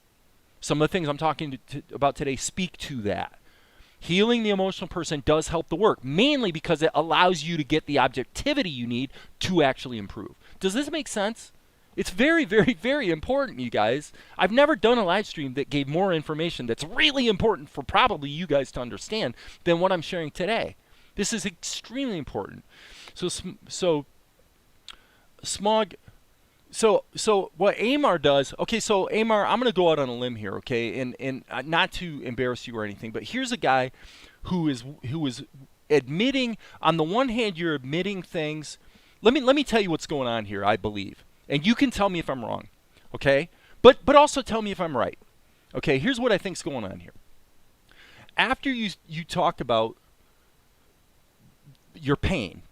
Some of the things I'm talking about today speak to that. Healing the emotional person does help the work, mainly because it allows you to get the objectivity you need to actually improve. Does this make sense? It's very, very, very important, you guys. I've never done a live stream that gave more information that's really important for probably you guys to understand than what I'm sharing today. This is extremely important. So Smog, so what Amar does, okay, so Amar, I'm going to go out on a limb here, okay, and not to embarrass you or anything, but here's a guy who is admitting, on the one hand, you're admitting things. Let me tell you what's going on here, I believe. And you can tell me if I'm wrong, okay? But also tell me if I'm right. Okay, here's what I think's going on here. After you talk about your pain,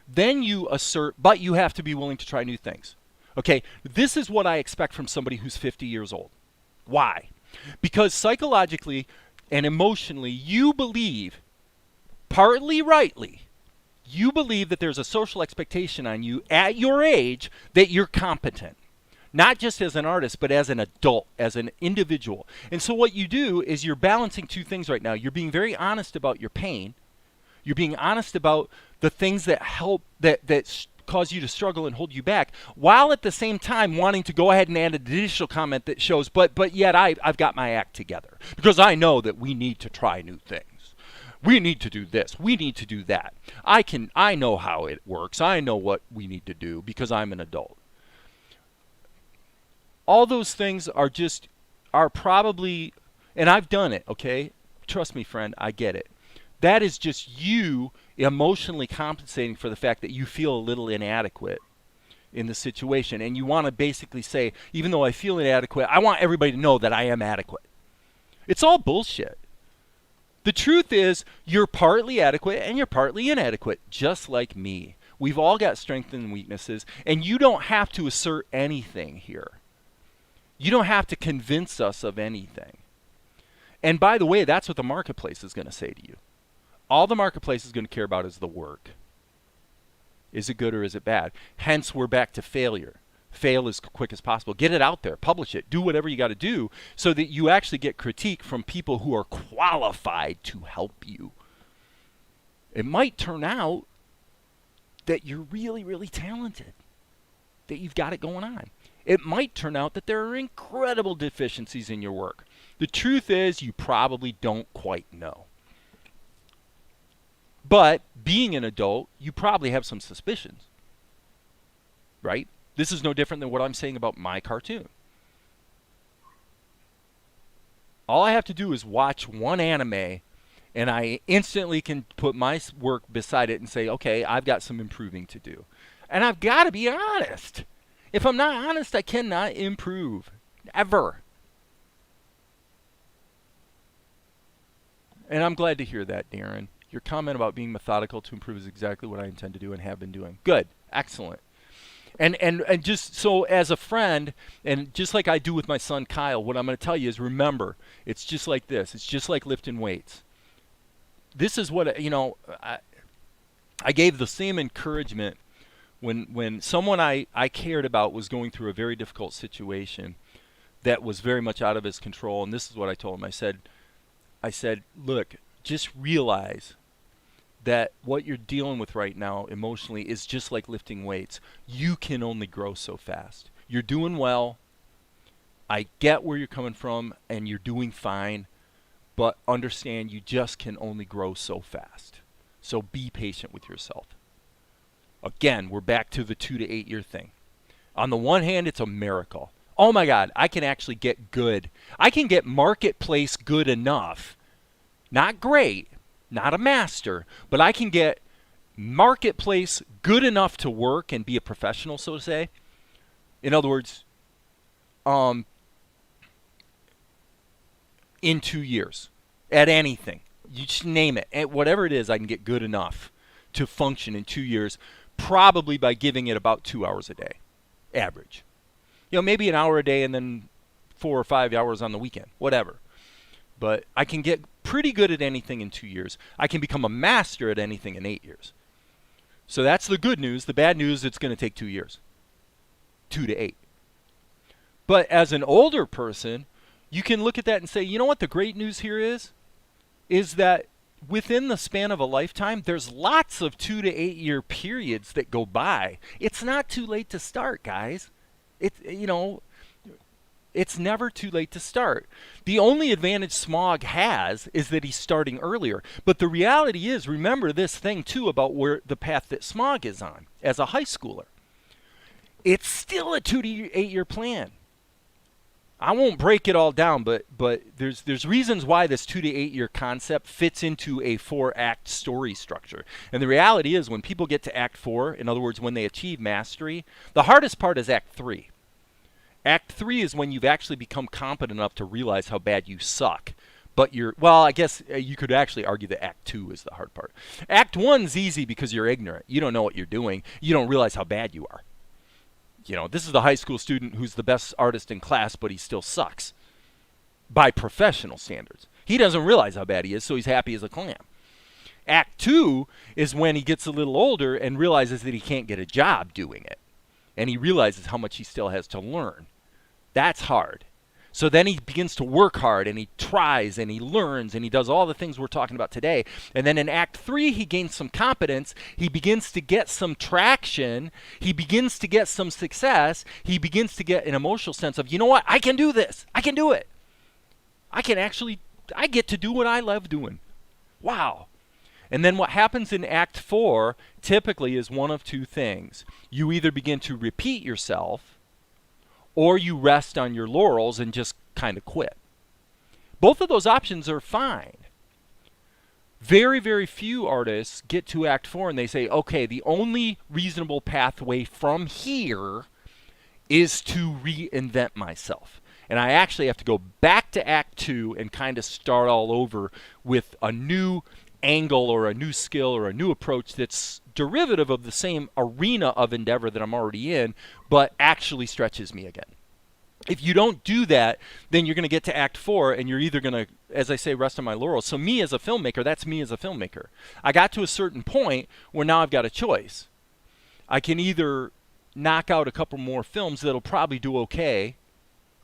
then you assert, but you have to be willing to try new things. Okay, this is what I expect from somebody who's 50 years old. Why? Because psychologically and emotionally, you believe, partly rightly, you believe that there's a social expectation on you at your age that you're competent. Not just as an artist, but as an adult, as an individual. And so what you do is you're balancing two things right now. You're being very honest about your pain. You're being honest about the things that help, that cause you to struggle and hold you back, while at the same time wanting to go ahead and add an additional comment that shows, but yet I've got my act together. Because I know that we need to try new things. We need to do this. We need to do that. I know how it works. I know what we need to do because I'm an adult. All those things are probably, and I've done it, okay? Trust me, friend, I get it. That is just you emotionally compensating for the fact that you feel a little inadequate in the situation. And you want to basically say, even though I feel inadequate, I want everybody to know that I am adequate. It's all bullshit. The truth is, you're partly adequate and you're partly inadequate, just like me. We've all got strengths and weaknesses, and you don't have to assert anything here. You don't have to convince us of anything. And by the way, that's what the marketplace is going to say to you. All the marketplace is going to care about is the work. Is it good or is it bad? Hence, we're back to failure. Fail as quick as possible. Get it out there. Publish it. Do whatever you got to do so that you actually get critique from people who are qualified to help you. It might turn out that you're really, really talented, that you've got it going on. It might turn out that there are incredible deficiencies in your work. The truth is, you probably don't quite know. But being an adult, you probably have some suspicions, right? This is no different than what I'm saying about my cartoon. All I have to do is watch one anime, and I instantly can put my work beside it and say, okay, I've got some improving to do. And I've got to be honest. If I'm not honest, I cannot improve. Ever. And I'm glad to hear that, Darren. Your comment about being methodical to improve is exactly what I intend to do and have been doing. Good. Excellent. And just so as a friend, and just like I do with my son Kyle, what I'm going to tell you is, remember, it's just like this. It's just like lifting weights. This is what, I gave the same encouragement when someone I cared about was going through a very difficult situation that was very much out of his control. And this is what I told him. I said, look, just realize that what you're dealing with right now emotionally is just like lifting weights. You can only grow so fast. You're doing well. I get where you're coming from, and you're doing fine, but understand you just can only grow so fast. So be patient with yourself. Again, we're back to the 2 to 8 year thing. On the one hand, it's a miracle. Oh my God, I can actually get good. I can get marketplace good enough. Not great, not a master, but I can get marketplace good enough to work and be a professional, so to say. In other words, in 2 years, at anything. You just name it. At whatever it is, I can get good enough to function in 2 years, probably by giving it about 2 hours a day, average. Maybe an hour a day and then 4 or 5 hours on the weekend, whatever. But I can get pretty good at anything in 2 years. I can become a master at anything in 8 years. So that's the good news. The bad news, it's going to take 2 years. 2 to 8. But as an older person, you can look at that and say, you know what the great news here is? is that within the span of a lifetime, there's lots of 2 to 8 year periods that go by. It's not too late to start, guys. It's never too late to start. The only advantage Smog has is that he's starting earlier. But the reality is, remember this thing too about where the path that Smog is on as a high schooler. It's still a 2 to 8 year plan. I won't break it all down, but there's reasons why this 2 to 8 year concept fits into a 4-act story structure. And the reality is, when people get to Act 4, in other words, when they achieve mastery, the hardest part is Act 3. Act 3 is when you've actually become competent enough to realize how bad you suck. But I guess you could actually argue that Act 2 is the hard part. Act 1's easy because you're ignorant. You don't know what you're doing. You don't realize how bad you are. This is the high school student who's the best artist in class, but he still sucks by professional standards. He doesn't realize how bad he is, so he's happy as a clam. Act 2 is when he gets a little older and realizes that he can't get a job doing it. And he realizes how much he still has to learn. That's hard. So then he begins to work hard, and he tries, and he learns, and he does all the things we're talking about today. And then in Act 3, he gains some competence. He begins to get some traction. He begins to get some success. He begins to get an emotional sense of, you know what? I can do this. I can do it. I get to do what I love doing. Wow. And then what happens in Act 4 typically is one of two things. You either begin to repeat yourself, or you rest on your laurels and just kind of quit. Both of those options are fine. Very, very few artists get to Act 4 and they say, okay, the only reasonable pathway from here is to reinvent myself. And I actually have to go back to Act 2 and kind of start all over with a new angle or a new skill or a new approach that's derivative of the same arena of endeavor that I'm already in, but actually stretches me again. If you don't do that, then you're going to get to Act 4 and you're either going to, as I say, rest on my laurels. So me as a filmmaker, that's me as a filmmaker. I got to a certain point where now I've got a choice. I can either knock out a couple more films that'll probably do okay.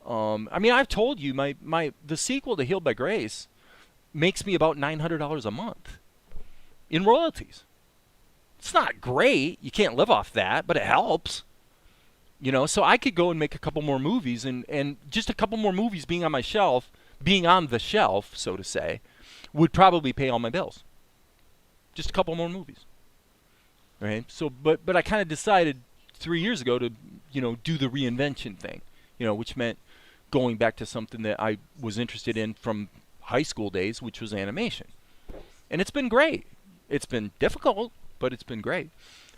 I've told you the sequel to Healed by Grace makes me about $900 a month in royalties. It's not great. You can't live off that, but it helps. So I could go and make a couple more movies, and just a couple more movies being on the shelf, so to say, would probably pay all my bills. Just a couple more movies. Right? So, but I kind of decided 3 years ago to, do the reinvention thing, which meant going back to something that I was interested in from high school days, which was animation. And it's been great. It's been difficult, but it's been great.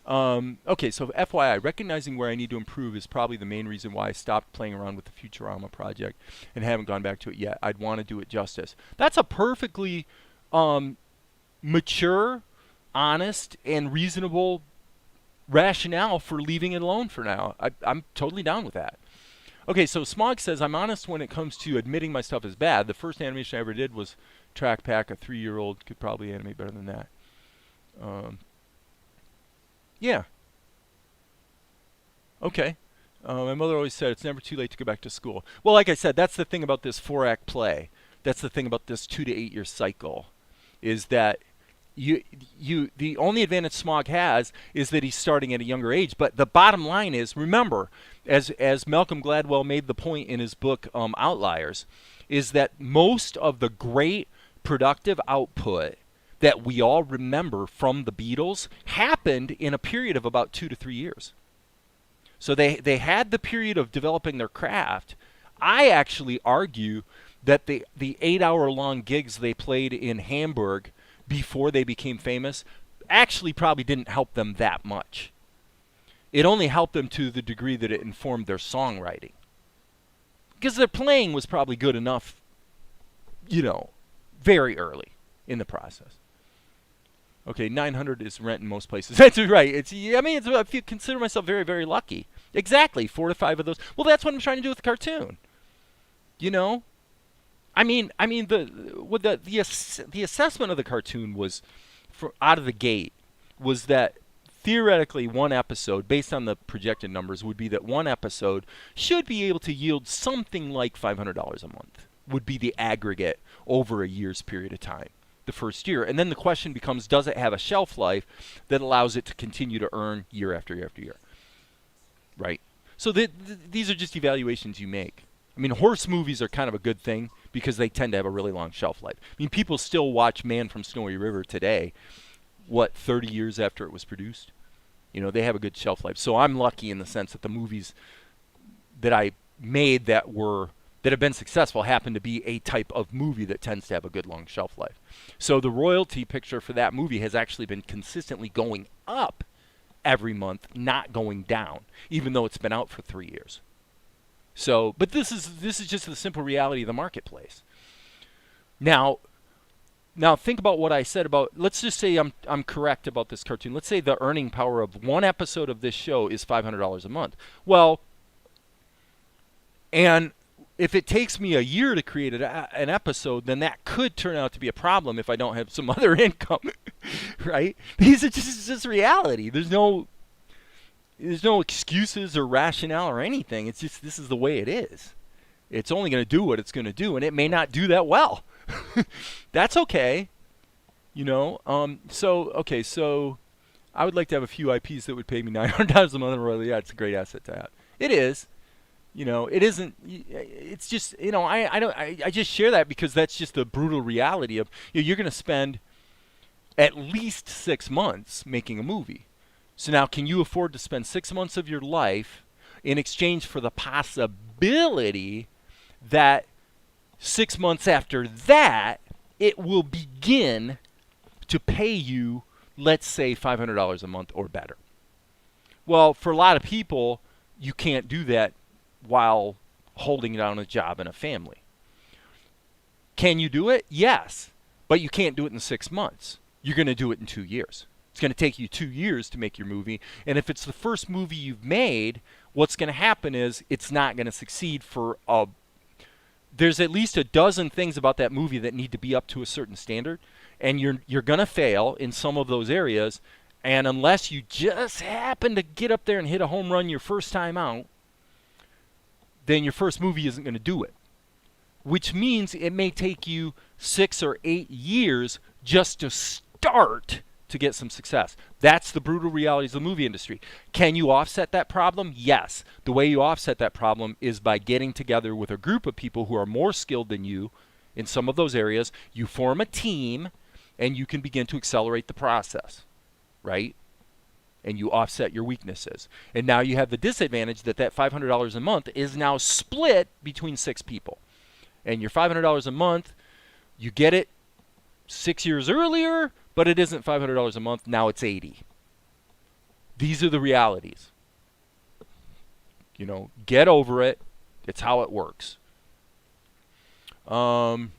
Okay, so FYI, recognizing where I need to improve is probably the main reason why I stopped playing around with the Futurama project and haven't gone back to it yet. I'd want to do it justice. That's a perfectly mature, honest, and reasonable rationale for leaving it alone for now. I'm totally down with that. Okay, so Smog says, I'm honest when it comes to admitting my stuff is bad. The first animation I ever did was Track Pack. A 3-year-old could probably animate better than that. Yeah. Okay. My mother always said it's never too late to go back to school. Well, like I said, that's the thing about this 4-act play. That's the thing about this 2 to 8 year cycle, is that the only advantage Smog has is that he's starting at a younger age. But the bottom line is, remember, as Malcolm Gladwell made the point in his book Outliers, is that most of the great productive output that we all remember from the Beatles happened in a period of about 2 to 3 years. So they had the period of developing their craft. I actually argue that the 8-hour-long gigs they played in Hamburg before they became famous actually probably didn't help them that much. It only helped them to the degree that it informed their songwriting. Because their playing was probably good enough, very early in the process. Okay, 900 is rent in most places. That's right. I consider myself very, very lucky. Exactly, 4 to 5 of those. Well, that's what I'm trying to do with the cartoon. The assessment of the cartoon was, out of the gate, was that theoretically one episode, based on the projected numbers, would be that one episode should be able to yield something like $500 a month. Would be the aggregate over a year's period of time. the first year. And then the question becomes, does it have a shelf life that allows it to continue to earn year after year after year? Right? So these are just evaluations you make. I mean, horse movies are kind of a good thing because they tend to have a really long shelf life. I mean, people still watch Man from Snowy River today, 30 years after it was produced? You know, they have a good shelf life. So I'm lucky in the sense that the movies that I made that have been successful happen to be a type of movie that tends to have a good long shelf life. So the royalty picture for that movie has actually been consistently going up every month, not going down, even though it's been out for 3 years. So, but this is just the simple reality of the marketplace. Now think about what I said about, let's just say I'm correct about this cartoon. Let's say the earning power of one episode of this show is $500 a month. Well, and if it takes me a year to create an episode, then that could turn out to be a problem if I don't have some other income, right? These are just reality. There's no excuses or rationale or anything. It's just, this is the way it is. It's only going to do what it's going to do, and it may not do that well. That's okay. You know, so I would like to have a few IPs that would pay me $900 a month in royalty. Yeah, it's a great asset to have. It is. You know, it isn't. It's just, you know, I just share that because that's just the brutal reality of, you know, you're going to spend at least 6 months making a movie. So now, can you afford to spend 6 months of your life in exchange for the possibility that 6 months after that it will begin to pay you, let's say, $500 a month or better? Well, for a lot of people, you can't do that while holding down a job and a family. Can you do it? Yes. But you can't do it in 6 months. You're going to do it in 2 years. It's going to take you 2 years to make your movie. And if it's the first movie you've made, what's going to happen is it's not going to succeed for there's at least a dozen things about that movie that need to be up to a certain standard. And you're going to fail in some of those areas. And unless you just happen to get up there and hit a home run your first time out, then your first movie isn't going to do it. Which means it may take you 6 or 8 years just to start to get some success. That's the brutal realities of the movie industry. Can you offset that problem? Yes. The way you offset that problem is by getting together with a group of people who are more skilled than you in some of those areas. You form a team, and you can begin to accelerate the process, right? And you offset your weaknesses. And now you have the disadvantage that $500 a month is now split between 6 people. And your $500 a month, you get it 6 years earlier, but it isn't $500 a month. Now it's $80. These are the realities. You know, get over it. It's how it works. So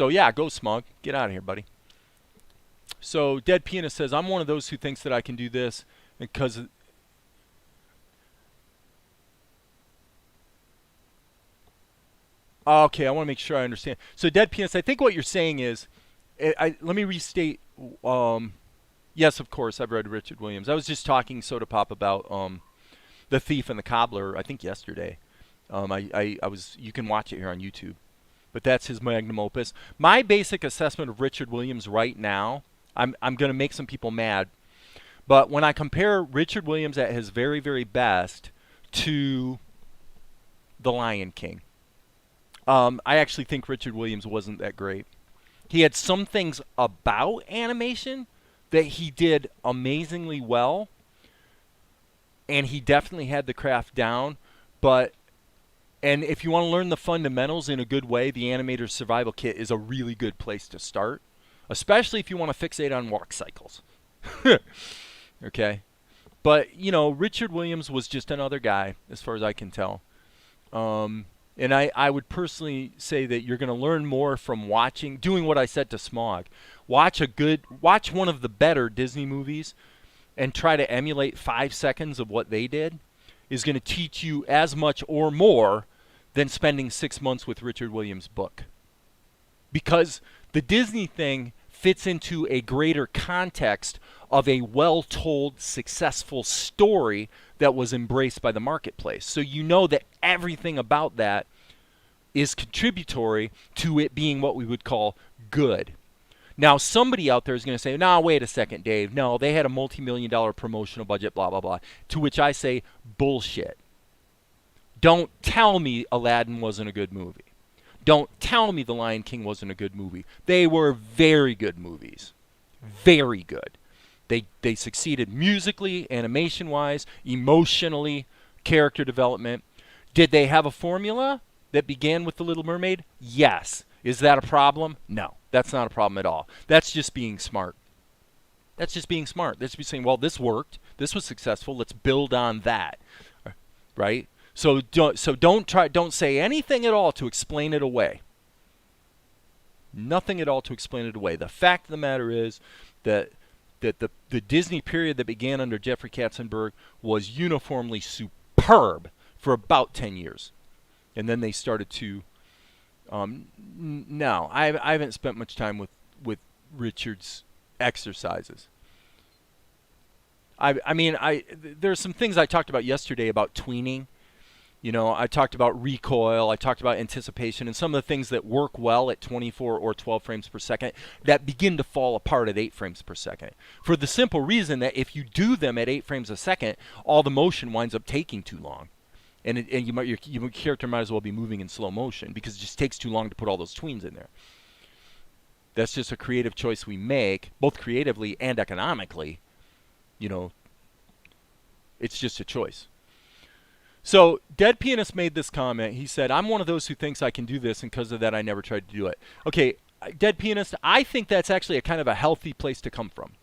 yeah, go Smug. Get out of here, buddy. So Dead Pianist says, I'm one of those who thinks that I can do this because okay, I want to make sure I understand. So Dead Pianist, I think what you're saying is, let me restate. Yes, of course, I've read Richard Williams. I was just talking Soda Pop about The Thief and the Cobbler, I think yesterday. I was. You can watch it here on YouTube. But that's his magnum opus. My basic assessment of Richard Williams right now, I'm going to make some people mad, but when I compare Richard Williams at his very, very best to The Lion King, I actually think Richard Williams wasn't that great. He had some things about animation that he did amazingly well, and he definitely had the craft down, and if you want to learn the fundamentals in a good way, the Animator's Survival Kit is a really good place to start, especially if you want to fixate on walk cycles. Okay? But, you know, Richard Williams was just another guy, as far as I can tell. And I would personally say that you're going to learn more from doing what I said to Smog. Watch one of the better Disney movies and try to emulate 5 seconds of what they did is going to teach you as much or more than spending 6 months with Richard Williams' book. Because the Disney thing fits into a greater context of a well-told, successful story that was embraced by the marketplace. So you know that everything about that is contributory to it being what we would call good. Now, somebody out there is going to say, "No, wait a second, Dave. No, they had a multi-million-dollar promotional budget, blah, blah, blah." To which I say, bullshit. Don't tell me Aladdin wasn't a good movie. Don't tell me The Lion King wasn't a good movie. They were very good movies. Very good. They succeeded musically, animation-wise, emotionally, character development. Did they have a formula that began with The Little Mermaid? Yes. Is that a problem? No. That's not a problem at all. That's just being smart. That's just being smart. That's just saying, well, this worked. This was successful. Let's build on that. Right? So don't say anything at all to explain it away. Nothing at all to explain it away. The fact of the matter is that the Disney period that began under Jeffrey Katzenberg was uniformly superb for about 10 years. And then they started to no, I haven't spent much time with Richard's exercises. I mean, there's some things I talked about yesterday about tweening. You know, I talked about recoil, I talked about anticipation, and some of the things that work well at 24 or 12 frames per second that begin to fall apart at 8 frames per second. For the simple reason that if you do them at 8 frames a second, all the motion winds up taking too long. And your character might as well be moving in slow motion because it just takes too long to put all those tweens in there. That's just a creative choice we make, both creatively and economically. You know, it's just a choice. So, Dead Pianist made this comment. He said, "I'm one of those who thinks I can do this, and because of that, I never tried to do it." Okay, Dead Pianist, I think that's actually a kind of a healthy place to come from.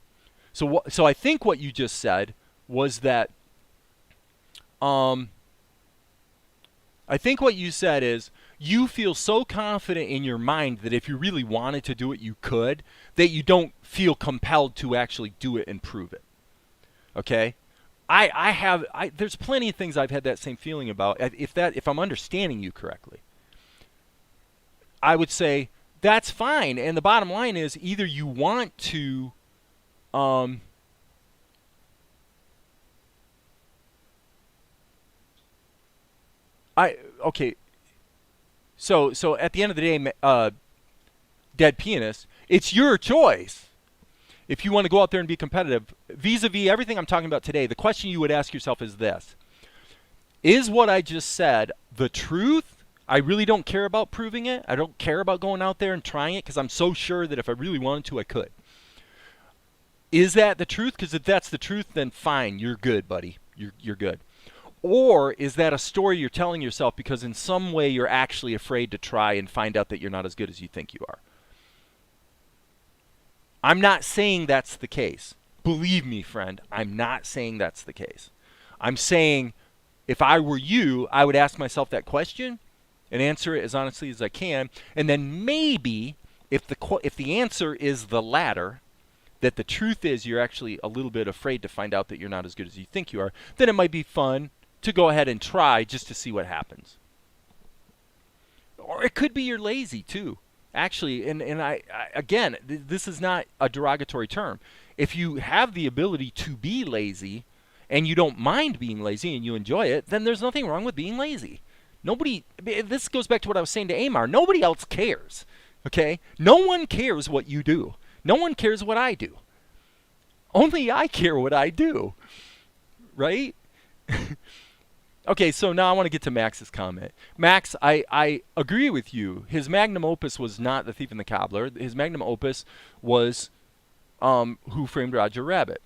So I think what you just said was that, I think what you said is, you feel so confident in your mind that if you really wanted to do it, you could, that you don't feel compelled to actually do it and prove it. Okay? There's plenty of things I've had that same feeling about. If I'm understanding you correctly, I would say that's fine. And the bottom line is either you want to, okay. So at the end of the day, Dead Pianist, it's your choice. If you want to go out there and be competitive, vis-a-vis everything I'm talking about today, the question you would ask yourself is this. Is what I just said the truth? I really don't care about proving it. I don't care about going out there and trying it because I'm so sure that if I really wanted to, I could. Is that the truth? Because if that's the truth, then fine, you're good, buddy. You're good. Or is that a story you're telling yourself because in some way you're actually afraid to try and find out that you're not as good as you think you are? I'm not saying that's the case. Believe me, friend, I'm not saying that's the case. I'm saying if I were you, I would ask myself that question and answer it as honestly as I can. And then maybe if the answer is the latter, that the truth is you're actually a little bit afraid to find out that you're not as good as you think you are, then it might be fun to go ahead and try just to see what happens. Or it could be you're lazy too. Actually, and I again, this is not a derogatory term. If you have the ability to be lazy and you don't mind being lazy and you enjoy it, then there's nothing wrong with being lazy. This goes back to what I was saying to Amar. Nobody else cares, okay? No one cares what you do. No one cares what I do. Only I care what I do, right? Okay, so now I want to get to Max's comment. Max, I agree with you. His magnum opus was not The Thief and the Cobbler. His magnum opus was Who Framed Roger Rabbit.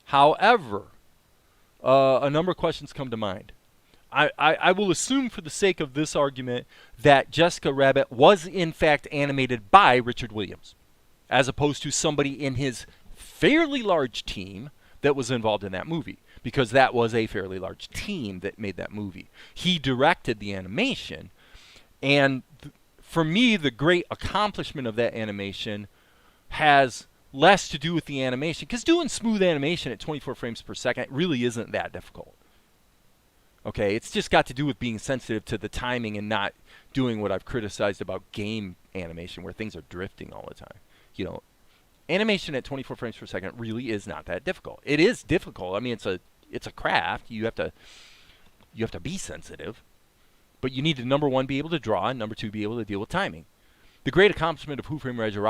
However, a number of questions come to mind. I will assume for the sake of this argument that Jessica Rabbit was in fact animated by Richard Williams, as opposed to somebody in his fairly large team that was involved in that movie. Because that was a fairly large team that made that movie. He directed the animation, and for me, the great accomplishment of that animation has less to do with the animation, because doing smooth animation at 24 frames per second really isn't that difficult. Okay, it's just got to do with being sensitive to the timing and not doing what I've criticized about game animation, where things are drifting all the time. You know, animation at 24 frames per second really is not that difficult. It is difficult. I mean, it's a craft. You have to be sensitive, but you need to, number one, be able to draw, and number two, be able to deal with timing. The great accomplishment of Who Framed Roger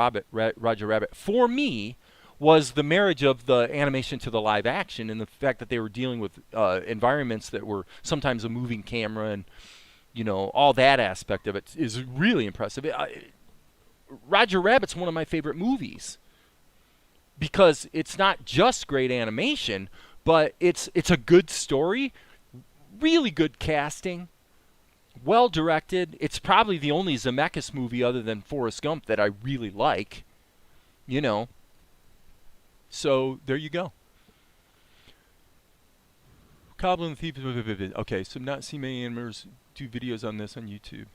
Rabbit for me was the marriage of the animation to the live action, and the fact that they were dealing with environments that were sometimes a moving camera, and all that aspect of it is really impressive. Roger Rabbit's one of my favorite movies because it's not just great animation, but it's a good story, really good casting, well directed. It's probably the only Zemeckis movie other than Forrest Gump that I really like. So there you go. Goblin Thief. Okay, so not seen many animators do videos on this on YouTube.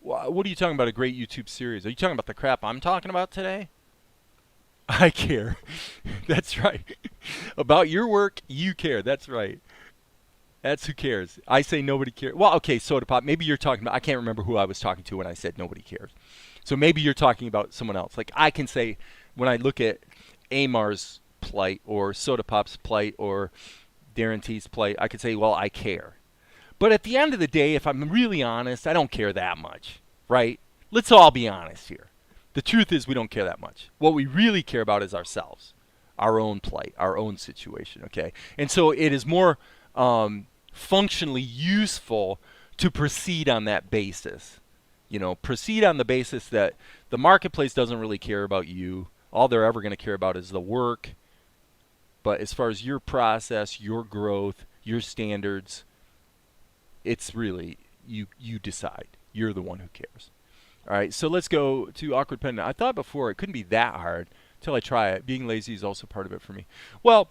What are you talking about? A great YouTube series? Are you talking about the crap I'm talking about today? I care. That's right. About your work, you care. That's right. That's who cares. I say nobody cares. Well, okay, Soda Pop. Maybe you're talking about. I can't remember who I was talking to when I said nobody cares. So maybe you're talking about someone else. Like I can say, when I look at Amar's plight or Soda Pop's plight or Darren T's plight, I could say, well, I care. But at the end of the day, if I'm really honest, I don't care that much, right? Let's all be honest here. The truth is we don't care that much. What we really care about is ourselves, our own plight, our own situation, okay? And so it is more functionally useful to proceed on that basis. Proceed on the basis that the marketplace doesn't really care about you. All they're ever going to care about is the work. But as far as your process, your growth, your standards, it's really you decide. You're the one who cares. All right, so let's go to Awkward Pendant. I thought before it couldn't be that hard until I try it. Being lazy is also part of it for me. Well,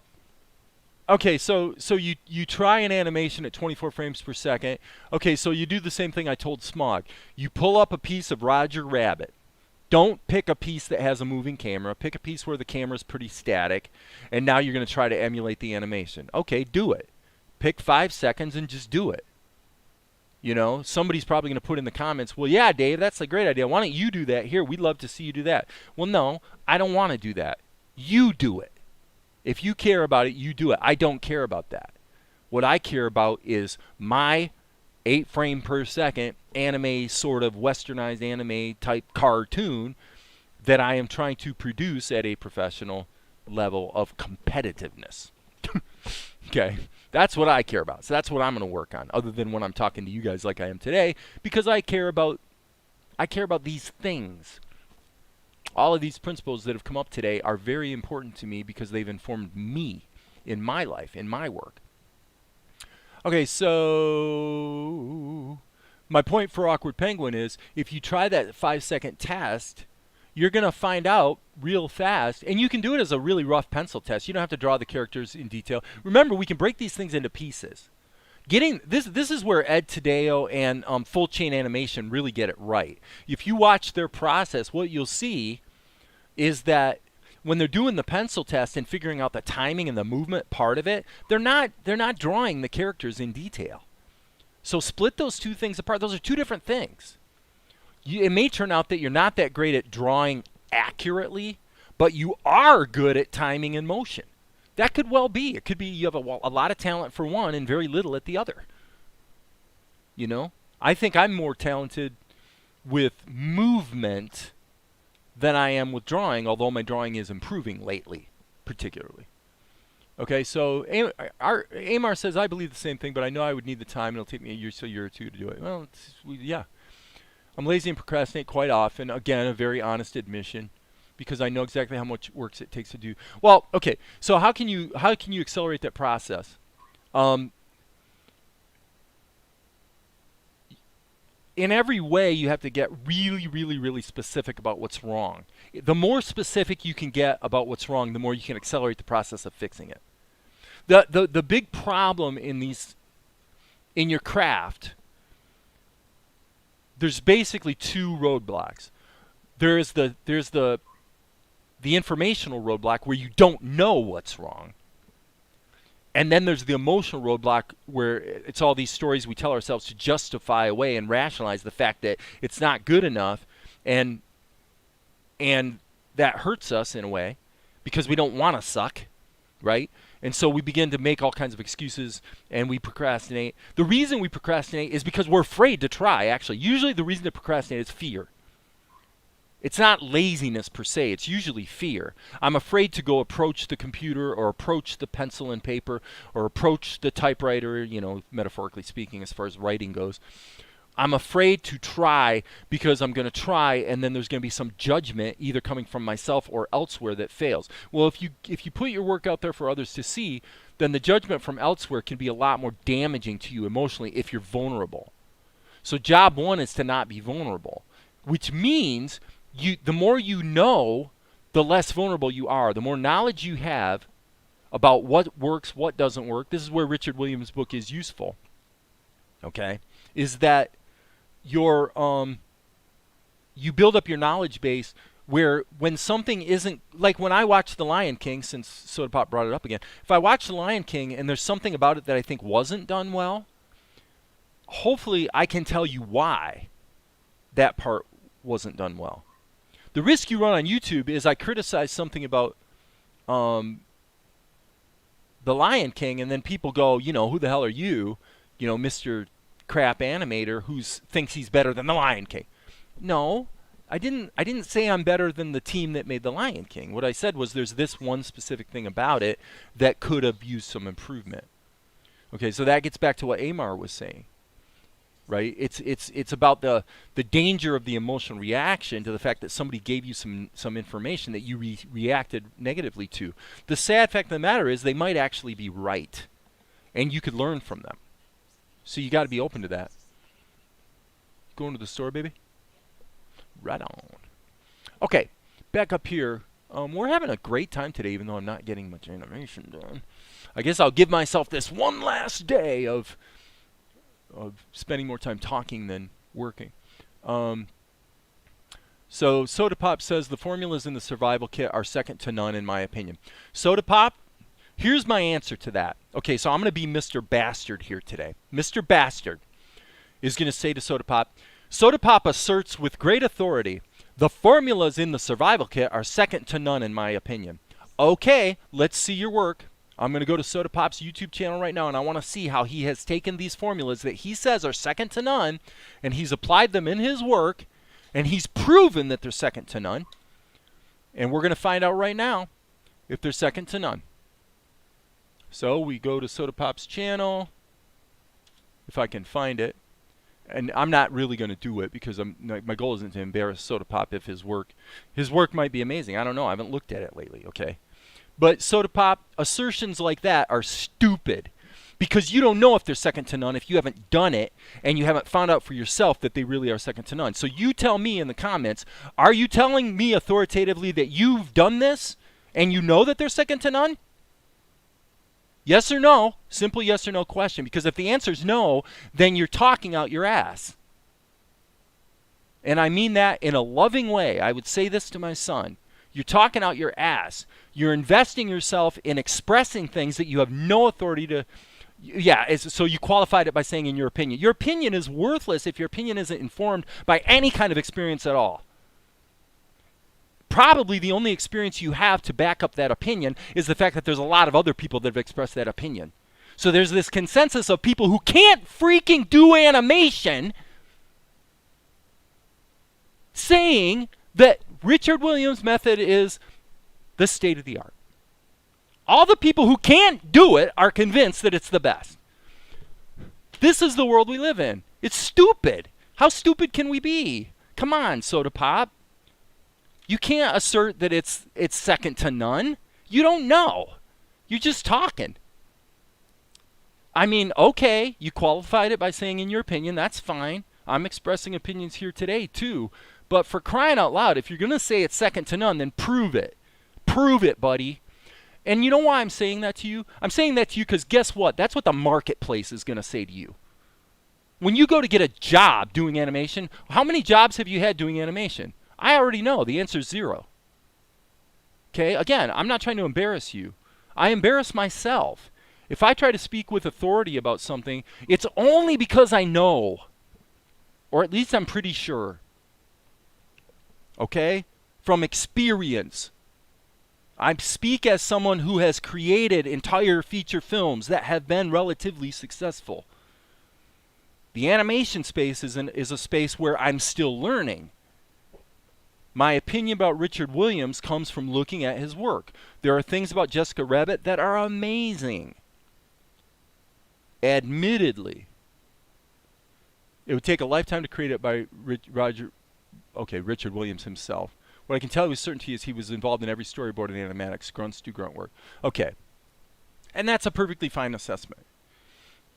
okay, so you try an animation at 24 frames per second. Okay, so you do the same thing I told Smog. You pull up a piece of Roger Rabbit. Don't pick a piece that has a moving camera. Pick a piece where the camera's pretty static, and now you're going to try to emulate the animation. Okay, do it. Pick 5 seconds and just do it. Somebody's probably going to put in the comments, well, yeah, Dave, that's a great idea. Why don't you do that? Here, we'd love to see you do that. Well, no, I don't want to do that. You do it. If you care about it, you do it. I don't care about that. What I care about is my 8 frame per second anime, sort of westernized anime type cartoon that I am trying to produce at a professional level of competitiveness. Okay, that's what I care about. So that's what I'm going to work on, other than when I'm talking to you guys like I am today, because I care about these things. All of these principles that have come up today are very important to me because they've informed me in my life, in my work. Okay, so my point for Awkward Penguin is if you try that 5-second test, you're going to find out real fast, and you can do it as a really rough pencil test. You don't have to draw the characters in detail. Remember, we can break these things into pieces. This is where Ed Tadeo and Full Chain Animation really get it right. If you watch their process, what you'll see is that when they're doing the pencil test and figuring out the timing and the movement part of it, they're not drawing the characters in detail. So split those two things apart. Those are two different things. It may turn out that you're not that great at drawing accurately, but you are good at timing and motion. That could well be. It could be you have a lot of talent for one and very little at the other. I think I'm more talented with movement than I am with drawing, although my drawing is improving lately, particularly. Okay, so Amar says, I believe the same thing, but I know I would need the time, and it'll take me a year or two to do it. Well, yeah. I'm lazy and procrastinate quite often. Again, a very honest admission, because I know exactly how much work it takes to do. Well, okay, so how can you accelerate that process? In every way, you have to get really, really, really specific about what's wrong. The more specific you can get about what's wrong, the more you can accelerate the process of fixing it. The big problem in your craft, there's basically two roadblocks. There's the informational roadblock where you don't know what's wrong. And then there's the emotional roadblock where it's all these stories we tell ourselves to justify away and rationalize the fact that it's not good enough, and that hurts us in a way because we don't want to suck, right? And so we begin to make all kinds of excuses and we procrastinate. The reason we procrastinate is because we're afraid to try, actually. Usually the reason to procrastinate is fear. It's not laziness per se, it's usually fear. I'm afraid to go approach the computer or approach the pencil and paper or approach the typewriter, you know, metaphorically speaking, as far as writing goes. I'm afraid to try because I'm going to try and then there's going to be some judgment either coming from myself or elsewhere that fails. Well, if you put your work out there for others to see, then the judgment from elsewhere can be a lot more damaging to you emotionally if you're vulnerable. So job one is to not be vulnerable, which means the more you know, the less vulnerable you are. The more knowledge you have about what works, what doesn't work. This is where Richard Williams' book is useful. Okay, is that you build up your knowledge base where when something isn't, like when I watched The Lion King, since Soda Pop brought it up again, if I watch The Lion King and there's something about it that I think wasn't done well, hopefully I can tell you why that part wasn't done well. The risk you run on YouTube is I criticize something about The Lion King and then people go, you know, who the hell are you? You know, Mr. Crap animator who thinks he's better than The Lion King. No, I didn't say I'm better than the team that made The Lion King. What I said was there's this one specific thing about it that could have used some improvement. Okay, so that gets back to what Amar was saying. Right? It's about the danger of the emotional reaction to the fact that somebody gave you some information that you reacted negatively to. The sad fact of the matter is they might actually be right, and you could learn from them. So you got to be open to that. Going to the store, baby? Right on. Okay, back up here. We're having a great time today, even though I'm not getting much animation done. I guess I'll give myself this one last day of spending more time talking than working. So Soda Pop says the formulas in the survival kit are second to none in my opinion. Soda Pop, here's my answer to that. Okay, so I'm going to be Mr. Bastard here today. Mr. Bastard is going to say to Soda Pop asserts with great authority, the formulas in the survival kit are second to none in my opinion. Okay, let's see your work. I'm going to go to Soda Pop's YouTube channel right now, and I want to see how he has taken these formulas that he says are second to none, and he's applied them in his work, and he's proven that they're second to none. And we're going to find out right now if they're second to none. So we go to Soda Pop's channel, if I can find it. And I'm not really going to do it because my goal isn't to embarrass Soda Pop if his work might be amazing. I don't know. I haven't looked at it lately, okay? But Soda Pop, assertions like that are stupid because you don't know if they're second to none if you haven't done it and you haven't found out for yourself that they really are second to none. So you tell me in the comments, are you telling me authoritatively that you've done this and you know that they're second to none? Yes or no? Simple yes or no question. Because if the answer is no, then you're talking out your ass. And I mean that in a loving way. I would say this to my son. You're talking out your ass. You're investing yourself in expressing things that you have no authority to. Yeah, so you qualified it by saying in your opinion. Your opinion is worthless if your opinion isn't informed by any kind of experience at all. Probably the only experience you have to back up that opinion is the fact that there's a lot of other people that have expressed that opinion. So there's this consensus of people who can't freaking do animation saying that Richard Williams' method is the state of the art. All the people who can't do it are convinced that it's the best. This is the world we live in. It's stupid. How stupid can we be? Come on, Soda Pop. You can't assert that it's second to none. You don't know. You're just talking. I mean, okay, you qualified it by saying in your opinion, that's fine. I'm expressing opinions here today too. But for crying out loud, if you're going to say it's second to none, then prove it. Prove it, buddy. And you know why I'm saying that to you? I'm saying that to you because guess what? That's what the marketplace is going to say to you. When you go to get a job doing animation, how many jobs have you had doing animation? I already know. The answer is 0. Okay? Again, I'm not trying to embarrass you. I embarrass myself. If I try to speak with authority about something, it's only because I know. Or at least I'm pretty sure. Okay? From experience. I speak as someone who has created entire feature films that have been relatively successful. The animation space is a space where I'm still learning. My opinion about Richard Williams comes from looking at his work. There are things about Jessica Rabbit that are amazing. Admittedly, it would take a lifetime to create it by Richard Williams himself. What I can tell you with certainty is he was involved in every storyboard and animatics. Grunts do grunt work. Okay. And that's a perfectly fine assessment.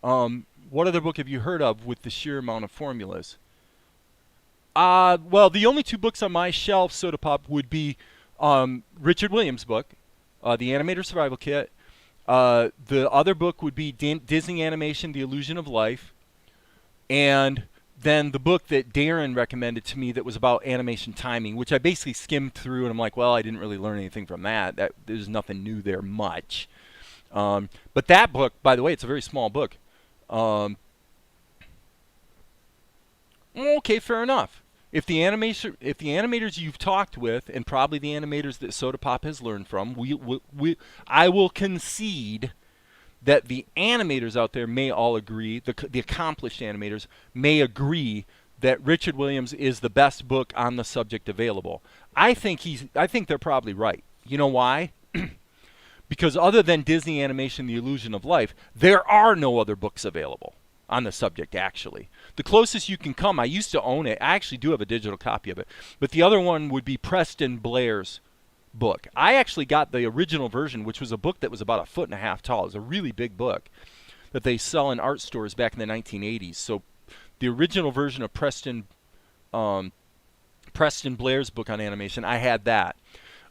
What other book have you heard of with the sheer amount of formulas? Well, the only two books on my shelf, Soda Pop, would be Richard Williams' book, The Animator Survival Kit. The other book would be Disney Animation, The Illusion of Life. And then the book that Darren recommended to me that was about animation timing, which I basically skimmed through, and I'm like, well, I didn't really learn anything from that. There's nothing new there much. But that book, by the way, it's a very small book. Okay, fair enough. If the animators you've talked with, and probably the animators that Soda Pop has learned from, I will concede that the animators out there may all agree, the accomplished animators may agree that Richard Williams is the best book on the subject available. I think they're probably right. You know why? Because other than Disney Animation, The Illusion of Life, there are no other books available on the subject, actually. The closest you can come, I used to own it. I actually do have a digital copy of it. But the other one would be Preston Blair's book. I actually got the original version, which was a book that was about 1.5 feet tall. It was a really big book that they sell in art stores back in the 1980s. So the original version of Preston Blair's book on animation, I had that.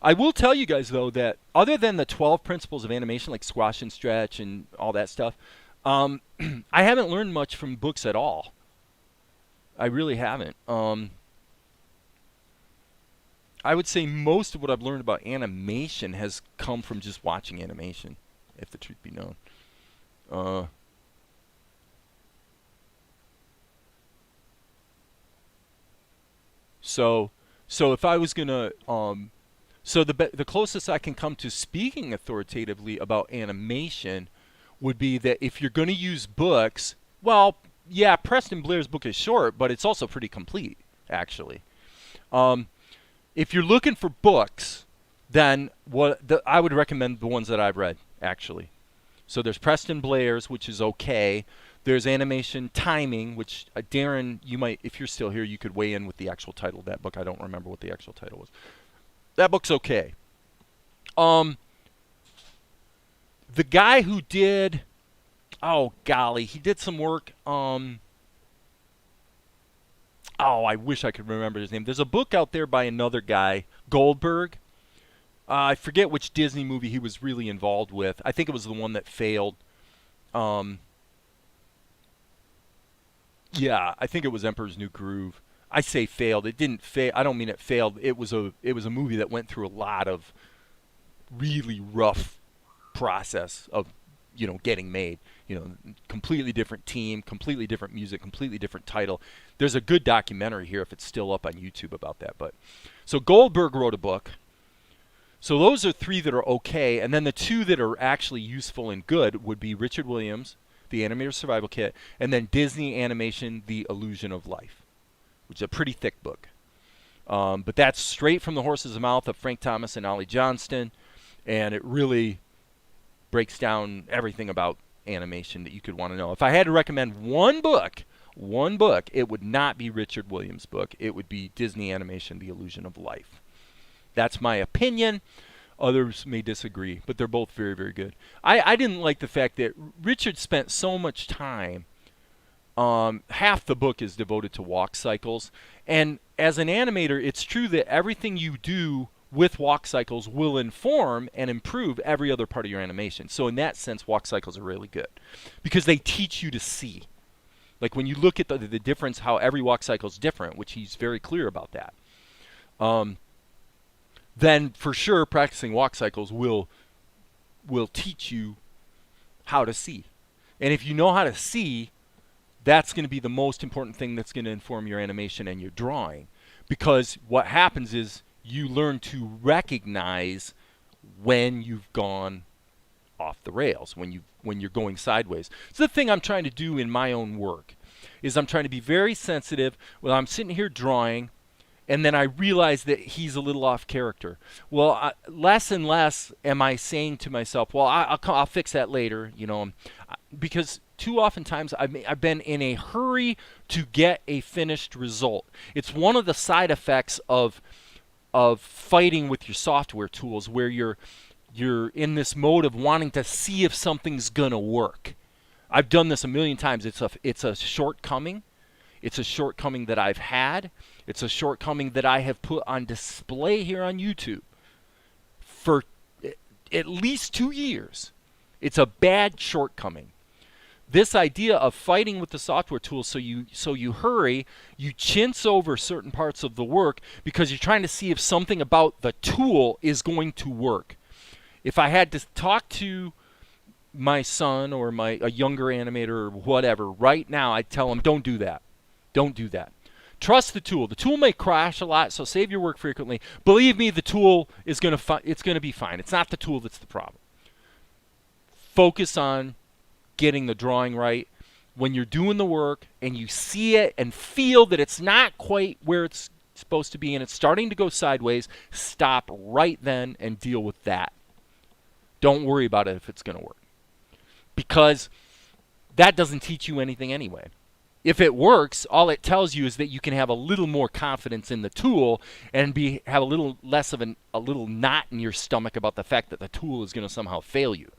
I will tell you guys, though, that other than the 12 principles of animation, like squash and stretch and all that stuff, I haven't learned much from books at all. I really haven't. I would say most of what I've learned about animation has come from just watching animation, if the truth be known. So if I was gonna, the closest I can come to speaking authoritatively about animation would be that if you're going to use books, well, yeah, Preston Blair's book is short, but it's also pretty complete, actually. If you're looking for books, then I would recommend the ones that I've read, actually. So there's Preston Blair's, which is okay. There's Animation Timing, which Darren, you might, if you're still here, you could weigh in with the actual title of that book. I don't remember what the actual title was. That book's okay. The guy who did, oh golly, he did some work. I wish I could remember his name. There's a book out there by another guy, Goldberg. I forget which Disney movie he was really involved with. I think it was the one that failed. Yeah, I think it was Emperor's New Groove. I say failed. It didn't fail. I don't mean it failed. It was a movie that went through a lot of really rough process of, getting made. Completely different team, completely different music, completely different title. There's a good documentary here if it's still up on YouTube about that. But so Goldberg wrote a book. So those are three that are okay, and then the two that are actually useful and good would be Richard Williams, The Animator Survival Kit, and then Disney Animation, The Illusion of Life, which is a pretty thick book. But that's straight from the horse's mouth of Frank Thomas and Ollie Johnston, and it really breaks down everything about animation that you could want to know. If I had to recommend one book, it would not be Richard Williams' book. It would be Disney Animation, The Illusion of Life. That's my opinion. Others may disagree, but they're both very, very good. I didn't like the fact that Richard spent so much time. Half the book is devoted to walk cycles. And as an animator, it's true that everything you do with walk cycles will inform and improve every other part of your animation. So in that sense, walk cycles are really good because they teach you to see. Like when you look at the difference, how every walk cycle is different, which he's very clear about that. Then for sure practicing walk cycles will teach you how to see. And if you know how to see, that's going to be the most important thing that's going to inform your animation and your drawing. Because what happens is you learn to recognize when you've gone off the rails, when you're going sideways. So the thing I'm trying to do in my own work is I'm trying to be very sensitive when I'm sitting here drawing, and then I realize that he's a little off character. Well, less and less am I saying to myself, well, I'll fix that later, you know, because too often times I've been in a hurry to get a finished result. It's one of the side effects of fighting with your software tools, where you're in this mode of wanting to see if something's gonna work. I've done this a million times. It's a shortcoming. It's a shortcoming that I've had. It's a shortcoming that I have put on display here on YouTube for at least 2 years. It's a bad shortcoming. This idea of fighting with the software tools, so you hurry, you chintz over certain parts of the work because you're trying to see if something about the tool is going to work. If I had to talk to my son or a younger animator or whatever right now, I'd tell him, don't do that. Don't do that. Trust the tool. The tool may crash a lot, so save your work frequently. Believe me, the tool is going to be fine. It's not the tool that's the problem. Focus on getting the drawing right. When you're doing the work and you see it and feel that it's not quite where it's supposed to be and it's starting to go sideways, stop right then and deal with that. Don't worry about it if it's going to work, because that doesn't teach you anything anyway. If it works, all it tells you is that you can have a little more confidence in the tool and have a little less of a little knot in your stomach about the fact that the tool is going to somehow fail you.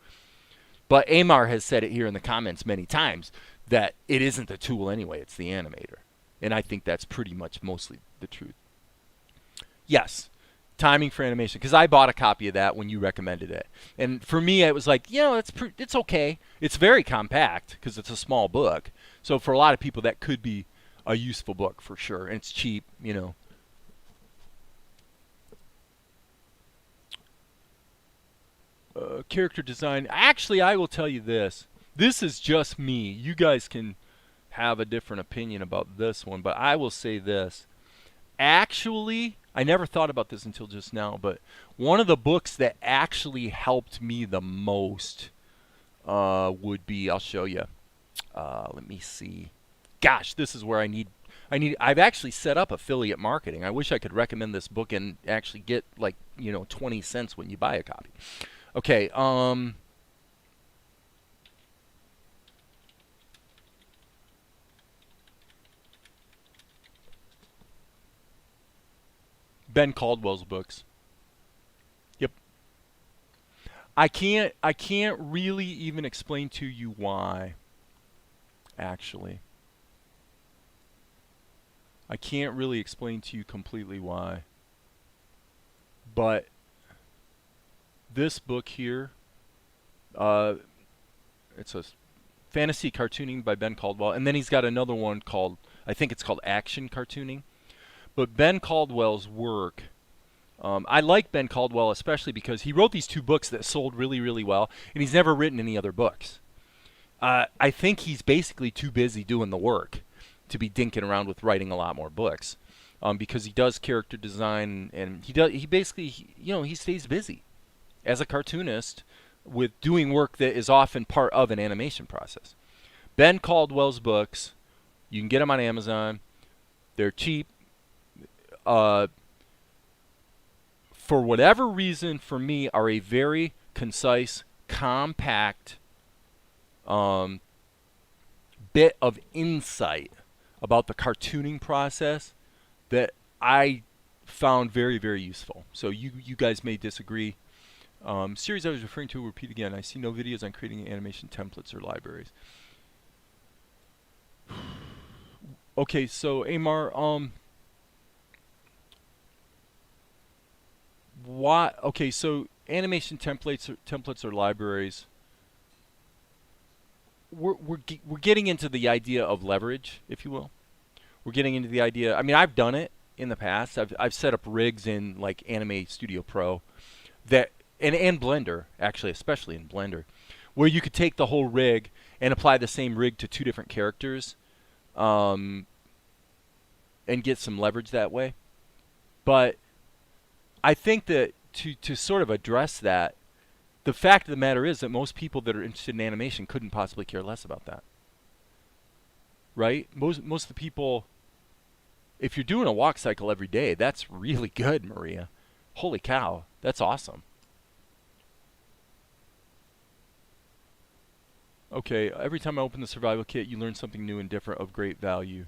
But Amar has said it here in the comments many times that it isn't the tool anyway, it's the animator. And I think that's pretty much mostly the truth. Yes, timing for animation, because I bought a copy of that when you recommended it. And for me, it was like, you know, it's okay. It's very compact because it's a small book. So for a lot of people, that could be a useful book for sure. And it's cheap, you know. Character design. Actually, I will tell you this. This is just me. You guys can have a different opinion about this one, but I will say this. Actually, I never thought about this until just now, but one of the books that actually helped me the most would be, I'll show you. Let me see. Gosh, this is where I've actually set up affiliate marketing. I wish I could recommend this book and actually get, like, 20 cents when you buy a copy. Okay, Ben Caldwell's books. Yep. I can't really even explain to you why, actually. I can't really explain to you completely why. But this book here, it's a fantasy cartooning by Ben Caldwell, and then he's got another one called, I think it's called Action Cartooning. But Ben Caldwell's work, I like Ben Caldwell especially because he wrote these 2 books that sold really, really well, and he's never written any other books. I think he's basically too busy doing the work to be dinking around with writing a lot more books, because he does character design, and he basically he stays busy as a cartoonist with doing work that is often part of an animation process. Ben Caldwell's books, you can get them on Amazon. They're cheap. For whatever reason, for me, are a very concise, compact bit of insight about the cartooning process that I found very, very useful. So you guys may disagree. Series I was referring to, repeat again. I see no videos on creating animation templates or libraries. Okay, so Amar, okay, so animation templates or libraries. We're getting into the idea of leverage, if you will. We're getting into the idea. I mean, I've done it in the past. I've set up rigs in like Anime Studio Pro that and Blender, actually, especially in Blender, where you could take the whole rig and apply the same rig to 2 different characters, and get some leverage that way. But I think that to sort of address that, the fact of the matter is that most people that are interested in animation couldn't possibly care less about that. Right? Most of the people, if you're doing a walk cycle every day, that's really good, Maria. Holy cow, that's awesome. Okay, every time I open the survival kit, you learn something new and different of great value.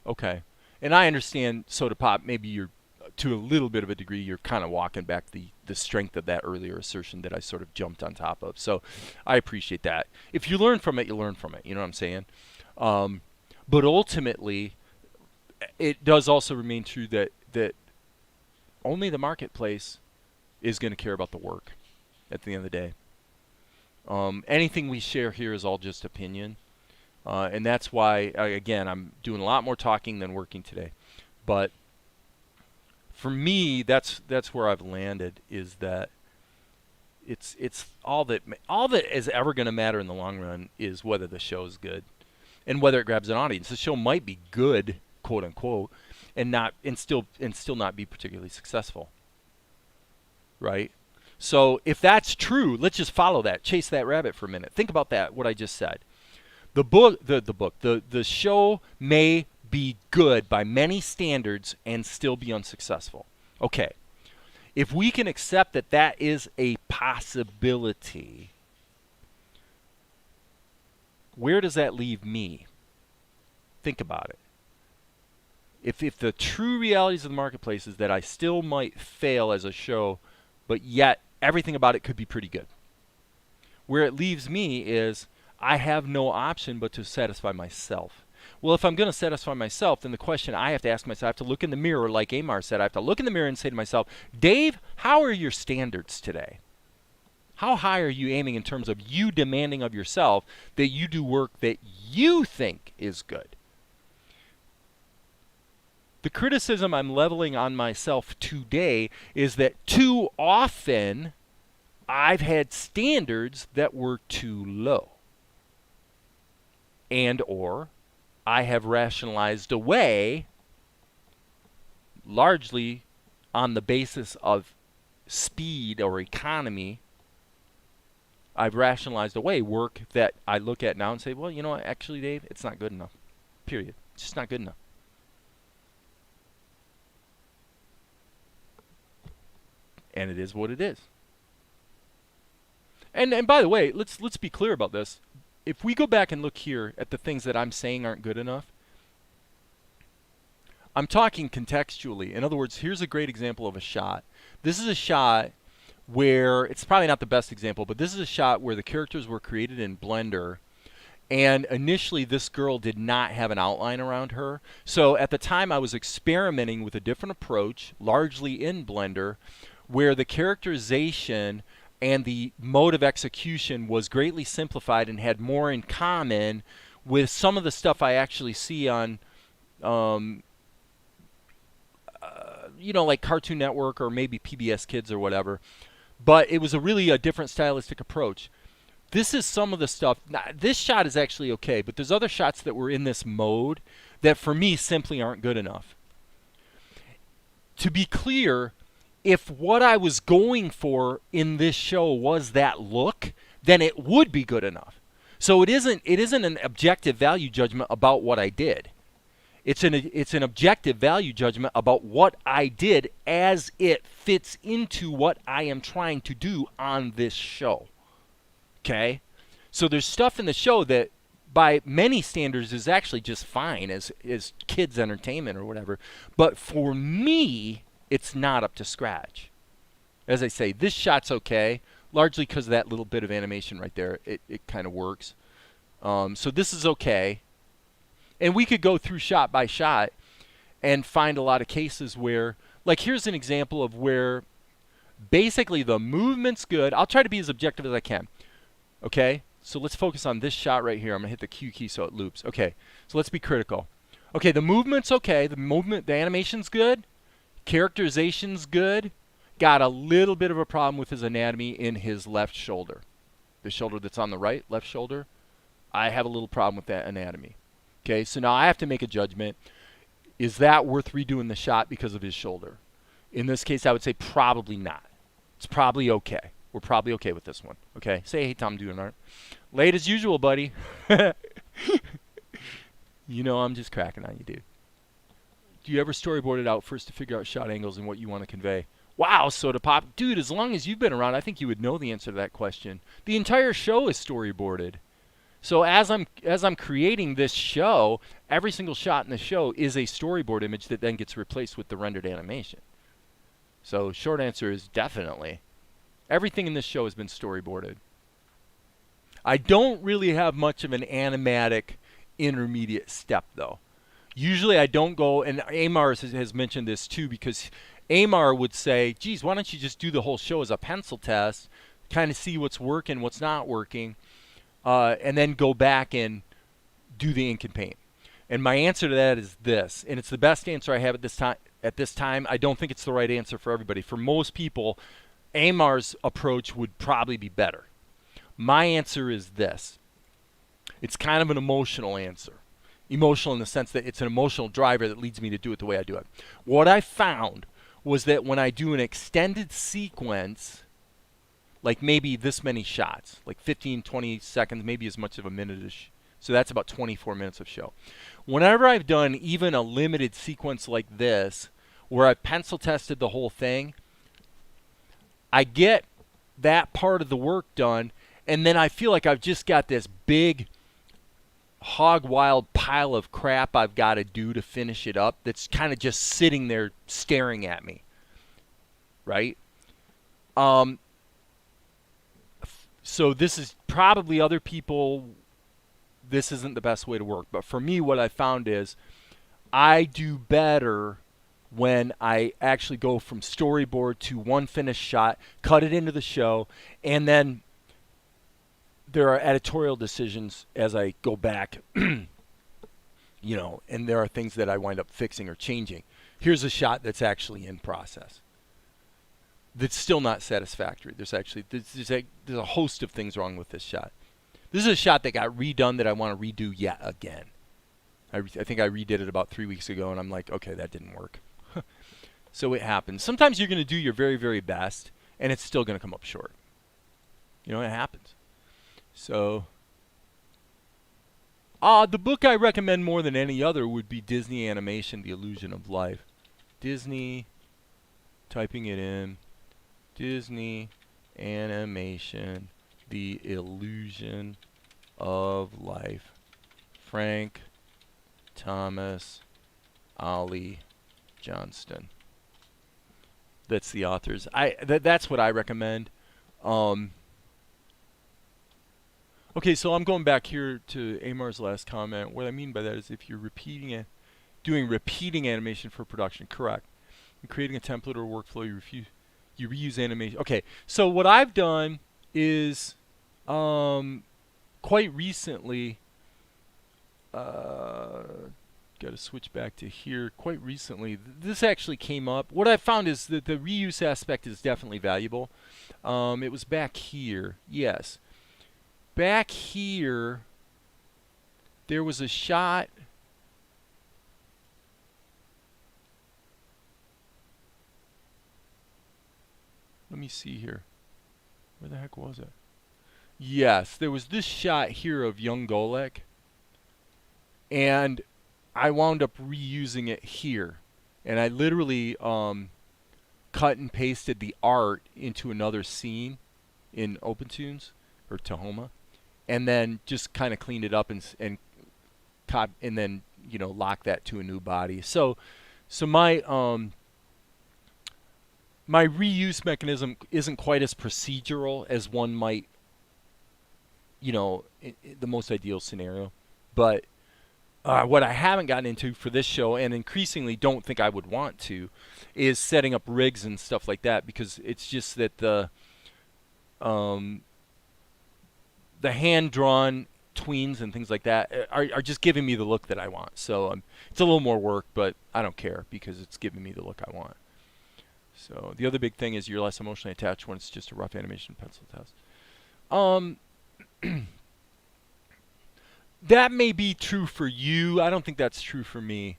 Okay. And I understand Soda Pop, maybe you're, to a little bit of a degree, you're kind of walking back the strength of that earlier assertion that I sort of jumped on top of. So I appreciate that. If you learn from it, you learn from it. You know what I'm saying? But ultimately, it does also remain true that only the marketplace is going to care about the work at the end of the day. Anything we share here is all just opinion. And that's why, again, I'm doing a lot more talking than working today. But for me, that's where I've landed, is that it's all that is ever going to matter in the long run is whether the show is good and whether it grabs an audience. The show might be good, quote unquote, and still not be particularly successful. Right? So if that's true, let's just follow that, chase that rabbit for a minute. Think about that, what I just said. The show may be good by many standards and still be unsuccessful. Okay. If we can accept that that is a possibility, where does that leave me? Think about it. If the true realities of the marketplace is that I still might fail as a show, but yet everything about it could be pretty good. Where it leaves me is I have no option but to satisfy myself. Well, if I'm going to satisfy myself, then the question I have to ask myself, I have to look in the mirror, like Amar said, I have to look in the mirror and say to myself, Dave, how are your standards today? How high are you aiming in terms of you demanding of yourself that you do work that you think is good? The criticism I'm leveling on myself today is that too often I've had standards that were too low. And or I have rationalized away, largely on the basis of speed or economy, I've rationalized away work that I look at now and say, well, you know what, actually, Dave, it's not good enough. Period. It's just not good enough. And it is what it is. And by the way, let's be clear about this. If we go back and look here at the things that I'm saying aren't good enough, I'm talking contextually. In other words, here's a great example of a shot. This is a shot where, it's probably not the best example, but this is a shot where the characters were created in Blender, and initially this girl did not have an outline around her. So at the time I was experimenting with a different approach, largely in Blender, where the characterization and the mode of execution was greatly simplified and had more in common with some of the stuff I actually see on, like Cartoon Network or maybe PBS Kids or whatever. But it was really a different stylistic approach. This is some of the stuff. Now, this shot is actually okay, but there's other shots that were in this mode that for me simply aren't good enough. To be clear, if what I was going for in this show was that look, then it would be good enough. So it isn't an objective value judgment about what I did. It's an objective value judgment about what I did as it fits into what I am trying to do on this show. Okay? So there's stuff in the show that by many standards is actually just fine as kids entertainment or whatever. But for me, it's not up to scratch. As I say, this shot's okay, largely because of that little bit of animation right there. It kind of works. So this is okay. And we could go through shot by shot and find a lot of cases where, like here's an example of where basically the movement's good. I'll try to be as objective as I can. Okay? So let's focus on this shot right here. I'm going to hit the Q key so it loops. Okay. So let's be critical. Okay, the movement's okay. The animation's good. Characterization's good. Got a little bit of a problem with his anatomy in his left shoulder. The shoulder that's on the right, left shoulder. I have a little problem with that anatomy. Okay, so now I have to make a judgment. Is that worth redoing the shot because of his shoulder? In this case, I would say probably not. It's probably okay. We're probably okay with this one. Okay. Say, hey, Tom, doing art. Late as usual, buddy. You know I'm just cracking on you, dude. Do you ever storyboard it out first to figure out shot angles and what you want to convey? Wow, Soda Pop. Dude, as long as you've been around, I think you would know the answer to that question. The entire show is storyboarded. So as I'm creating this show, every single shot in the show is a storyboard image that then gets replaced with the rendered animation. So short answer is definitely. Everything in this show has been storyboarded. I don't really have much of an animatic intermediate step though. Usually I don't go, and Amar has mentioned this too, because Amar would say, geez, why don't you just do the whole show as a pencil test, kind of see what's working, what's not working, and then go back and do the ink and paint. And my answer to that is this, and it's the best answer I have at this time. At this time, I don't think it's the right answer for everybody. For most people, Amar's approach would probably be better. My answer is this. It's kind of an emotional answer. Emotional in the sense that it's an emotional driver that leads me to do it the way I do it. What I found was that when I do an extended sequence, like maybe this many shots, like 15, 20 seconds, maybe as much of a minute-ish. So that's about 24 minutes of show. Whenever I've done even a limited sequence like this, where I've pencil tested the whole thing, I get that part of the work done, and then I feel like I've just got this big hog wild pile of crap I've got to do to finish it up that's kind of just sitting there staring at me. Right? So this is probably other people, this isn't the best way to work. But for me, what I found is I do better when I actually go from storyboard to one finished shot, cut it into the show, and then there are editorial decisions as I go back, you know, and there are things that I wind up fixing or changing. Here's a shot that's actually in process. That's still not satisfactory. There's a host of things wrong with this shot. This is a shot that got redone that I want to redo yet again. I think I redid it about 3 weeks ago, and I'm like, okay, that didn't work. So it happens. Sometimes you're going to do your very, very best, and it's still going to come up short. You know, it happens. So, the book I recommend more than any other would be Disney Animation, The Illusion of Life. Disney, typing it in, Disney Animation, The Illusion of Life. Frank Thomas Ollie Johnston. That's the authors. That's what I recommend. Okay, so I'm going back here to Amar's last comment. What I mean by that is if you're doing repeating animation for production, correct. And creating a template or workflow, you reuse animation. Okay, so what I've done is quite recently, got to switch back to here. Quite recently, this actually came up. What I found is that the reuse aspect is definitely valuable. It was back here, yes. Back here, there was a shot. Let me see here. Where the heck was it? Yes, there was this shot here of young Golek. And I wound up reusing it here. And I literally cut and pasted the art into another scene in Opentoonz or Tahoma. And then just kind of cleaned it up and then, you know, lock that to a new body. So my my reuse mechanism isn't quite as procedural as one might, you know, the most ideal scenario. But what I haven't gotten into for this show, and increasingly don't think I would want to, is setting up rigs and stuff like that, because it's just that the hand-drawn tweens and things like that are just giving me the look that I want. So it's a little more work, but I don't care because it's giving me the look I want. So the other big thing is you're less emotionally attached when it's just a rough animation pencil test. That may be true for you. I don't think that's true for me.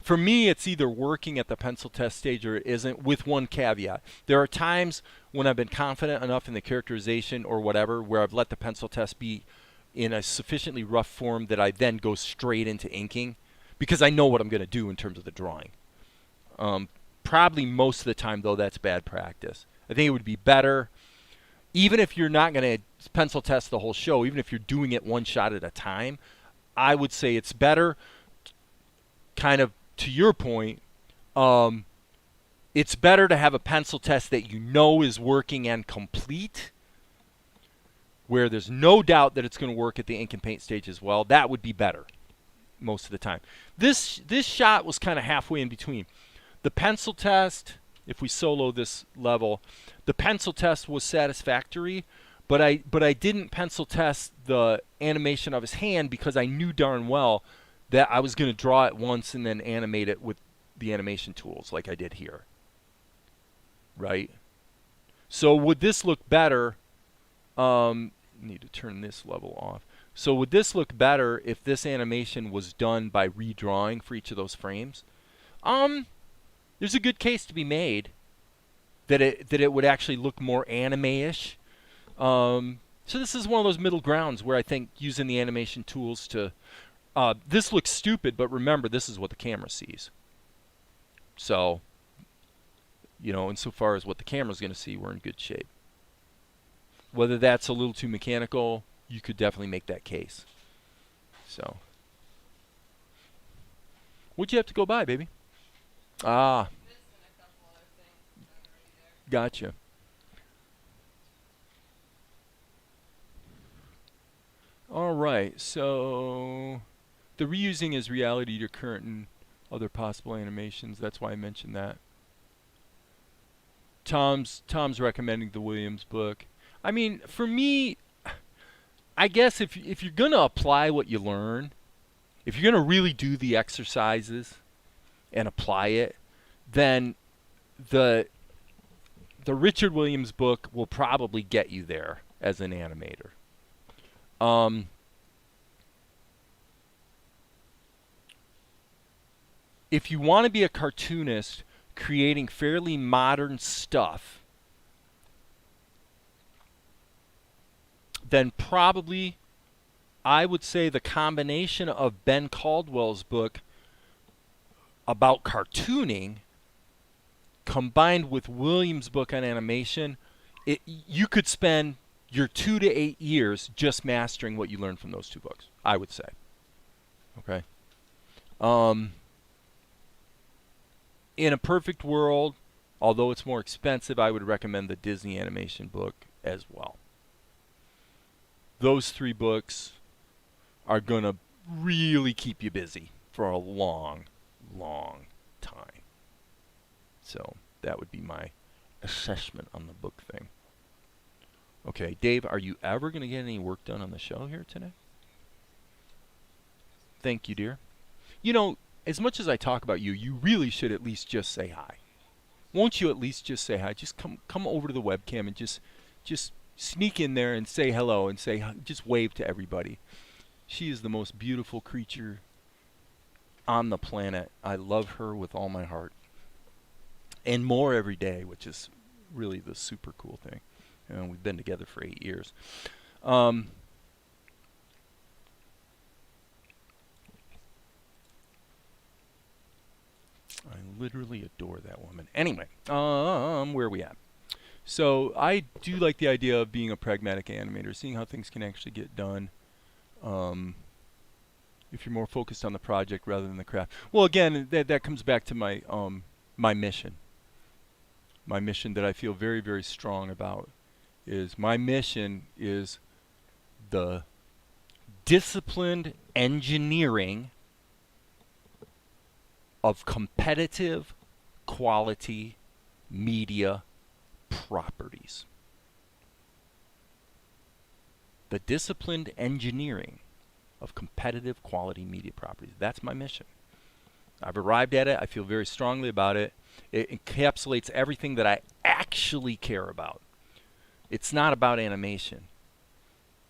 For me, it's either working at the pencil test stage or it isn't, with one caveat. There are times when I've been confident enough in the characterization or whatever where I've let the pencil test be in a sufficiently rough form that I then go straight into inking because I know what I'm going to do in terms of the drawing. Probably most of the time, though, that's bad practice. I think it would be better, even if you're not going to pencil test the whole show, even if you're doing it one shot at a time, I would say it's better, kind of to your point, it's better to have a pencil test that you know is working and complete, where there's no doubt that it's going to work at the ink and paint stage as well. That would be better most of the time. This shot was kind of halfway in between. The pencil test, if we solo this level, the pencil test was satisfactory, but I didn't pencil test the animation of his hand because I knew darn well that I was going to draw it once and then animate it with the animation tools like I did here. Right? So would this look better? Need to turn this level off. So would this look better if this animation was done by redrawing for each of those frames? There's a good case to be made that it would actually look more anime-ish. So this is one of those middle grounds where I think using the animation tools to this looks stupid, but remember, this is what the camera sees. So, you know, insofar as what the camera's going to see, we're in good shape. Whether that's a little too mechanical, you could definitely make that case. So, what'd you have to go buy, baby? Ah, gotcha. All right, so the reusing is reality to current and other possible animations. That's why I mentioned that. Tom's recommending the Williams book. I mean, for me, I guess if you're gonna apply what you learn, if you're gonna really do the exercises and apply it, then the Richard Williams book will probably get you there as an animator. If you want to be a cartoonist creating fairly modern stuff, then probably I would say the combination of Ben Caldwell's book about cartooning combined with Williams' book on animation, you could spend your 2 to 8 years just mastering what you learned from those two books, I would say. Okay. In a perfect world, although it's more expensive, I would recommend the Disney animation book as well. Those 3 books are going to really keep you busy for a long, long time. So that would be my assessment on the book thing. Okay, Dave, are you ever going to get any work done on the show here today? Thank you, dear. You know, as much as I talk about you, you really should at least just say hi. Won't you at least just say hi? Just come over to the webcam and just sneak in there and say hello and just wave to everybody. She is the most beautiful creature on the planet. I love her with all my heart. And more every day, which is really the super cool thing. You know, we've been together for 8 years. I literally adore that woman. Anyway, where are we at? So I do like the idea of being a pragmatic animator, seeing how things can actually get done. If you're more focused on the project rather than the craft. Well, again, that comes back to my my mission. My mission that I feel very, very strong about is my mission is the disciplined engineering of competitive quality media properties. The disciplined engineering of competitive quality media properties. That's my mission. I've arrived at it. I feel very strongly about it. It encapsulates everything that I actually care about. It's not about animation.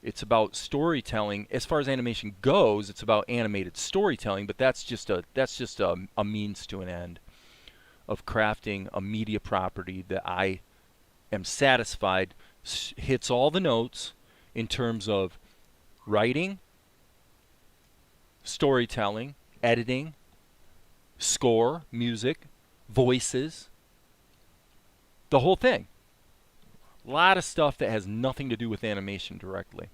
It's about storytelling. As far as animation goes, it's about animated storytelling, but that's just a means to an end of crafting a media property that I am satisfied hits all the notes in terms of writing, storytelling, editing, score, music, voices, the whole thing. A lot of stuff that has nothing to do with animation directly.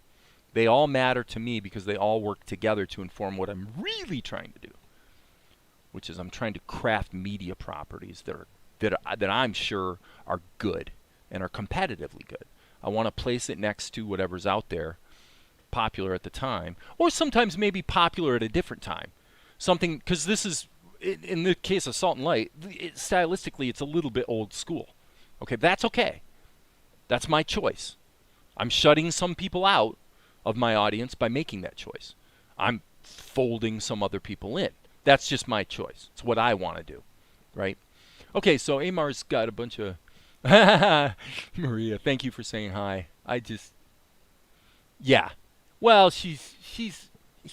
They all matter to me because they all work together to inform what I'm really trying to do, which is I'm trying to craft media properties that I'm sure are good and are competitively good. I want to place it next to whatever's out there, popular at the time, or sometimes maybe popular at a different time. Something, because this is, in the case of Salt and Light, stylistically it's a little bit old school. Okay, that's okay. That's my choice. I'm shutting some people out of my audience by making that choice. I'm folding some other people in. That's just my choice. It's what I want to do, right? Okay, so Amar's got a bunch of... Maria, thank you for saying hi. Yeah. Well, she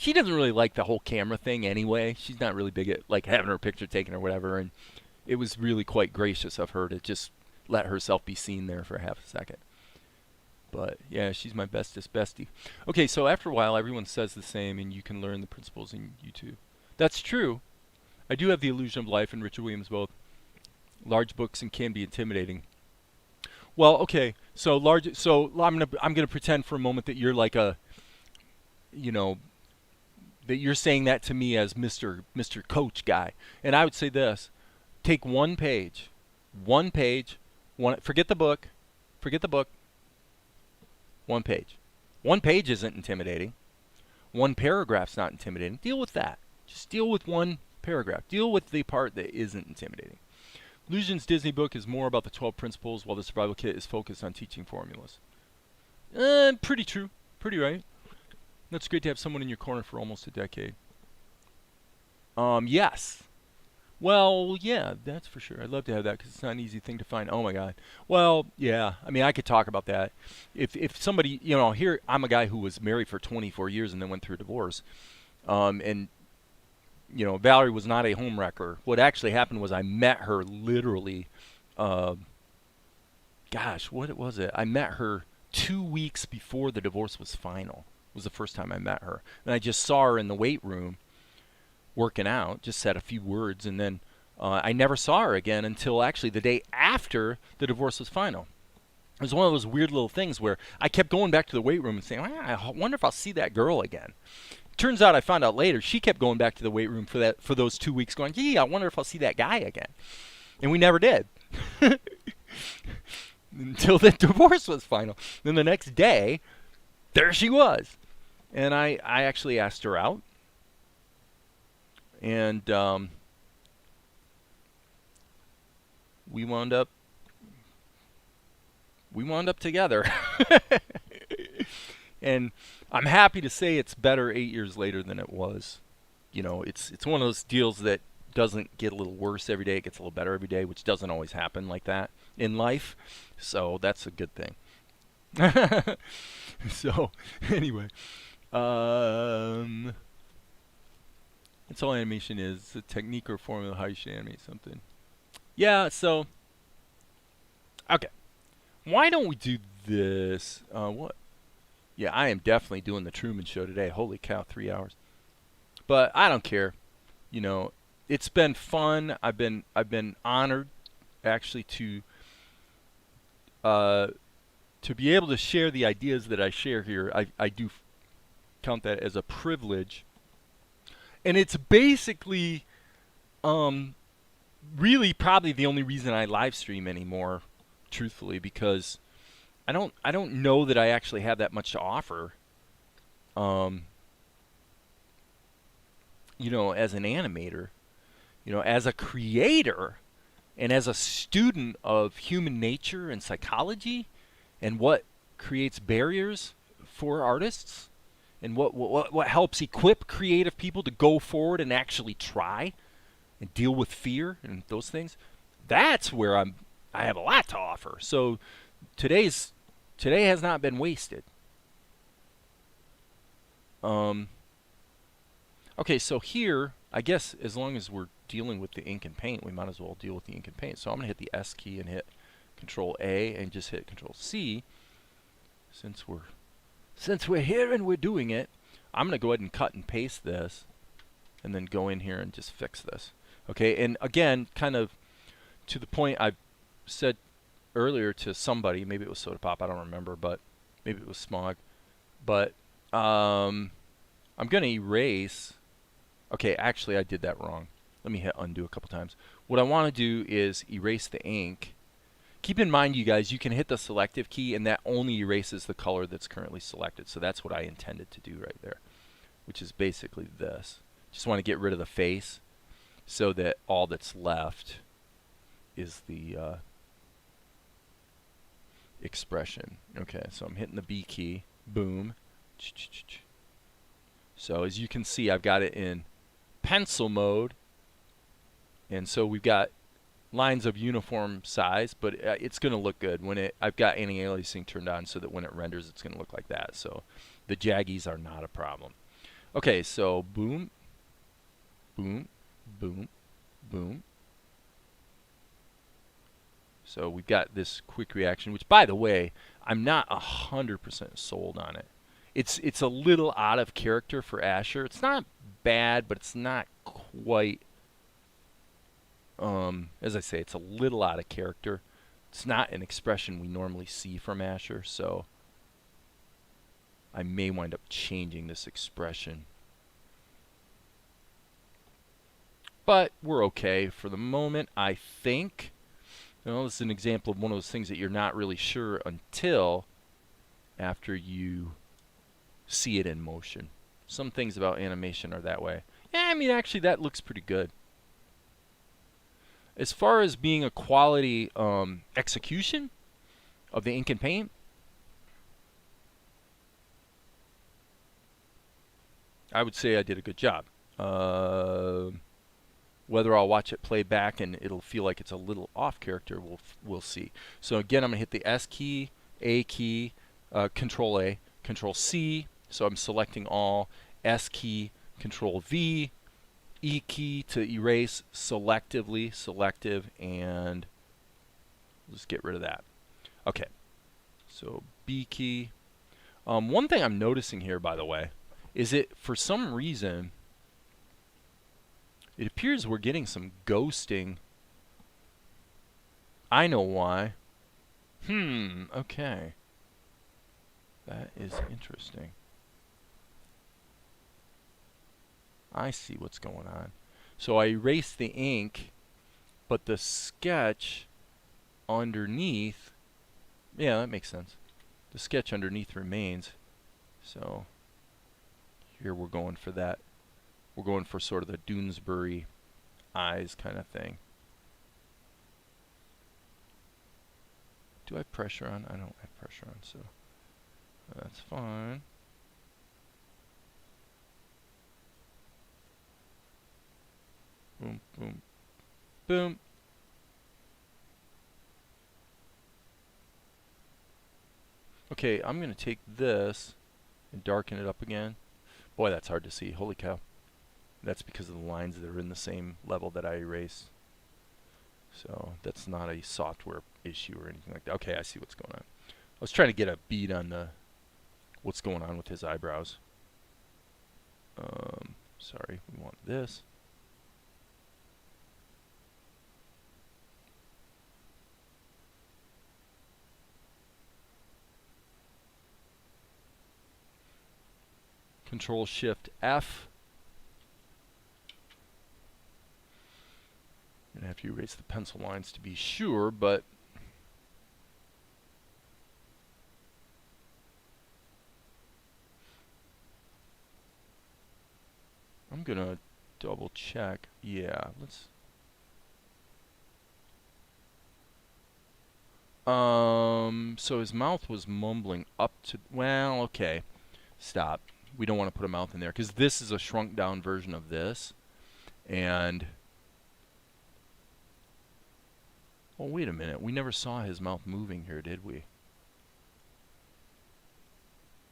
doesn't really like the whole camera thing anyway. She's not really big at like having her picture taken or whatever, and it was really quite gracious of her to just let herself be seen there for half a second. But yeah, she's my bestest bestie. Okay, so after a while, everyone says the same, and you can learn the principles in YouTube. That's true. I do have The Illusion of Life and Richard Williams both. Large books and can be intimidating. Well, okay, so I'm gonna pretend for a moment that you're like a, that you're saying that to me as Mr. Coach guy, and I would say this: take one page, forget the book, one page. One page isn't intimidating. One paragraph's not intimidating. Deal with that. Just deal with one paragraph. Deal with the part that isn't intimidating. Illusion's Disney book is more about the 12 principles, while the survival kit is focused on teaching formulas. Pretty true. Pretty right. That's great to have someone in your corner for almost a decade. Yes. Well, yeah, that's for sure. I'd love to have that because it's not an easy thing to find. Oh my God. Well, yeah. I mean, I could talk about that. If somebody, here I'm a guy who was married for 24 years and then went through a divorce, and Valerie was not a home wrecker. What actually happened was I met her literally, what was it? I met her 2 weeks before the divorce was final. It was the first time I met her. And I just saw her in the weight room working out, just said a few words, and then I never saw her again until actually the day after the divorce was final. It was one of those weird little things where I kept going back to the weight room and saying, I wonder if I'll see that girl again. Turns out I found out later she kept going back to the weight room for those 2 weeks going, I wonder if I'll see that guy again. And we never did. Until the divorce was final. Then the next day, there she was. And I actually asked her out. And we wound up together. And I'm happy to say it's better 8 years later than it was. It's one of those deals that doesn't get a little worse every day. It gets a little better every day, which doesn't always happen like that in life. So that's a good thing. So anyway, that's all animation is. It's a technique or formula how you should animate something. Yeah, so okay. Why don't we do this? What? Yeah, I am definitely doing the Truman Show today. Holy cow, 3 hours. But I don't care. It's been fun. I've been honored actually to be able to share the ideas that I share here. I do count that as a privilege. And it's basically really probably the only reason I live stream anymore, truthfully, because I don't know that I actually have that much to offer. As an animator, as a creator, and as a student of human nature and psychology, and what creates barriers for artists, and what helps equip creative people to go forward and actually try and deal with fear and those things. That's where I have a lot to offer. So today has not been wasted. Okay, so here, I guess as long as we're dealing with the ink and paint, we might as well deal with the ink and paint. So I'm going to hit the S key and hit Control A and just hit Control C. Since we're here and we're doing it, I'm going to go ahead and cut and paste this and then go in here and just fix this. Okay, and again, kind of to the point I said earlier to somebody, maybe it was Soda Pop, I don't remember, but maybe it was Smog. But I'm going to erase. Okay, actually I did that wrong. Let me hit undo a couple times. What I want to do is erase the ink. Keep in mind, you guys, you can hit the selective key and that only erases the color that's currently selected. So that's what I intended to do right there, which is basically this. Just want to get rid of the face so that all that's left is the expression. Okay, so I'm hitting the B key. Boom. So as you can see, I've got it in pencil mode. And so we've got lines of uniform size, but it's going to look good when I've got anti-aliasing turned on so that when it renders, it's going to look like that. So the jaggies are not a problem. Okay, so boom, boom, boom, boom. So we've got this quick reaction, which, by the way, I'm not 100% sold on it. It's a little out of character for Asher. It's not bad, but it's not quite. As I say, it's a little out of character. It's not an expression we normally see from Asher, so I may wind up changing this expression. But we're okay for the moment, I think. You know, this is an example of one of those things that you're not really sure until after you see it in motion. Some things about animation are that way. Yeah, I mean, actually, that looks pretty good. As far as being a quality execution of the ink and paint, I would say I did a good job. Whether I'll watch it play back and it'll feel like it's a little off character, we'll see. So again, I'm going to hit the S key, A key, Control A, Control C. So I'm selecting all. S key, Control V. E key to erase selectively, selective, and let's get rid of that. Okay, so B key. One thing I'm noticing here, by the way, is it for some reason it appears we're getting some ghosting. I know why. Okay. That is interesting. I see what's going on. So I erased the ink, but the sketch underneath, yeah, that makes sense. The sketch underneath remains. So here we're going for that. We're going for sort of the Doonesbury eyes kind of thing. Do I have pressure on? I don't have pressure on, so that's fine. Boom, boom, boom. Okay, I'm going to take this and darken it up again. Boy, that's hard to see. Holy cow. That's because of the lines that are in the same level that I erased. So that's not a software issue or anything like that. Okay, I see what's going on. I was trying to get a beat on what's going on with his eyebrows. Sorry, we want this. Control Shift F. I'm gonna have to erase the pencil lines to be sure, but I'm gonna double check. Yeah, let's. So his mouth was mumbling up to. Well, okay. Stop. We don't want to put a mouth in there because this is a shrunk down version of this. And oh, wait a minute. We never saw his mouth moving here, did we?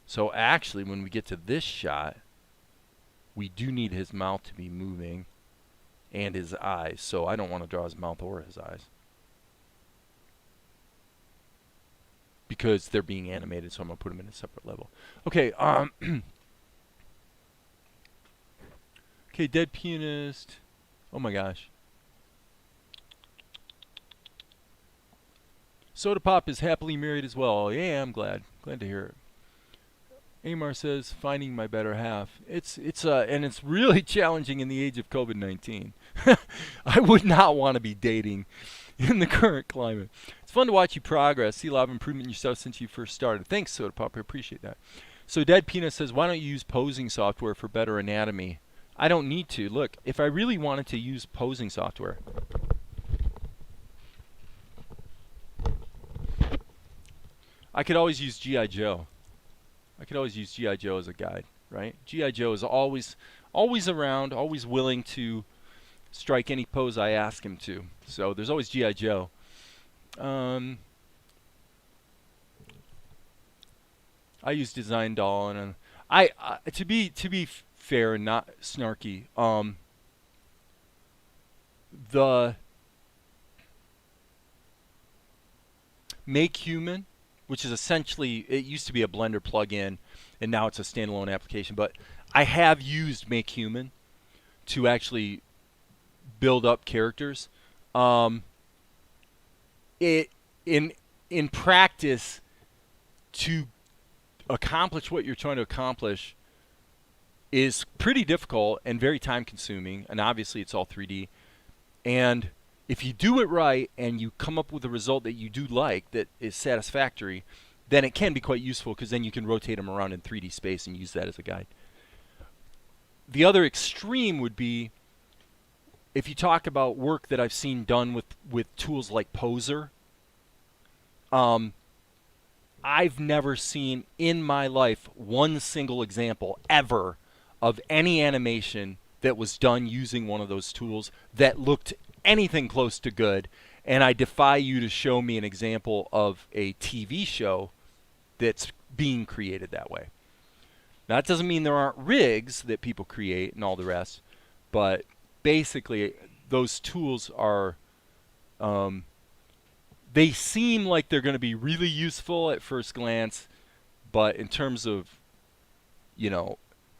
So actually, when we get to this shot, we do need his mouth to be moving and his eyes. So I don't want to draw his mouth or his eyes, because they're being animated, so I'm going to put them in a separate level. Okay, okay, dead pianist. Oh my gosh. Soda Pop is happily married as well. Yeah, I'm glad. Glad to hear it. Amar says, finding my better half. And it's really challenging in the age of COVID-19. I would not want to be dating in the current climate. It's fun to watch you progress. See a lot of improvement in yourself since you first started. Thanks, Soda Pop. I appreciate that. So Dead Peanut says, why don't you use posing software for better anatomy? I don't need to. Look, if I really wanted to use posing software, I could always use G.I. Joe. I could always use G.I. Joe as a guide, right? G.I. Joe is always around, always willing to strike any pose I ask him to. So there's always G.I. Joe. I use Design Doll, and to be fair and not snarky, the Make Human, which is essentially, it used to be a Blender plugin, and now it's a standalone application. But I have used Make Human to actually build up characters. In practice, to accomplish what you're trying to accomplish is pretty difficult and very time consuming, and obviously it's all 3D. And if you do it right and you come up with a result that you do like, that is satisfactory, then it can be quite useful, because then you can rotate them around in 3D space and use that as a guide. The other extreme would be if you talk about work that I've seen done with tools like Poser. I've never seen in my life one single example ever of any animation that was done using one of those tools that looked anything close to good. And I defy you to show me an example of a TV show that's being created that way. Now, that doesn't mean there aren't rigs that people create and all the rest, but basically those tools are, they seem like they're going to be really useful at first glance, but in terms of,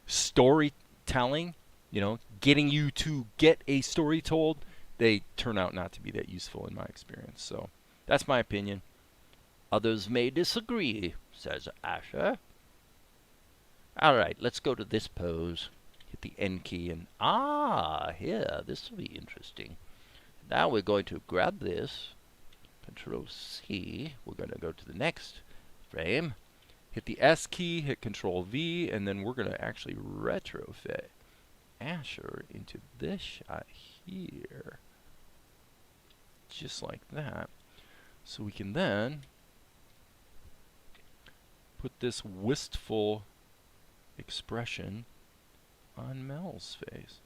storytelling, getting you to get a story told, they turn out not to be that useful in my experience. So that's my opinion. Others may disagree, says Asher. All right, let's go to this pose. Hit the N key and here, this will be interesting. Now we're going to grab this, Control C. We're going to go to the next frame. Hit the S key, hit Control V, and then we're going to actually retrofit Asher into this shot here. Just like that. So we can then put this wistful expression on Mel's face,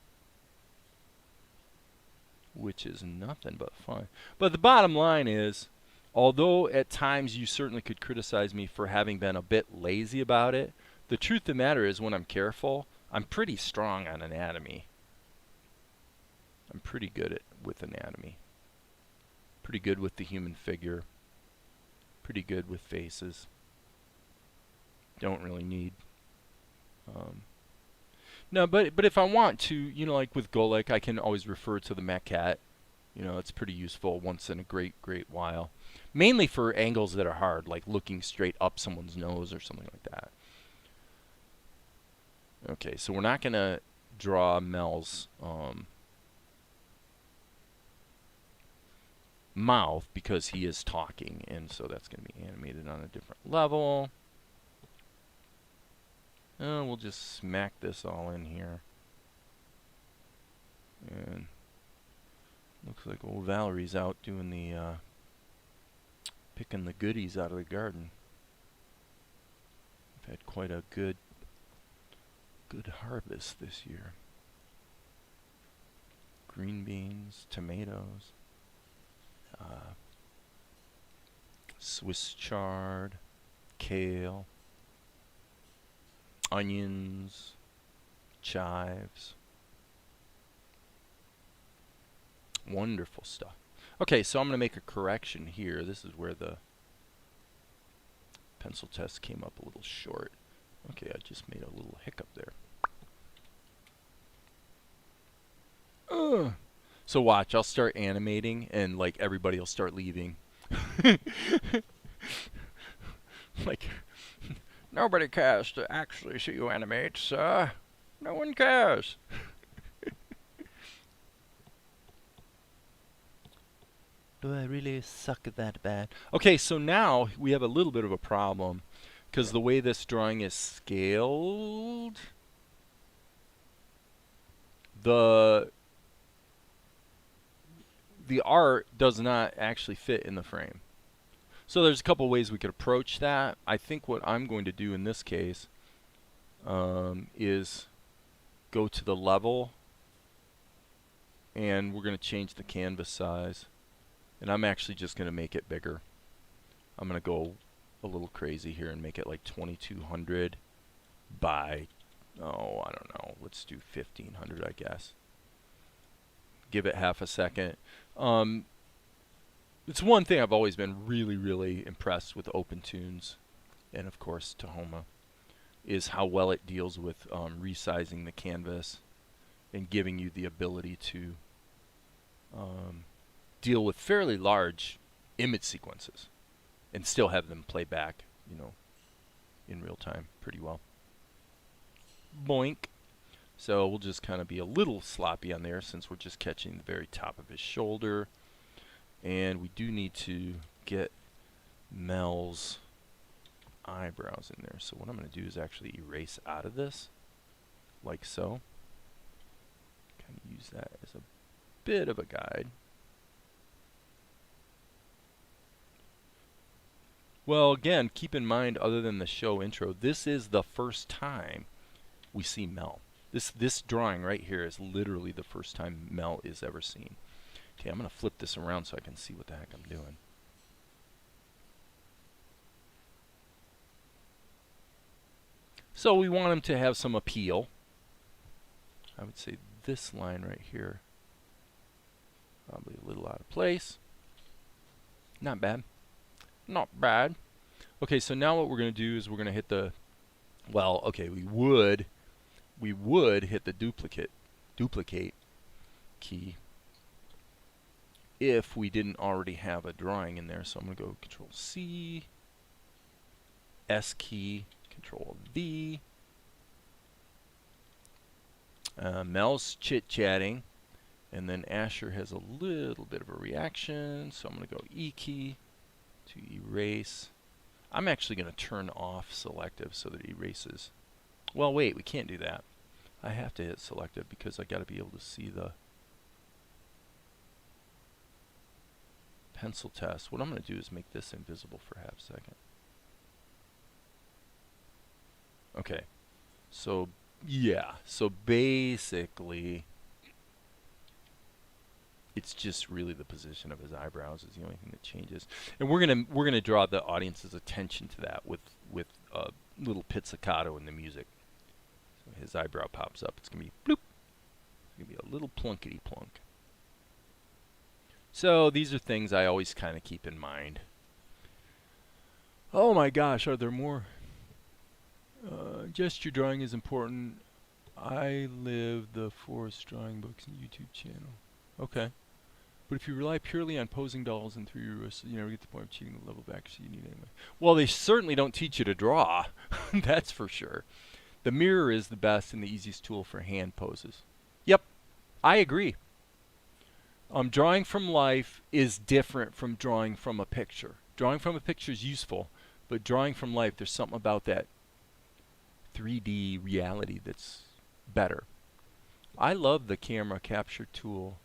which is nothing but fun. But the bottom line is, although at times you certainly could criticize me for having been a bit lazy about it, the truth of the matter is, when I'm careful, I'm pretty strong on anatomy. I'm pretty good with anatomy. Pretty good with the human figure. Pretty good with faces. Don't really need. No, but if I want to, like with Golek, I can always refer to the maquette. It's pretty useful once in a great while. Mainly for angles that are hard, like looking straight up someone's nose or something like that. Okay, so we're not going to draw Mel's mouth because he is talking, and so that's going to be animated on a different level. We'll just smack this all in here. And looks like old Valerie's out doing the picking the goodies out of the garden. We've had quite a good harvest this year. Green beans, tomatoes, Swiss chard, kale, onions, chives. Wonderful stuff. Okay, so I'm going to make a correction here. This is where the pencil test came up a little short. Okay, I just made a little hiccup there. So watch, I'll start animating and like everybody will start leaving. Like, nobody cares to actually see you animate, sir. No one cares. Do I really suck that bad? Okay, so now we have a little bit of a problem because the way this drawing is scaled, the art does not actually fit in the frame. So there's a couple ways we could approach that. I think what I'm going to do in this case is go to the level, and we're going to change the canvas size. And I'm actually just going to make it bigger. I'm going to go a little crazy here and make it like 2200 by, oh, I don't know, let's do 1500, I guess. Give it half a second. It's one thing I've always been really, really impressed with Opentoonz, and of course Tahoma, is how well it deals with resizing the canvas and giving you the ability to deal with fairly large image sequences and still have them play back, you know, in real time pretty well. Boink. So we'll just kind of be a little sloppy on there since we're just catching the very top of his shoulder. And we do need to get Mel's eyebrows in there. So what I'm going to do is actually erase out of this, like so. Kind of use that as a bit of a guide. Well, again, keep in mind, other than the show intro, this is the first time we see Mel. This drawing right here is literally the first time Mel is ever seen. Okay, I'm going to flip this around so I can see what the heck I'm doing. So we want him to have some appeal. I would say this line right here, probably a little out of place. Not bad. Not bad. Okay, so now what we're going to do is we're going to hit the, well, okay, we would hit the duplicate key if we didn't already have a drawing in there. So I'm going to go Control C, S key, Control V. Mel's chit-chatting, and then Asher has a little bit of a reaction, so I'm going to go E key to erase. I'm actually going to turn off selective so that it erases. Well, wait, we can't do that. I have to hit selective because I got to be able to see the pencil test. What I'm going to do is make this invisible for half a second. Okay, so yeah, so basically it's just really the position of his eyebrows is the only thing that changes, and we're gonna draw the audience's attention to that with little pizzicato in the music. So his eyebrow pops up. It's gonna be bloop. It's gonna be a little plunkety plunk. So these are things I always kind of keep in mind. Oh my gosh, are there more? Gesture drawing is important. I live the Forest Drawing Books and YouTube channel. Okay. But if you rely purely on posing dolls and through your wrist, you never get to the point of cheating the level back, so you need anyway. Well, they certainly don't teach you to draw. That's for sure. The mirror is the best and the easiest tool for hand poses. Yep, I agree. Drawing from life is different from drawing from a picture. Drawing from a picture is useful, but drawing from life, there's something about that 3D reality that's better. I love the camera capture tool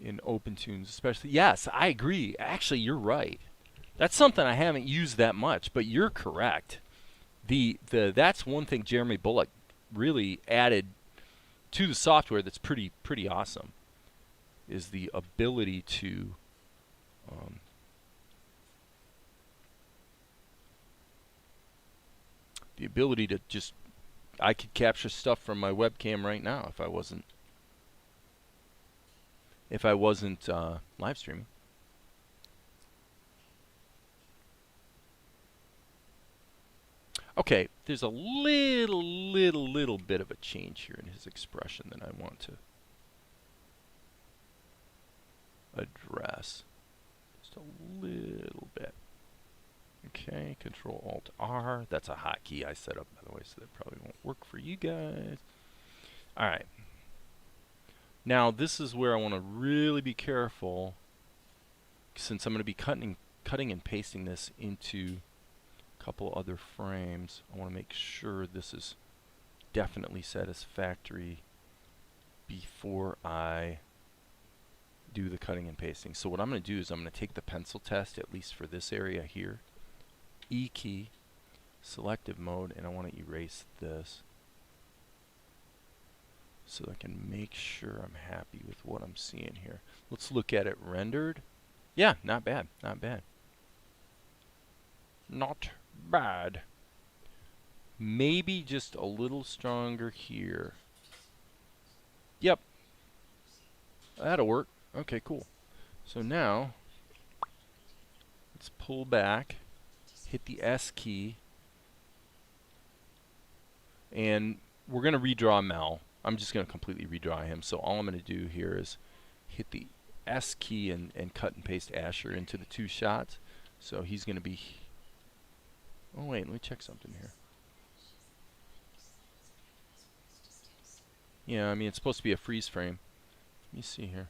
in Opentoonz, especially. Yes, I agree. Actually, you're right. That's something I haven't used that much, but you're correct. That's one thing Jeremy Bullock really added to the software that's pretty awesome, is the ability to the ability to just, I could capture stuff from my webcam right now if I wasn't live streaming. Okay, there's a little bit of a change here in his expression that I want to address. Just a little bit. Okay, Control-Alt-R. That's a hotkey I set up, by the way, so that probably won't work for you guys. All right. Now, this is where I want to really be careful, since I'm going to be cutting and pasting this into a couple other frames. I want to make sure this is definitely satisfactory before I do the cutting and pasting. So what I'm going to do is I'm going to take the pencil test, at least for this area here, E key, selective mode, and I want to erase this so I can make sure I'm happy with what I'm seeing here. Let's look at it rendered. Yeah, not bad, not bad. Not bad. Maybe just a little stronger here. Yep. That'll work. Okay, cool. So now, let's pull back, hit the S key, and we're going to redraw Mel. I'm just going to completely redraw him. So all I'm going to do here is hit the S key and cut and paste Asher into the two shots. So he's going to be... Oh, wait, let me check something here. Yeah, I mean, it's supposed to be a freeze frame. Let me see here.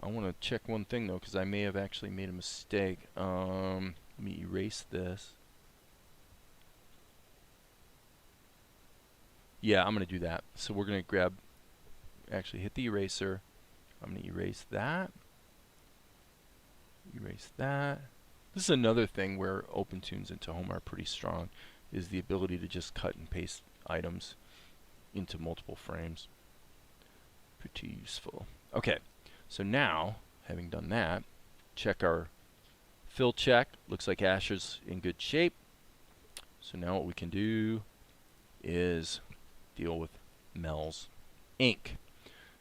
I want to check one thing, though, because I may have actually made a mistake. Let me erase this. Yeah, I'm going to do that. So we're going to grab, actually hit the eraser. I'm going to erase that. Erase that. This is another thing where Opentoonz and Tahoma are pretty strong, is the ability to just cut and paste items into multiple frames. Pretty useful. Okay, so now, having done that, check our fill check. Looks like Asher's in good shape. So now what we can do is deal with Mel's ink.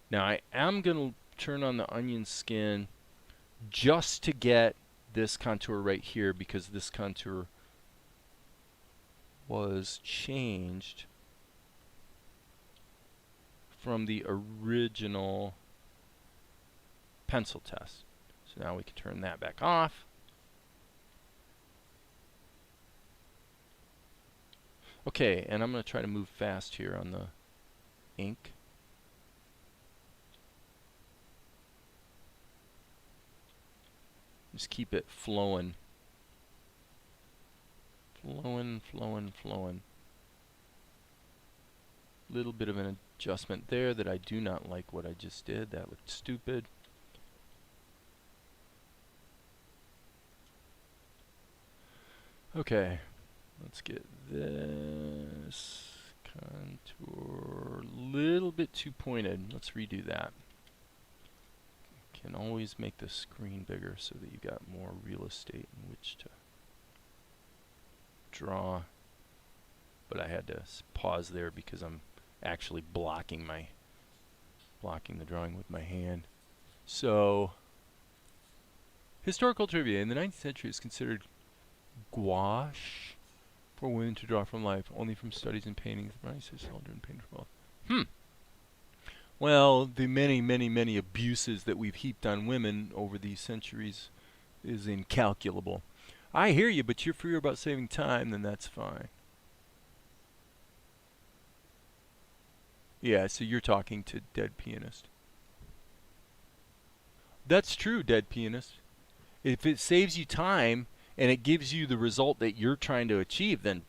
Now I am going to turn on the onion skin just to get this contour right here, because this contour was changed from the original pencil test. So now we can turn that back off. Okay, and I'm going to try to move fast here on the ink. Just keep it flowing. Flowing, flowing, flowing. Little bit of an adjustment there that I do not like what I just did. That looked stupid. Okay, let's get this contour a little bit too pointed. Let's redo that. Can always make the screen bigger so that you got more real estate in which to draw. But I had to pause there because I'm actually blocking the drawing with my hand. So, historical trivia. In the 19th century, it's considered gouache for women to draw from life, only from studies and paintings. Resize the Canvas. Well, the many abuses that we've heaped on women over these centuries is incalculable. I hear you, but you're free about saving time, then that's fine. Yeah, so you're talking to Dead Pianist. That's true, Dead Pianist. If it saves you time and it gives you the result that you're trying to achieve, then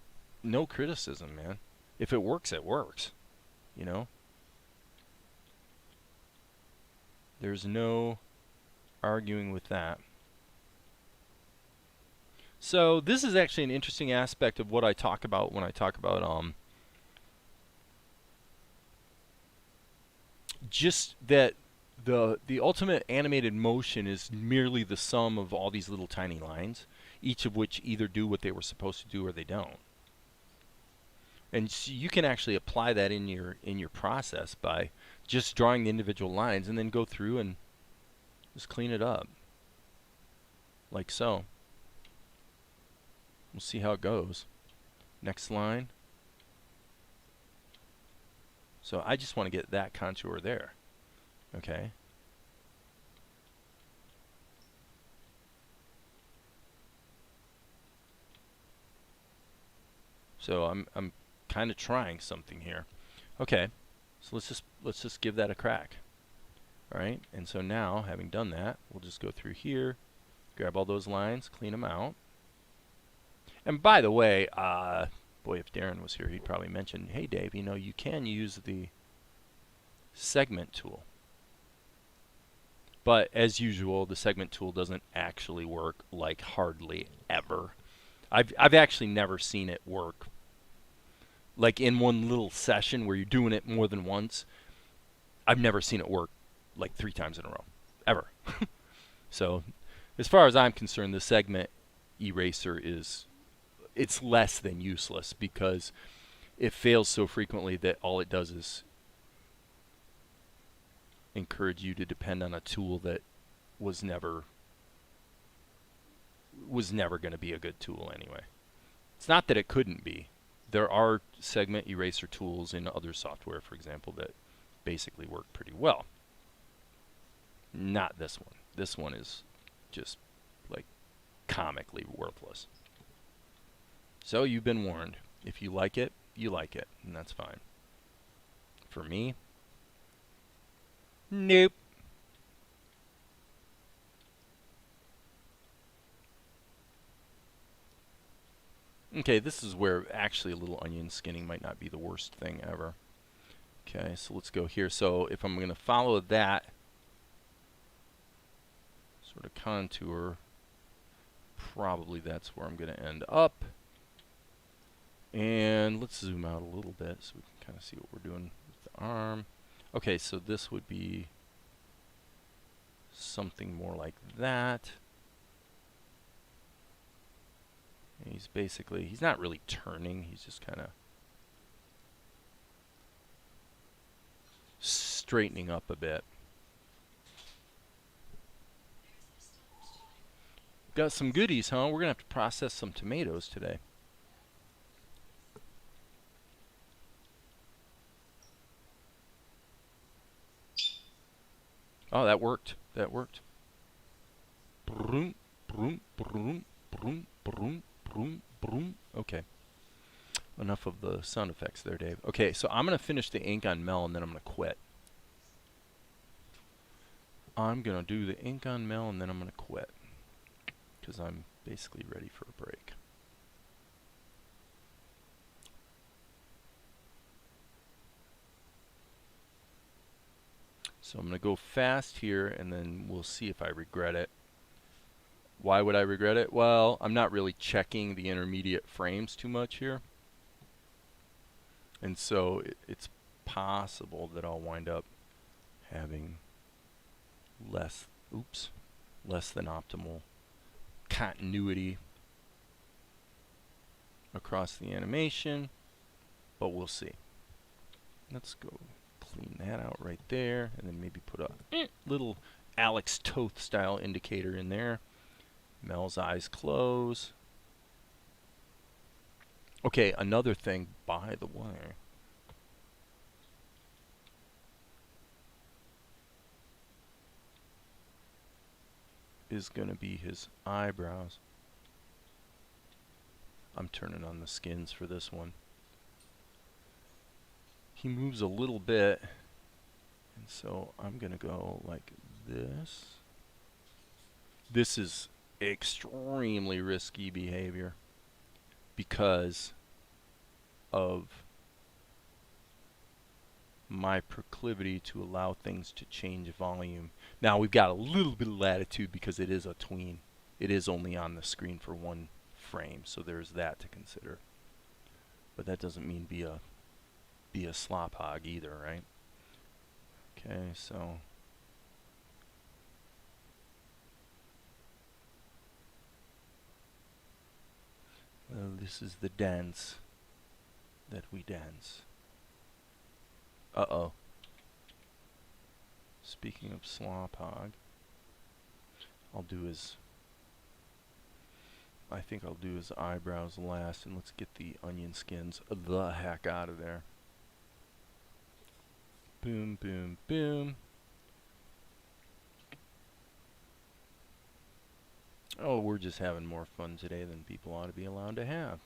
no criticism, man. If it works, it works. You know? There's no arguing with that. So this is actually an interesting aspect of what I talk about when I talk about just that the ultimate animated motion is merely the sum of all these little tiny lines, each of which either do what they were supposed to do or they don't. And you can actually apply that in your process by just drawing the individual lines and then go through and just clean it up. Like so. We'll see how it goes. Next line. So I just want to get that contour there. Okay. So I'm kind of trying something here. Okay. So let's just give that a crack. All right. And so now, having done that, we'll just go through here, grab all those lines, clean them out. And by the way, boy, if Darren was here, he'd probably mention, hey, Dave, you know, you can use the segment tool. But as usual, the segment tool doesn't actually work, like, hardly ever. I've actually never seen it work like in one little session where you're doing it more than once. I've never seen it work like 3 times in a row, ever. So as far as I'm concerned, the segment eraser it's less than useless because it fails so frequently that all it does is encourage you to depend on a tool that was never going to be a good tool anyway. It's not that it couldn't be. There are segment eraser tools in other software, for example, that basically work pretty well. Not this one. This one is just like comically worthless. So you've been warned. If you like it, you like it, and that's fine. For me, nope. Okay, this is where actually a little onion skinning might not be the worst thing ever. Okay, so let's go here. So if I'm going to follow that sort of contour, probably that's where I'm going to end up. And let's zoom out a little bit so we can kind of see what we're doing with the arm. Okay, so this would be something more like that. And he's not really turning, he's just kind of straightening up a bit. Got some goodies, huh? We're going to have to process some tomatoes today. Oh, that worked. That worked. Broom, broom, broom, broom, broom, broom, broom. Okay. Enough of the sound effects there, Dave. Okay, so I'm going to finish the ink on Mel, and then I'm going to quit. I'm going to do the ink on Mel, and then I'm going to quit. Because I'm basically ready for a break. So I'm going to go fast here, and then we'll see if I regret it. Why would I regret it? Well, I'm not really checking the intermediate frames too much here. And so it's possible that I'll wind up having less than optimal continuity across the animation, but we'll see. Let's go clean that out right there, and then maybe put a little Alex Toth style indicator in there. Mel's eyes close. Okay, another thing, by the way. Is going to be his eyebrows. I'm turning on the skins for this one. He moves a little bit, and so I'm going to go like this. This is extremely risky behavior because of my proclivity to allow things to change volume. Now we've got a little bit of latitude because it is a tween. It is only on the screen for one frame, so there's that to consider. But that doesn't mean be a slop hog either, right? Okay, so well, this is the dance that we dance. Uh-oh. Speaking of Slowpog, I think I'll do his eyebrows last, and let's get the onion skins the heck out of there. Boom, boom, boom. Oh, we're just having more fun today than people ought to be allowed to have.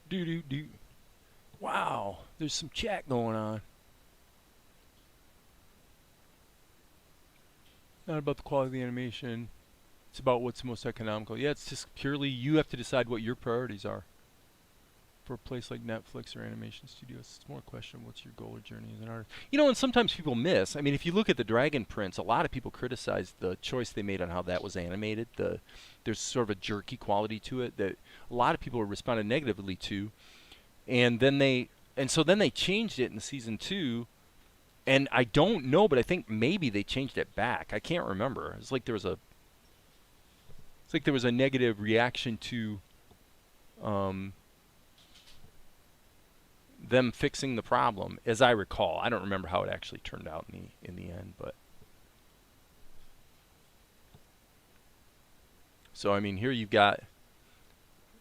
Do. Wow, there's some chat going on. Not about the quality of the animation. It's about what's most economical. Yeah, it's just purely you have to decide what your priorities are. For a place like Netflix or animation studios, it's more a question of what's your goal or journey as an artist. You know, and sometimes people miss. I mean, if you look at the Dragon Prince, a lot of people criticize the choice they made on how that was animated. There's sort of a jerky quality to it that a lot of people responded negatively to. And so then they changed it in season 2. And I don't know, but I think maybe they changed it back. I can't remember. It's like there was a negative reaction to them fixing the problem, as I recall. I don't remember how it actually turned out in the end, but so I mean, here you've got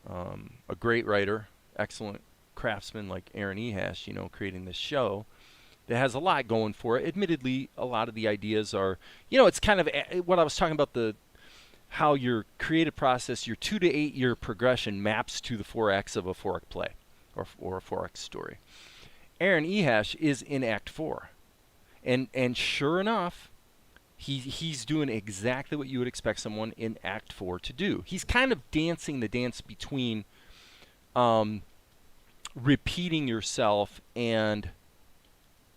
a great writer, excellent craftsman like Aaron Ehash, you know, creating this show that has a lot going for it. Admittedly, a lot of the ideas are, you know, it's kind of what I was talking about, how your creative process, your 2 to 8 year progression maps to the 4 acts of a 4-act play or a 4-act story. Aaron Ehash is in Act 4. And sure enough, he's doing exactly what you would expect someone in Act 4 to do. He's kind of dancing the dance between repeating yourself and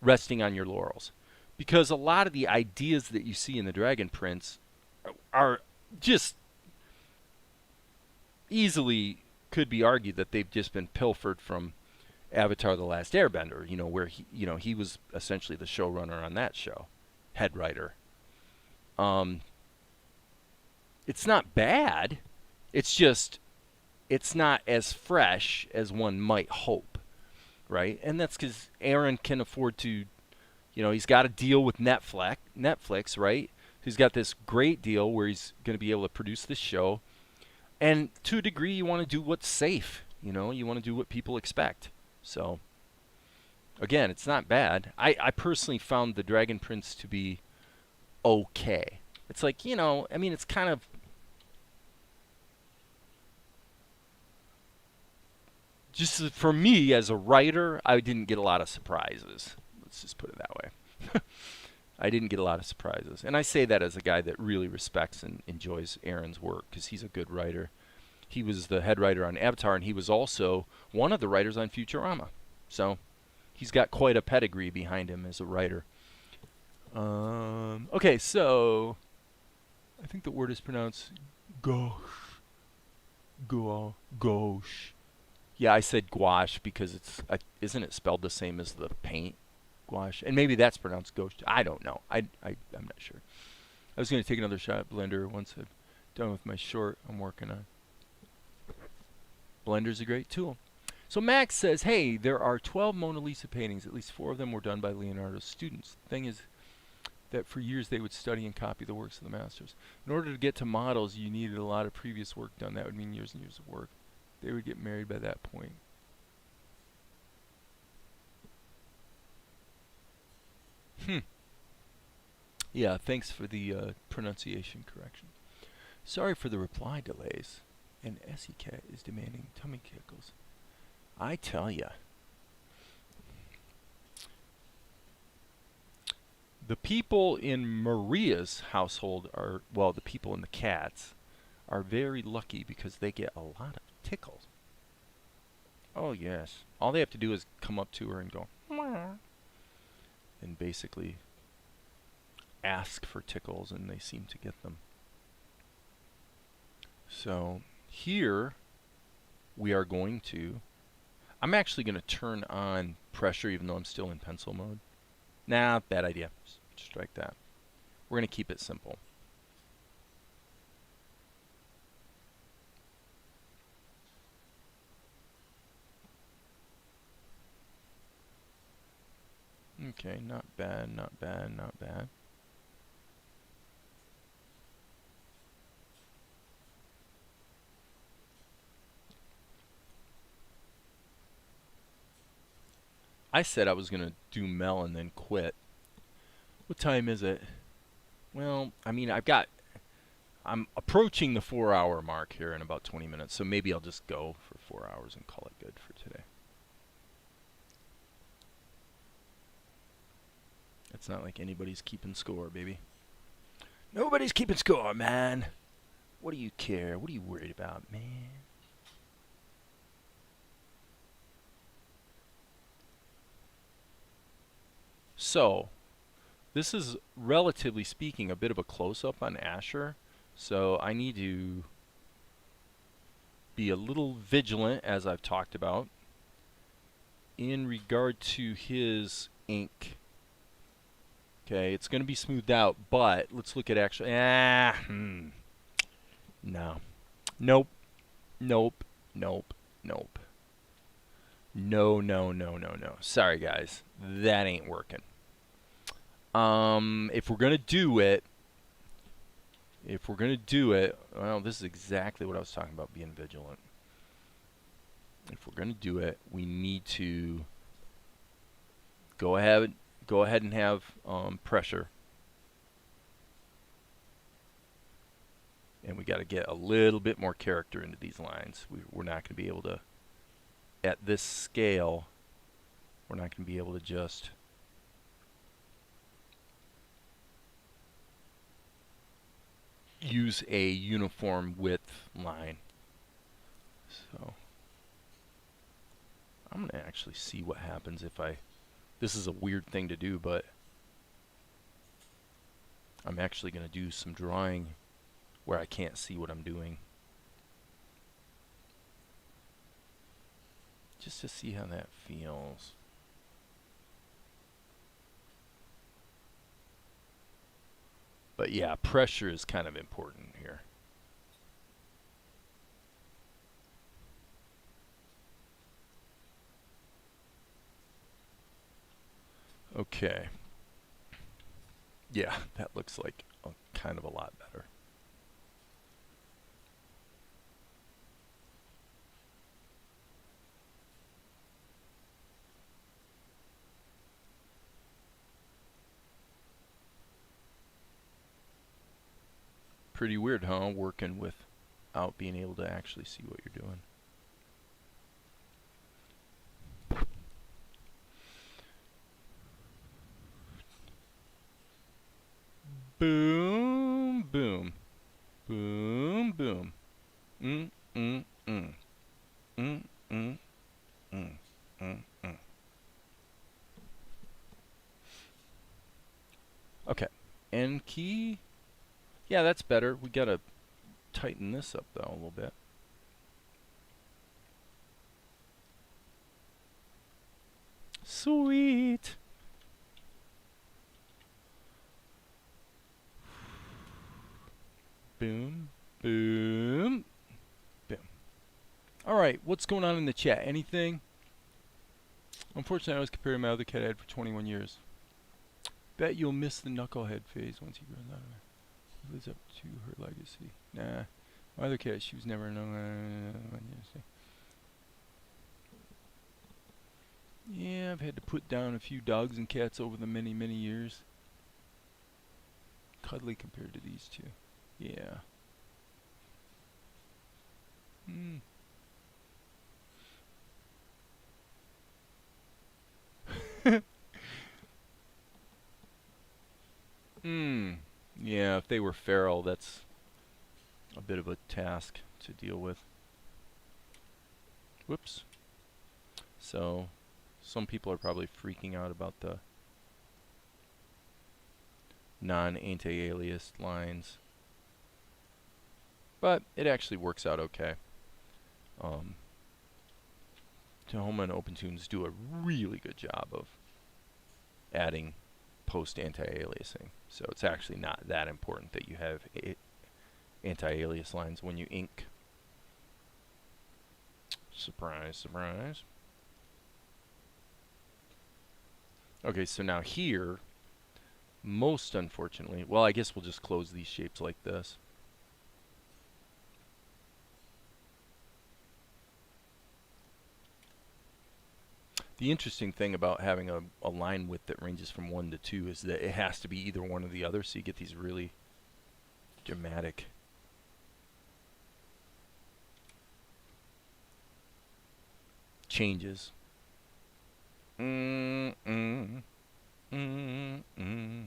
resting on your laurels, because a lot of the ideas that you see in the Dragon Prince are just easily could be argued that they've just been pilfered from Avatar: The Last Airbender, you know, where he was essentially the showrunner on that show, head writer. It's not bad. It's just it's not as fresh as one might hope. Right? And that's because Aaron can afford to, you know, he's got a deal with Netflix, right? He's got this great deal where he's going to be able to produce this show. And to a degree, you want to do what's safe. You know, you want to do what people expect. So, again, it's not bad. I personally found the Dragon Prince to be okay. It's like, you know, I mean, it's kind of, just for me as a writer, I didn't get a lot of surprises. Let's just put it that way. I didn't get a lot of surprises. And I say that as a guy that really respects and enjoys Aaron's work, because he's a good writer. He was the head writer on Avatar, and he was also one of the writers on Futurama. So he's got quite a pedigree behind him as a writer. Okay, so I think the word is pronounced gouache. Gouache. Yeah, I said gouache because it's isn't it spelled the same as the paint? Gouache. And maybe that's pronounced gouache. I don't know. I'm not sure. I was going to take another shot at Blender once I'm done with my short I'm working on. Blender's a great tool. So Max says, hey, there are 12 Mona Lisa paintings. At least 4 of them were done by Leonardo's students. The thing is that for years they would study and copy the works of the masters. In order to get to models, you needed a lot of previous work done. That would mean years and years of work. They would get married by that point. Yeah, thanks for the pronunciation correction. Sorry for the reply delays. And Essie Cat is demanding tummy tickles. I tell ya. The people in Maria's household are, well, the people in the cats are very lucky because they get a lot of tickles. Oh, yes. All they have to do is come up to her and go, Mwah, and basically ask for tickles, and they seem to get them. So here we are going to, I'm actually going to turn on pressure even though I'm still in pencil mode. Nah, bad idea. Strike that. We're going to keep it simple. Okay, not bad, not bad, not bad. I said I was going to do Mel and then quit. What time is it? Well, I mean, I'm approaching the 4-hour mark here in about 20 minutes, so maybe I'll just go for 4 hours and call it good for today. It's not like anybody's keeping score, baby. Nobody's keeping score, man. What do you care? What are you worried about, man? So, this is, relatively speaking, a bit of a close-up on Asher. So I need to be a little vigilant, as I've talked about, in regard to his ink. Okay, it's going to be smoothed out, but let's look at actually. No. Nope. Nope. Nope. Nope. No, no, no, no, no. Sorry, guys. That ain't working. If we're going to do it, well, this is exactly what I was talking about, being vigilant. If we're going to do it, we need to go ahead and have pressure. And we got to get a little bit more character into these lines. We're not going to be able to, at this scale, we're not going to be able to just use a uniform width line. So I'm going to actually see what happens if this is a weird thing to do, but I'm actually going to do some drawing where I can't see what I'm doing, just to see how that feels. But yeah, pressure is kind of important here. Okay. Yeah, that looks like kind of a lot better. Pretty weird, huh? Working without being able to actually see what you're doing. Boom, boom. Boom, boom. Mm, mm, mm. Mm, mm, mm. Mm, mm. Okay. N key. Yeah, that's better. We gotta tighten this up though a little bit. Sweet. Boom, boom, boom. All right, what's going on in the chat? Anything? Unfortunately, I was comparing my other cat I had for 21 years. Bet you'll miss the knucklehead phase once he grows out of it. He lives up to her legacy. Nah, my other cat, she was never Yeah, I've had to put down a few dogs and cats over the many, many years. Cuddly compared to these two. Yeah. Yeah, if they were feral, that's a bit of a task to deal with. Whoops. So, some people are probably freaking out about the non-anti-aliased lines, but it actually works out okay. Tahoma and Opentoonz do a really good job of adding post anti-aliasing, so it's actually not that important that you have anti-alias lines when you ink. Surprise, surprise. Okay, so now here, most unfortunately, well, I guess we'll just close these shapes like this. The interesting thing about having a line width that ranges from 1 to 2 is that it has to be either one or the other, so you get these really dramatic changes. Mm, mm, mm, mm,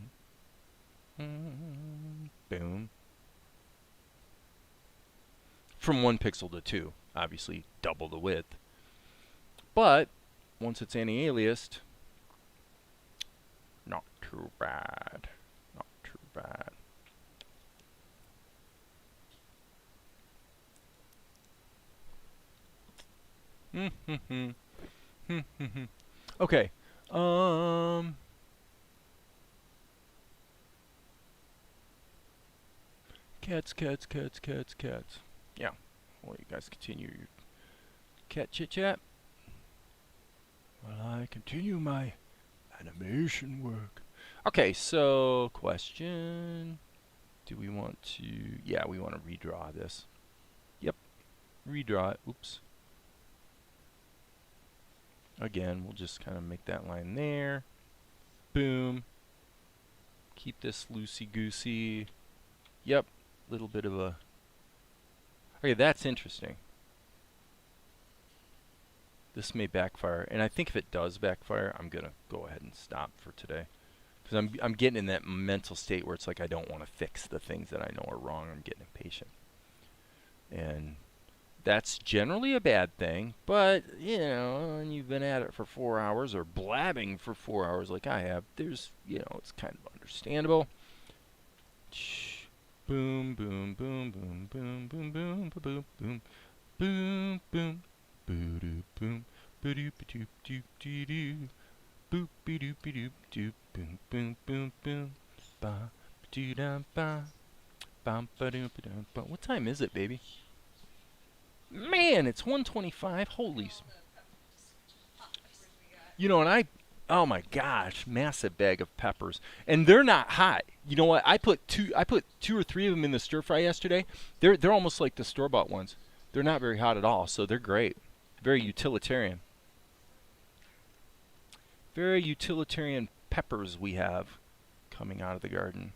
boom. From 1 pixel to 2, obviously double the width. But once it's anti-aliased, not too bad. Not too bad. Okay. Cats. Yeah. Well, you guys continue your cat chit chat while I continue my animation work. Okay, so question. Do we want to... Yeah, we want to redraw this. Yep. Redraw it. Oops. Again, we'll just kind of make that line there. Boom. Keep this loosey-goosey. Yep. Little bit of a... Okay, that's interesting. This may backfire. And I think if it does backfire, I'm going to go ahead and stop for today. Because I'm getting in that mental state where it's like I don't want to fix the things that I know are wrong. I'm getting impatient. And that's generally a bad thing. But, you know, when you've been at it for 4 hours or blabbing for 4 hours like I have, there's, you know, it's kind of understandable. Boom, boom, boom, boom, boom, boom, boom, boom, boom, boom, boom, boo doo boom, boo doo doo doo doo doo, boop be doo be doo, boom, boom, boom, boom, ba doo da ba, bum ba doo ba dum ba. What time is it, baby? Man, it's 1:25. Holy. You know, and oh my gosh, massive bag of peppers, and they're not hot. You know what? I put two or three of them in the stir fry yesterday. They're almost like the store bought ones. They're not very hot at all, so they're great. Very utilitarian. Very utilitarian peppers we have coming out of the garden.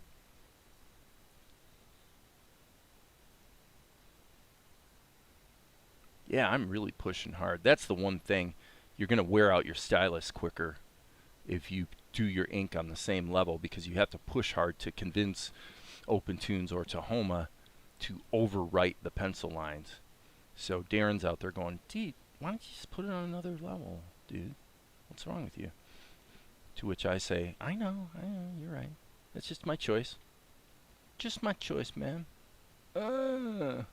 Yeah, I'm really pushing hard. That's the one thing. You're going to wear out your stylus quicker if you do your ink on the same level, because you have to push hard to convince Opentoonz or Tahoma to overwrite the pencil lines. So Darren's out there going, "Dude, why don't you just put it on another level, dude? What's wrong with you?" To which I say, I know, you're right. That's just my choice. Just my choice, man. Uh-huh.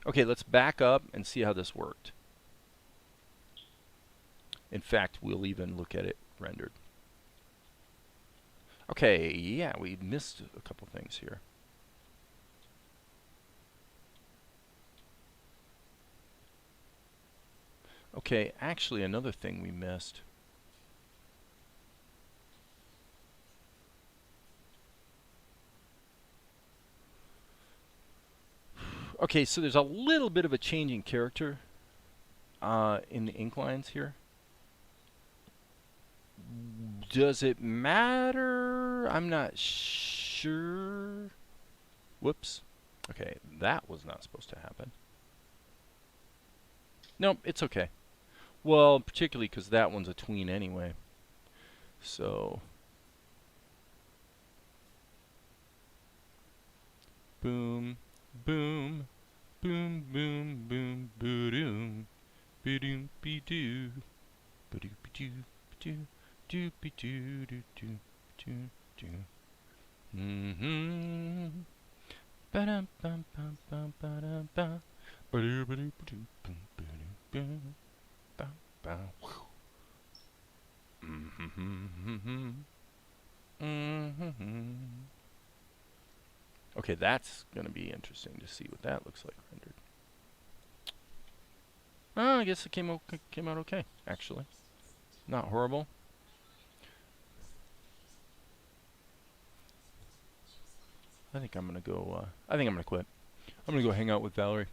Okay, let's back up and see how this worked. In fact, we'll even look at it rendered. Okay, yeah, we missed a couple things here. Okay, actually another thing we missed. Okay, so there's a little bit of a change in character in the ink lines here. Does it matter? I'm not sure. Whoops. Okay, that was not supposed to happen. Nope, it's okay. Well, particularly because that one's a tween anyway. So, boom, boom, boom, boom, boom, boo-doom, be-doom, be-doo, be-doo, be-doo, be-doo, doo, be-doo, doo, doo, doo, doo. Mm-hmm. Ba-dum, bum, bum, bum, ba-dum, bum. Ba-doo, ba-doo, ba-doo, bum, ba-doo, bum, bum, bum. Mm-hmm. Mm-hmm. Okay, that's going to be interesting to see what that looks like rendered. I guess it came out okay, actually. Not horrible. I think I'm going to go, I think I'm going to quit. I'm going to go hang out with Valerie.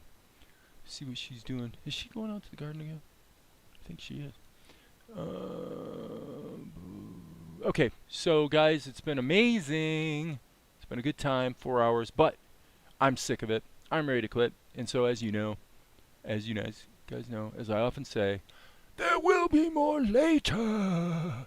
See what she's doing. Is she going out to the garden again? I think she is. Okay, so guys, it's been amazing. It's been a good time, 4 hours, but I'm sick of it. I'm ready to quit. And so, as you guys know, as I often say, there will be more later.